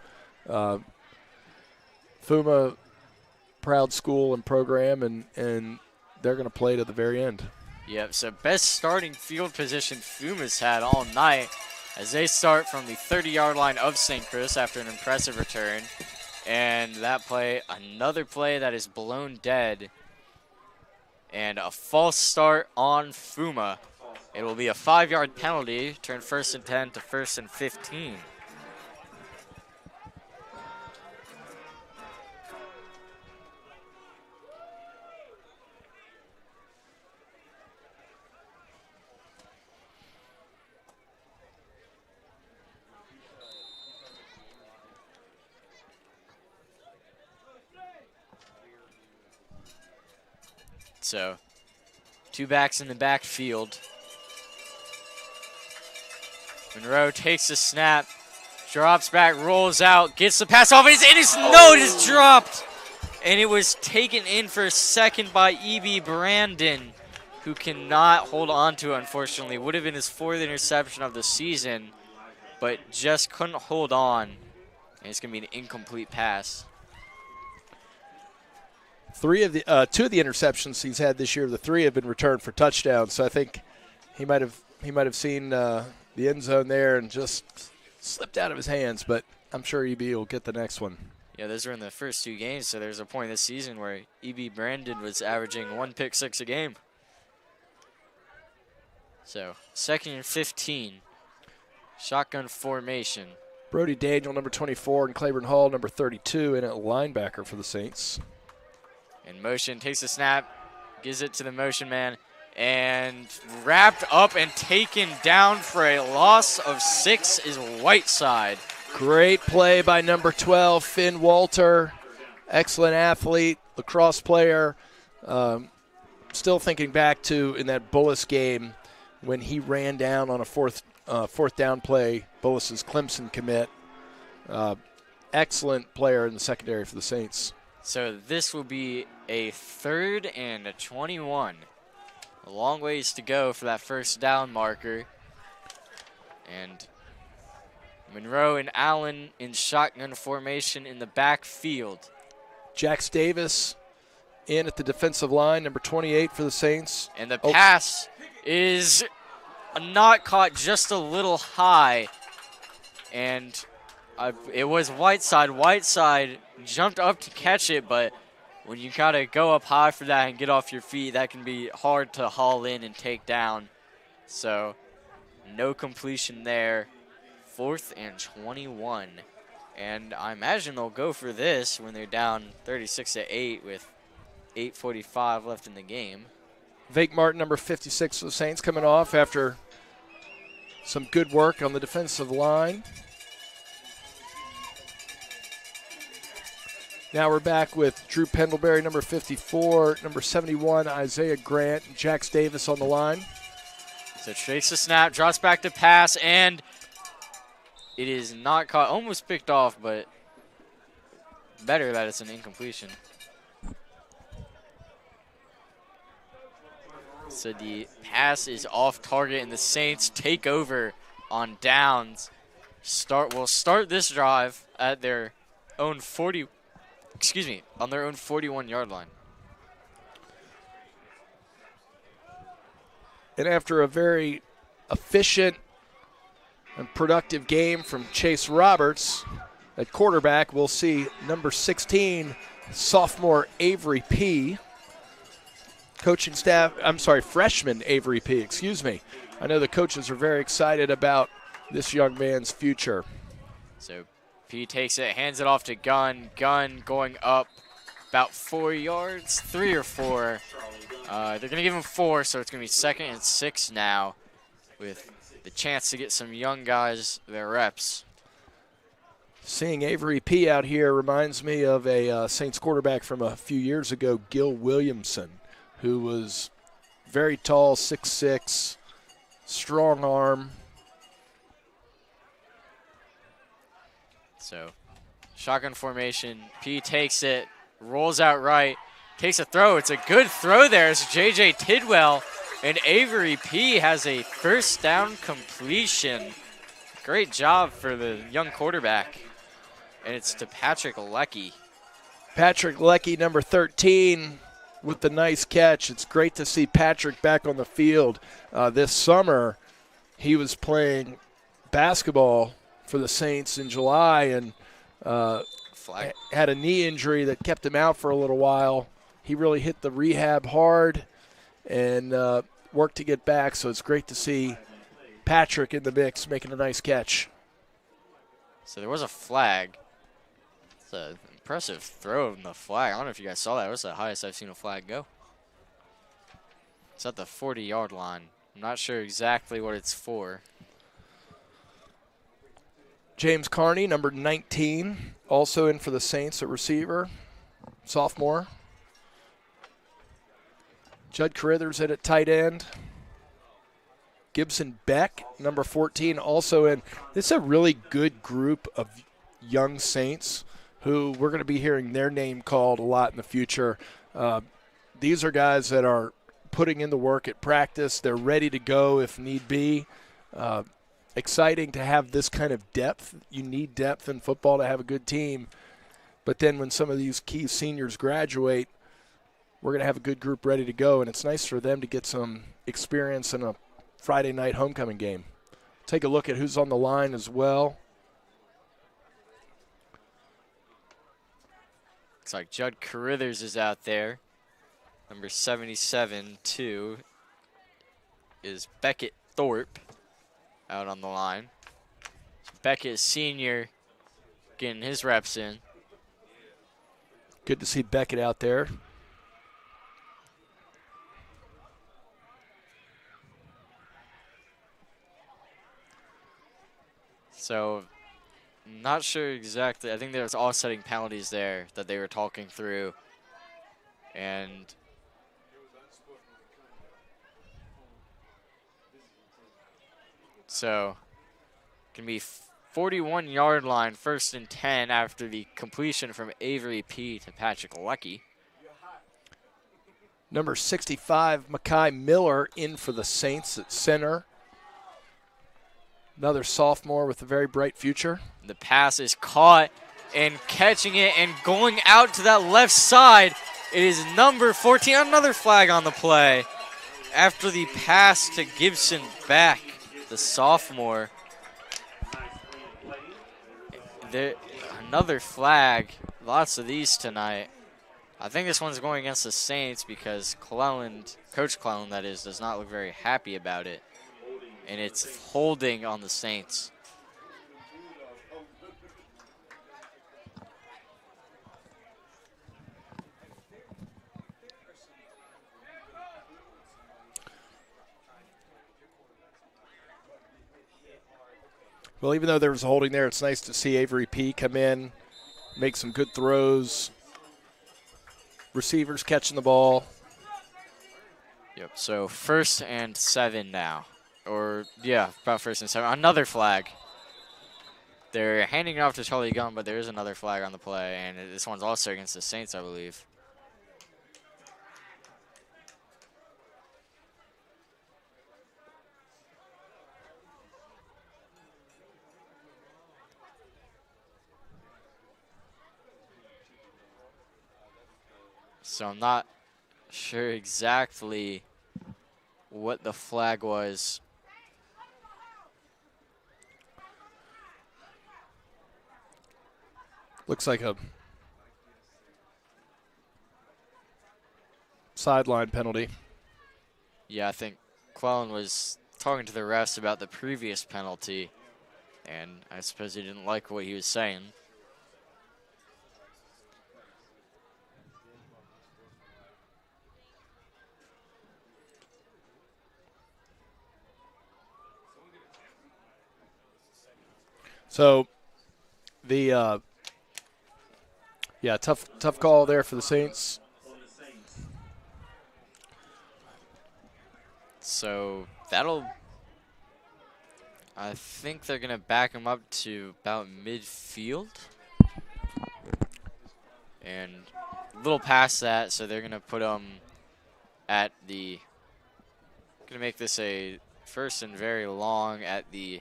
FUMA, proud school and program, and they're going to play to the very end. Yep, so best starting field position FUMA's had all night as they start from the 30-yard line of St. Chris after an impressive return. And that play, another play that is blown dead. And a false start on FUMA. It will be a 5-yard penalty, turn 1st and 10 to 1st and 15. So, 2 backs in the backfield. Monroe takes the snap, drops back, rolls out, gets the pass off, and it is dropped. And it was taken in for a second by E.B. Brandon, who cannot hold on to it, unfortunately. Would have been his 4th interception of the season, but just couldn't hold on. And it's going to be an incomplete pass. 2 of the interceptions he's had this year, the 3 have been returned for touchdowns. So I think he might have seen the end zone there and just slipped out of his hands. But I'm sure EB will get the next one. Yeah, those were in the first 2 games. So there's a point this season where EB Brandon was averaging 1 pick 6 a game. So 2nd and 15, shotgun formation. Brody Daniel, number 24, and Claiborne Hall, number 32, in at linebacker for the Saints. In motion, takes the snap, gives it to the motion man, and wrapped up and taken down for a loss of 6 is Whiteside. Great play by number 12, Finn Walter. Excellent athlete, lacrosse player. Still thinking back to in that Bullis game when he ran down on a fourth down play, Bullis's Clemson commit. Excellent player in the secondary for the Saints. So this will be a 3rd and a 21. A long ways to go for that first down marker. And Monroe and Allen in shotgun formation in the backfield. Jax Davis in at the defensive line, number 28 for the Saints. And the pass is not caught, just a little high. And it was Whiteside. Whiteside jumped up to catch it, but when you gotta go up high for that and get off your feet, that can be hard to haul in and take down. So no completion there. 4th and 21. And I imagine they'll go for this when they're down 36-8 with 8:45 left in the game. Vake Martin, number 56 for the Saints, coming off after some good work on the defensive line. Now we're back with Drew Pendlebury, number 54, number 71, Isaiah Grant, and Jax Davis on the line. So takes the snap, drops back to pass, and it is not caught. Almost picked off, but better that it's an incompletion. So the pass is off target, and the Saints take over on downs. Will start this drive at their own on their own 41-yard line. And after a very efficient and productive game from Chase Roberts at quarterback, we'll see number 16, sophomore Avery P. Freshman Avery P., excuse me. I know the coaches are very excited about this young man's future. So P takes it, hands it off to Gunn. Gunn going up about 4 yards, 3 or 4. They're going to give him 4, so it's going to be 2nd and 6 now with the chance to get some young guys their reps. Seeing Avery P. out here reminds me of a Saints quarterback from a few years ago, Gil Williamson, who was very tall, 6'6", strong arm. So shotgun formation. P takes it, rolls out right, takes a throw. It's a good throw there. It's J.J. Tidwell, and Avery P. has a first down completion. Great job for the young quarterback. And it's to Patrick Leckie. Patrick Leckie, number 13, with the nice catch. It's great to see Patrick back on the field. This summer, he was playing basketball for the Saints in July and had a knee injury that kept him out for a little while. He really hit the rehab hard and worked to get back, so it's great to see Patrick in the mix making a nice catch. So there was a flag. It's an impressive throw in the flag. I don't know if you guys saw that. It was the highest I've seen a flag go. It's at the 40-yard line. I'm not sure exactly what it's for. James Carney, number 19, also in for the Saints at receiver, sophomore. Judd Carithers at tight end. Gibson Beck, number 14, also in. This is a really good group of young Saints who we're going to be hearing their name called a lot in the future. These are guys that are putting in the work at practice. They're ready to go if need be. Exciting to have this kind of depth. You need depth in football to have a good team. But then when some of these key seniors graduate, we're going to have a good group ready to go, and it's nice for them to get some experience in a Friday night homecoming game. Take a look at who's on the line as well. Looks like Judd Carithers is out there. Number 77, too, is Beckett Thorpe out on the line. Beckett senior getting his reps in. Good to see Beckett out there. So Not sure exactly. I think there was offsetting penalties there that they were talking through. And so, can be 41-yard line, 1st and 10 after the completion from Avery P. to Patrick Lucky. Number 65, Makai Miller, in for the Saints at center. Another sophomore with a very bright future. The pass is caught, and catching it and going out to that left side. It is number 14, another flag on the play. After the pass to Gibson back, the sophomore. Another flag, lots of these tonight. I think this one's going against the Saints because Coach Cleland, that is, does not look very happy about it. And it's holding on the Saints. Well, even though there was a holding there, it's nice to see Avery P. come in, make some good throws. Receivers catching the ball. Yep, so 1st and 7 now. Or, yeah, about 1st and 7. Another flag. They're handing it off to Charlie Gunn, but there is another flag on the play, and this one's also against the Saints, I believe. So I'm not sure exactly what the flag was. Looks like a sideline penalty. Yeah, I think Cleland was talking to the refs about the previous penalty, and I suppose he didn't like what he was saying. So the tough call there for the Saints. So I think they're gonna back him up to about midfield, and a little past that. So they're gonna put him at gonna make this a 1st and very long at the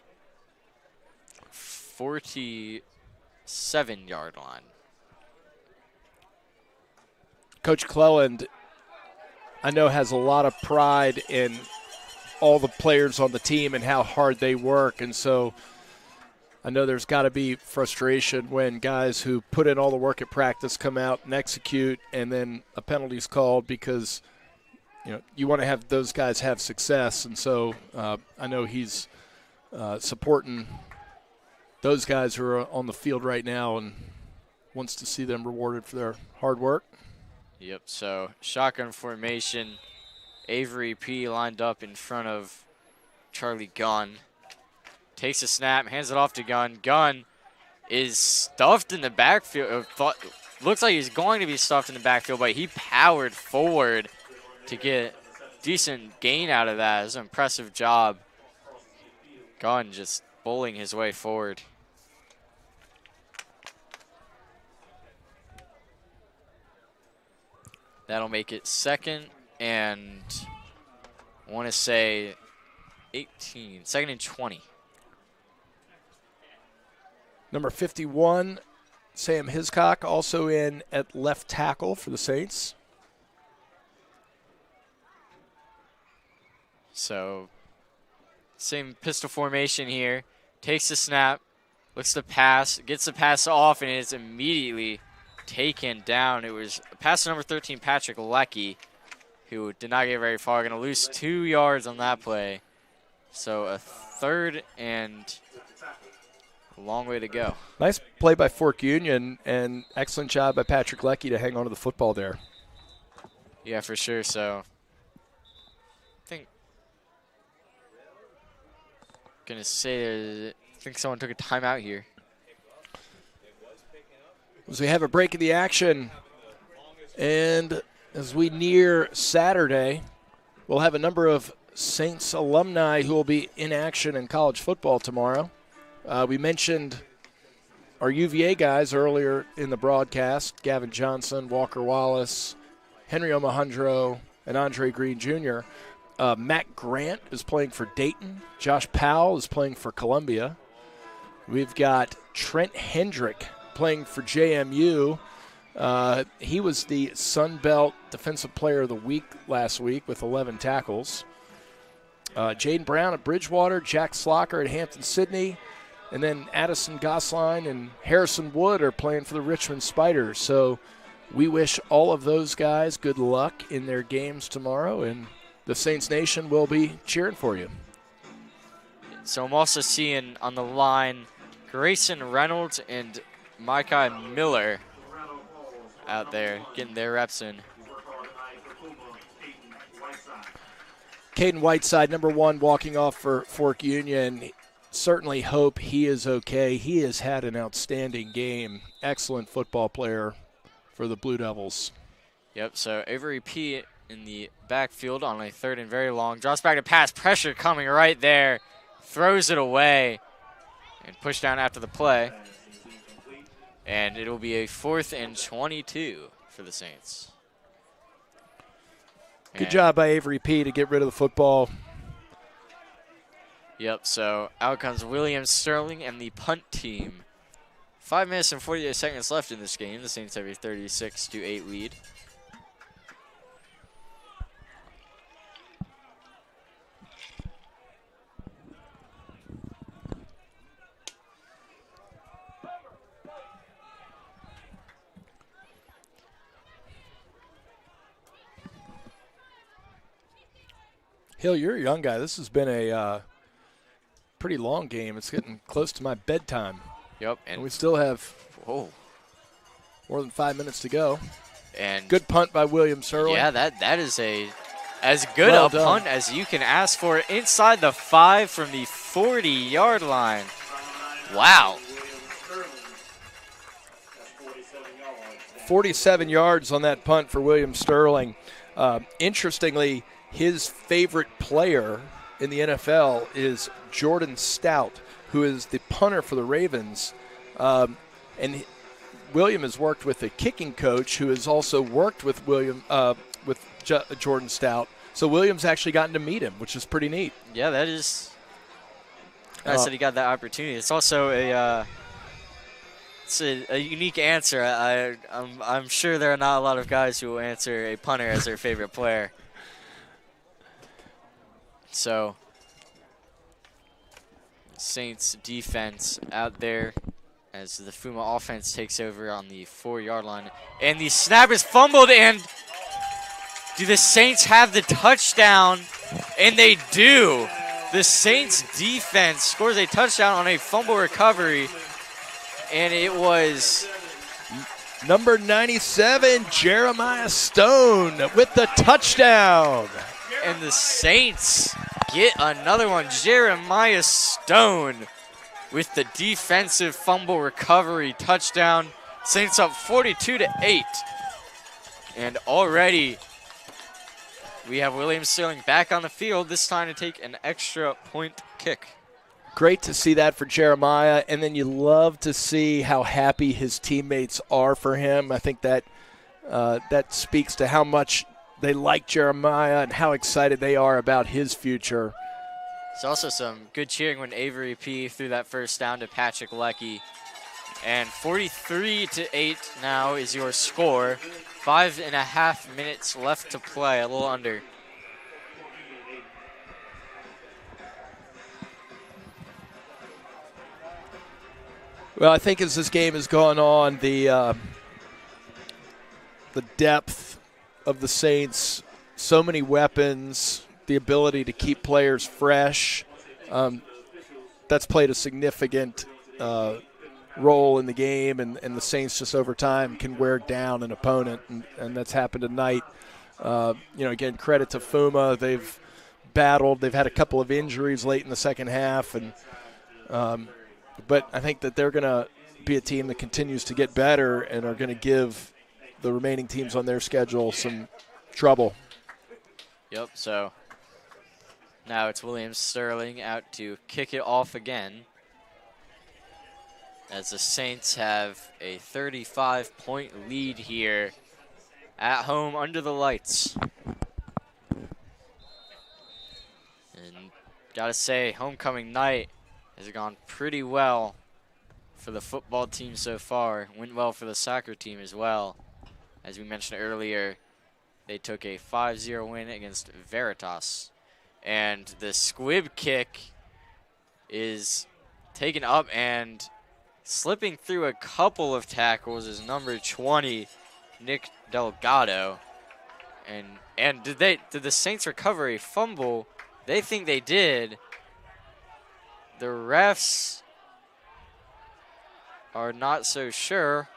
47-yard line. Coach Cleland, I know, has a lot of pride in all the players on the team and how hard they work. And so I know there's got to be frustration when guys who put in all the work at practice come out and execute, and then a penalty's called because, you want to have those guys have success. And so I know he's supporting those guys who are on the field right now and wants to see them rewarded for their hard work. Yep, so shotgun formation. Avery P. lined up in front of Charlie Gunn. Takes a snap, hands it off to Gunn. Gunn is stuffed in the backfield. Looks like he's going to be stuffed in the backfield, but he powered forward to get decent gain out of that. It was an impressive job. Gunn just bowling his way forward. That'll make it 2nd and I want to say 18, 2nd and 20. Number 51, Sam Hiscock, also in at left tackle for the Saints. So, same pistol formation here. Takes the snap, looks to pass, gets the pass off, and it's immediately taken down. It was pass to number 13, Patrick Leckie, who did not get very far. Going to lose 2 yards on that play. So a 3rd and a long way to go. Nice play by Fork Union, and excellent job by Patrick Leckie to hang on to the football there. Yeah, for sure. So I think someone took a timeout here. as we have a break in the action. And as we near Saturday, we'll have a number of Saints alumni who will be in action in college football tomorrow. We mentioned our UVA guys earlier in the broadcast, Gavin Johnson, Walker Wallace, Henry Omohundro, and Andre Green Jr. Matt Grant is playing for Dayton. Josh Powell is playing for Columbia. We've got Trent Hendrick playing for JMU. He was the Sun Belt Defensive Player of the Week last week with 11 tackles. Jaden Brown at Bridgewater, Jack Slocker at Hampton-Sydney, and then Addison Gosline and Harrison Wood are playing for the Richmond Spiders. So we wish all of those guys good luck in their games tomorrow, and the Saints Nation will be cheering for you. So I'm also seeing on the line Grayson Reynolds and Micah Miller out there getting their reps in. Caden Whiteside, number 1, walking off for Fork Union. Certainly hope he is okay. He has had an outstanding game. Excellent football player for the Blue Devils. Yep, so Avery P. in the backfield on a 3rd and very long. Drops back to pass. Pressure coming right there. Throws it away and pushed down after the play. And it'll be a 4th and 22 for the Saints. Good job by Avery P. to get rid of the football. Yep, so out comes William Sterling and the punt team. 5 minutes and 48 seconds left in this game. The Saints have a 36-8 lead. Hill, you're a young guy. This has been a pretty long game. It's getting close to my bedtime. Yep. And we still have more than 5 minutes to go. And good punt by William Sterling. Yeah, that is as good a punt as you can ask for inside the 5 from the 40-yard line. Wow. 47 yards on that punt for William Sterling. Interestingly, his favorite player in the NFL is Jordan Stout, who is the punter for the Ravens. And William has worked with a kicking coach who has also worked with Jordan Stout. So William's actually gotten to meet him, which is pretty neat. Yeah, that is. I said he got that opportunity. It's also a unique answer. I'm sure there are not a lot of guys who will answer a punter as their favorite player. So, Saints defense out there as the FUMA offense takes over on the 4-yard line. And the snap is fumbled, and do the Saints have the touchdown? And they do. The Saints defense scores a touchdown on a fumble recovery, and it was number 97, Jeremiah Stone with the touchdown. And the Saints get another one. Jeremiah Stone with the defensive fumble recovery touchdown. Saints up 42-8. And already we have William Sterling back on the field, this time to take an extra point kick. Great to see that for Jeremiah. And then you love to see how happy his teammates are for him. I think that that speaks to how much they like Jeremiah and how excited they are about his future. There's also some good cheering when Avery P. threw that first down to Patrick Leckie. And 43-8 now is your score. 5.5 minutes left to play, a little under. Well, I think as this game has gone on, the depth of the Saints, so many weapons, the ability to keep players fresh, that's played a significant role in the game, and the Saints just over time can wear down an opponent, and that's happened tonight. Again, credit to FUMA. They've battled. They've had a couple of injuries late in the second half, and but I think that they're going to be a team that continues to get better and are going to give the remaining teams on their schedule some trouble. Yep, so now it's William Sterling out to kick it off again, as the Saints have a 35-point lead here at home under the lights. And gotta say, homecoming night has gone pretty well for the football team so far. Went well for the soccer team as well. As we mentioned earlier, they took a 5-0 win against Veritas. And the squib kick is taken up, and slipping through a couple of tackles is number 20, Nick Delgado. And did the Saints recover a fumble? They think they did. The refs are not so sure.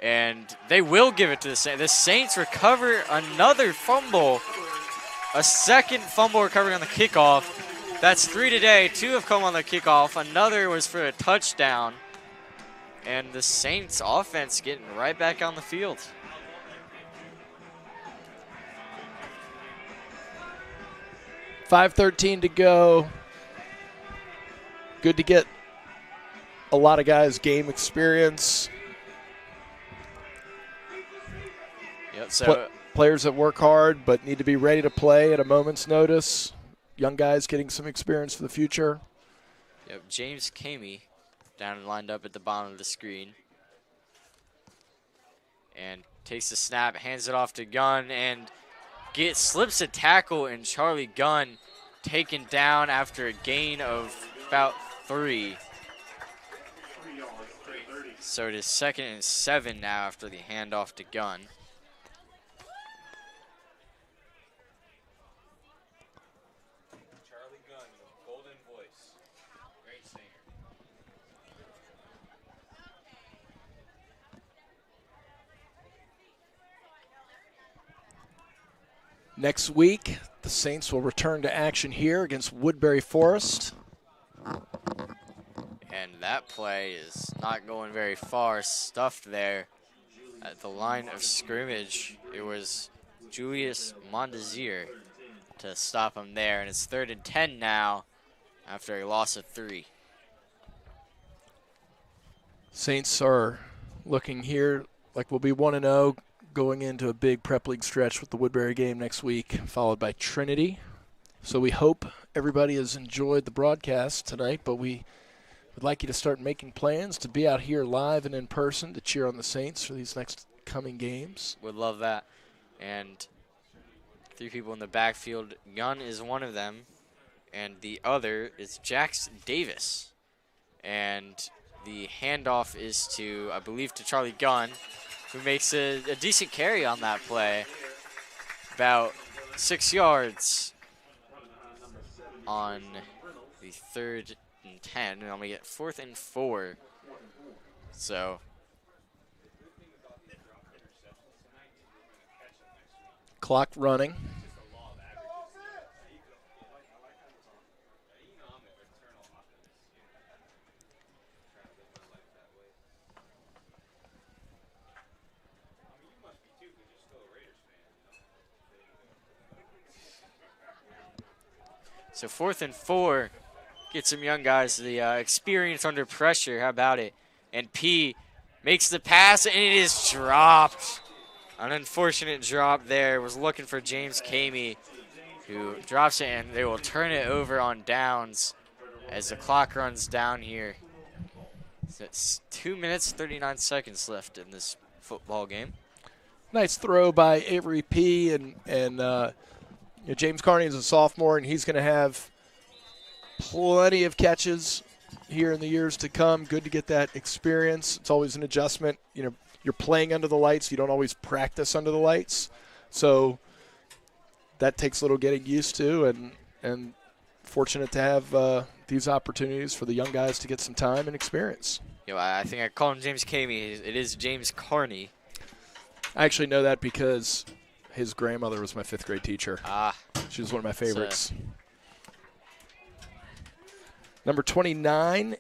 And they will give it to the Saints. The Saints recover another fumble. A second fumble recovery on the kickoff. That's 3 today. 2 have come on the kickoff. Another was for a touchdown. And the Saints offense getting right back on the field. .5:13 to go. Good to get a lot of guys game experience. Yep, so players that work hard but need to be ready to play at a moment's notice. Young guys getting some experience for the future. Yep, James Kamey down and lined up at the bottom of the screen. And takes the snap, hands it off to Gunn, and slips a tackle, and Charlie Gunn taken down after a gain of about 3. So it is 2nd and 7 now after the handoff to Gunn. Charlie Gunn, golden voice, great singer. Next week, the Saints will return to action here against Woodbury Forest. And that play is not going very far, stuffed there at the line of scrimmage. It was Julius Mondesir to stop him there, and it's 3rd and 10 now after a loss of 3. Saints are looking here like we'll be 1-0 going into a big prep league stretch with the Woodbury game next week, followed by Trinity. So we hope everybody has enjoyed the broadcast tonight, but we would like you to start making plans to be out here live and in person to cheer on the Saints for these next coming games. Would love that. And 3 people in the backfield. Gunn is one of them, and the other is Jax Davis. And the handoff is to, I believe, to Charlie Gunn, who makes a decent carry on that play. About 6 yards on the 3rd and 10, and I'm gonna get 4th and 4. So Clock running. So 4th and 4, get some young guys the experience under pressure. How about it? And P makes the pass, and it is dropped. An unfortunate drop there. Was looking for James Kamey, who drops it, and they will turn it over on downs as the clock runs down here. So it's 2 minutes, 39 seconds left in this football game. Nice throw by Avery P. And James Carney is a sophomore, and he's going to have plenty of catches here in the years to come. Good to get that experience. It's always an adjustment. You're playing under the lights. You don't always practice under the lights. So that takes a little getting used to, and fortunate to have these opportunities for the young guys to get some time and experience. I think I call him James Kamey. It is James Carney. I actually know that because his grandmother was my 5th grade teacher. Ah. She was one of my favorites. Number 29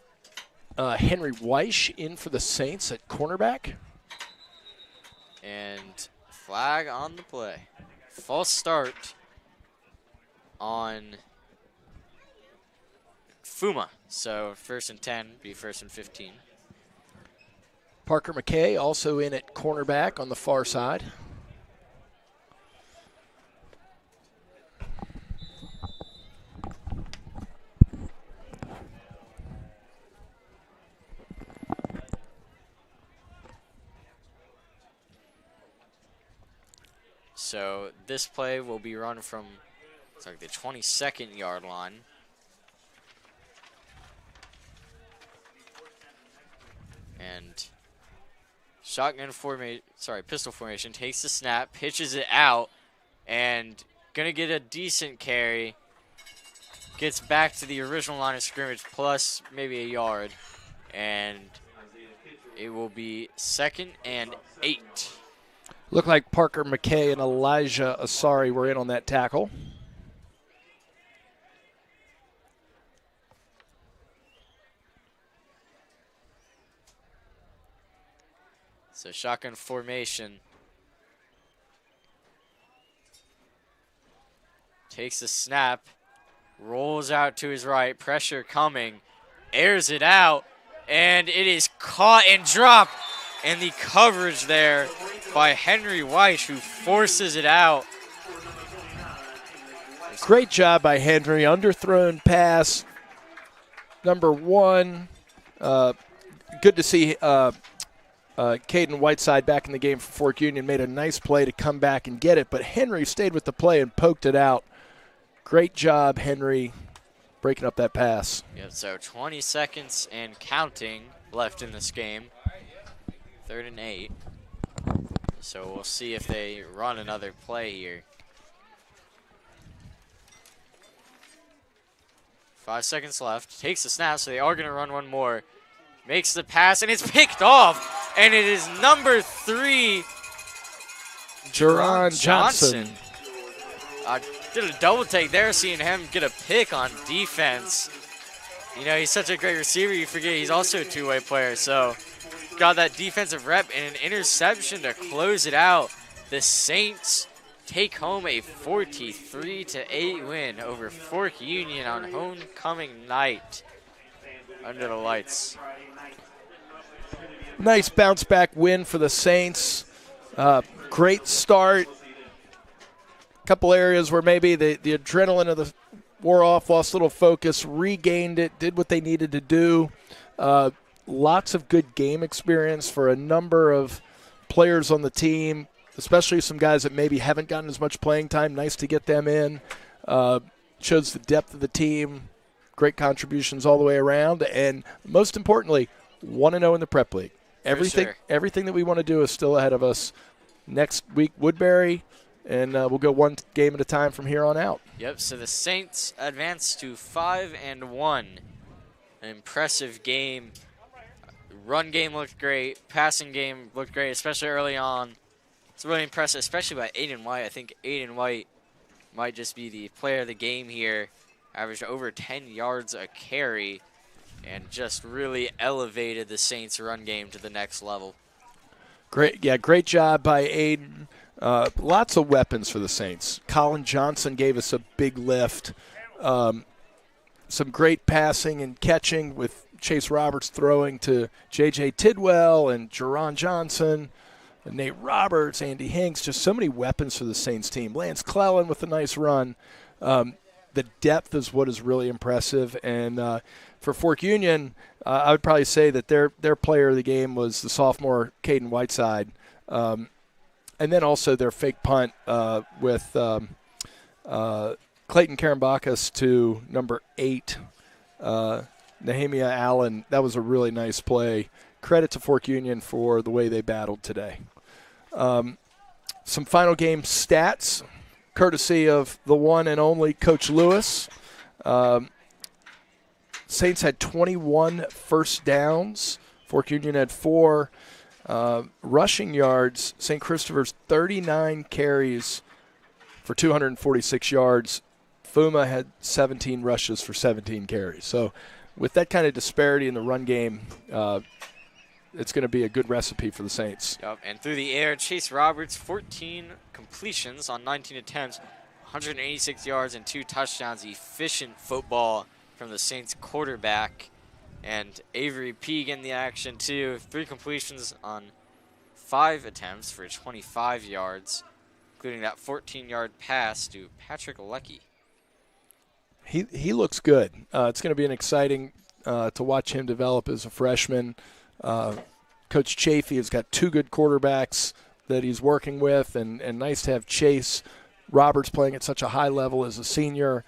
Henry Weish in for the Saints at cornerback. And flag on the play. False start on FUMA. So 1st and 10, be 1st and 15. Parker McKay also in at cornerback on the far side. So this play will be run from the 22nd yard line. And pistol formation, takes the snap, pitches it out, and gonna get a decent carry. Gets back to the original line of scrimmage plus maybe a yard, and it will be 2nd and 8. Looked like Parker McKay and Elijah Asari were in on that tackle. So shotgun formation. Takes the snap, rolls out to his right, pressure coming, airs it out, and it is caught and dropped. And the coverage there by Henry Weish, who forces it out. Great job by Henry. Underthrown pass. Number 1. Good to see Caden Whiteside back in the game for Fork Union. Made a nice play to come back and get it, but Henry stayed with the play and poked it out. Great job, Henry, breaking up that pass. Yep, so 20 seconds and counting left in this game. 3rd and 8. So we'll see if they run another play here. 5 seconds left. Takes the snap, so they are going to run one more. Makes the pass, and it's picked off. And it is number 3, Jerron Johnson. Did a double take there, seeing him get a pick on defense. You know, he's such a great receiver, you forget he's also a two-way player. So got that defensive rep and an interception to close it out. The Saints take home a 43-8 win over Fork Union on homecoming night under the lights. Nice bounce back win for the Saints. Great start. Couple areas where maybe the adrenaline of the wore off, lost a little focus, regained it, did what they needed to do. Lots of good game experience for a number of players on the team, especially some guys that maybe haven't gotten as much playing time. Nice to get them in. Shows the depth of the team. Great contributions all the way around. And most importantly, 1-0 in the Prep League. Everything that we want to do is still ahead of us. Next week, Woodbury, and we'll go one game at a time from here on out. Yep, so the Saints advance to 5-1. An impressive game. Run game looked great. Passing game looked great, especially early on. It's really impressive, especially by Aiden White. I think Aiden White might just be the player of the game here. Averaged over 10 yards a carry and just really elevated the Saints' run game to the next level. Great job by Aiden. Lots of weapons for the Saints. Colin Johnson gave us a big lift. Some great passing and catching with Chase Roberts throwing to J.J. Tidwell and Jerron Johnson, and Nate Roberts, Andy Hinks. Just so many weapons for the Saints team. Lance Clellan with a nice run. The depth is what is really impressive. And for Fork Union, I would probably say that their player of the game was the sophomore Caden Whiteside. And then also their fake punt with Clayton Karambakis to number 8, Nehemiah Allen. That was a really nice play. Credit to Fork Union for the way they battled today. Some final game stats, courtesy of the one and only Coach Lewis. Saints had 21 first downs. Fork Union had 4. Rushing yards, St. Christopher's 39 carries for 246 yards. FUMA had 17 rushes for 17 carries. So with that kind of disparity in the run game, it's going to be a good recipe for the Saints. Yep, and through the air, Chase Roberts, 14 completions on 19 attempts, 186 yards and 2 touchdowns. Efficient football from the Saints quarterback. And Avery P getting the action too. 3 completions on 5 attempts for 25 yards, including that 14-yard pass to Patrick Lecky. He looks good. It's going to be an exciting to watch him develop as a freshman. Coach Chafee has got 2 good quarterbacks that he's working with, and nice to have Chase Roberts playing at such a high level as a senior.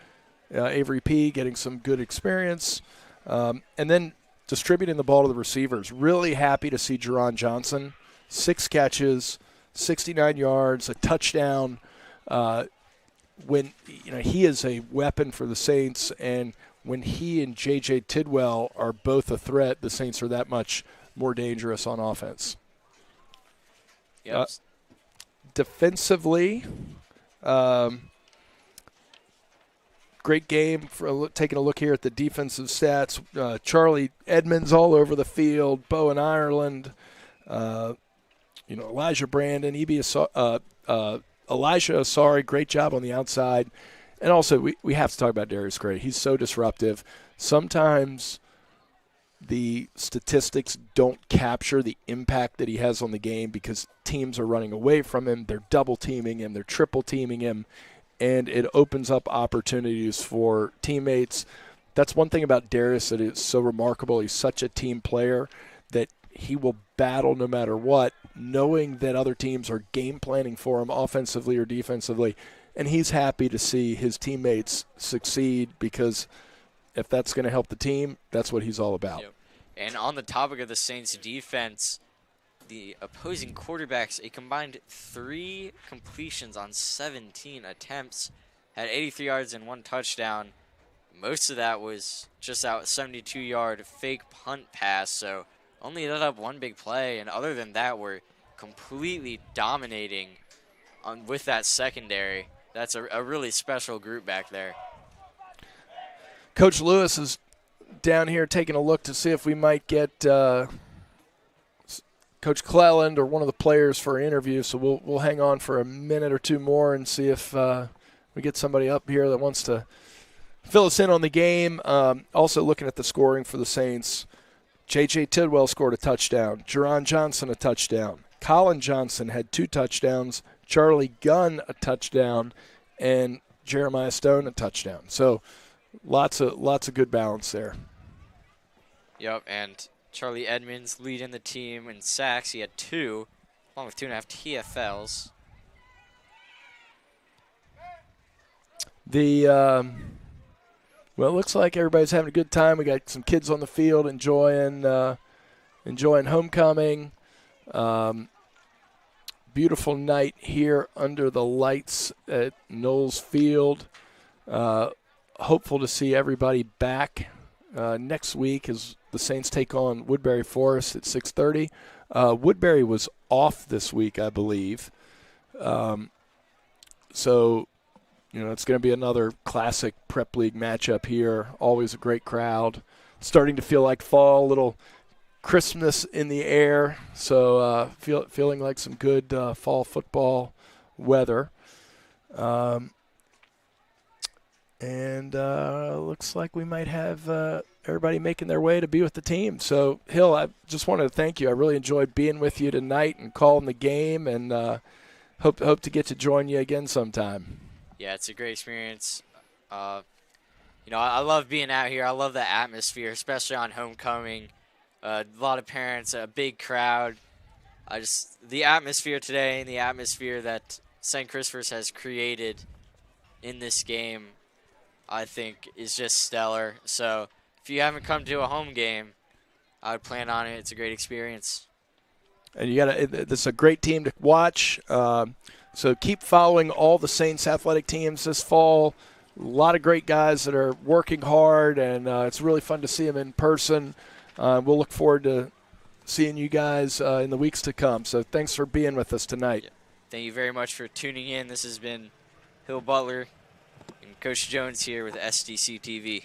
Avery P getting some good experience. And then distributing the ball to the receivers. Really happy to see Jerron Johnson. 6 catches, 69 yards, a touchdown. When he is a weapon for the Saints, and when he and J.J. Tidwell are both a threat, the Saints are that much more dangerous on offense. Yep. Defensively, great game. For taking a look here at the defensive stats, Charlie Edmonds all over the field, Bowen Ireland, Elijah Brandon, Elijah, great job on the outside. And also, we have to talk about Darius Gray. He's so disruptive. Sometimes the statistics don't capture the impact that he has on the game because teams are running away from him. They're double-teaming him. They're triple-teaming him. And it opens up opportunities for teammates. That's one thing about Darius that is so remarkable. He's such a team player that he will battle no matter what, knowing that other teams are game planning for him offensively or defensively. And he's happy to see his teammates succeed because if that's going to help the team, that's what he's all about. Yep. And on the topic of the Saints defense, the opposing quarterbacks, a combined 3 completions on 17 attempts, had 83 yards and 1 touchdown. Most of that was just that 72-yard fake punt pass, so only let up 1 big play. And other than that, we're completely dominating with that secondary. That's a really special group back there. Coach Lewis is down here taking a look to see if we might get Coach Cleland or one of the players for an interview. So we'll hang on for a minute or 2 more and see if we get somebody up here that wants to fill us in on the game. Also looking at the scoring for the Saints, J.J. Tidwell scored a touchdown. Jerron Johnson a touchdown. Colin Johnson had 2 touchdowns. Charlie Gunn a touchdown. And Jeremiah Stone a touchdown. So lots of good balance there. Yep, and Charlie Edmonds leading the team in sacks. He had 2, along with 2.5 TFLs. Well, it looks like everybody's having a good time. We got some kids on the field enjoying homecoming. Beautiful night here under the lights at Knowles Field. Hopeful to see everybody back next week as the Saints take on Woodbury Forest at 6:30. Woodbury was off this week, I believe. So, it's going to be another classic Prep League matchup here. Always a great crowd. Starting to feel like fall, a little Christmas in the air. So feeling like some good fall football weather. And looks like we might have everybody making their way to be with the team. So, Hill, I just wanted to thank you. I really enjoyed being with you tonight and calling the game, and hope to get to join you again sometime. Yeah, it's a great experience. I love being out here. I love the atmosphere, especially on homecoming. A lot of parents, a big crowd. The atmosphere today and the atmosphere that St. Christopher's has created in this game, I think, is just stellar. So if you haven't come to a home game, I would plan on it. It's a great experience. And this is a great team to watch. So keep following all the Saints athletic teams this fall. A lot of great guys that are working hard, and it's really fun to see them in person. We'll look forward to seeing you guys in the weeks to come. So thanks for being with us tonight. Yeah. Thank you very much for tuning in. This has been Hill Butler and Coach Jones here with SDC TV.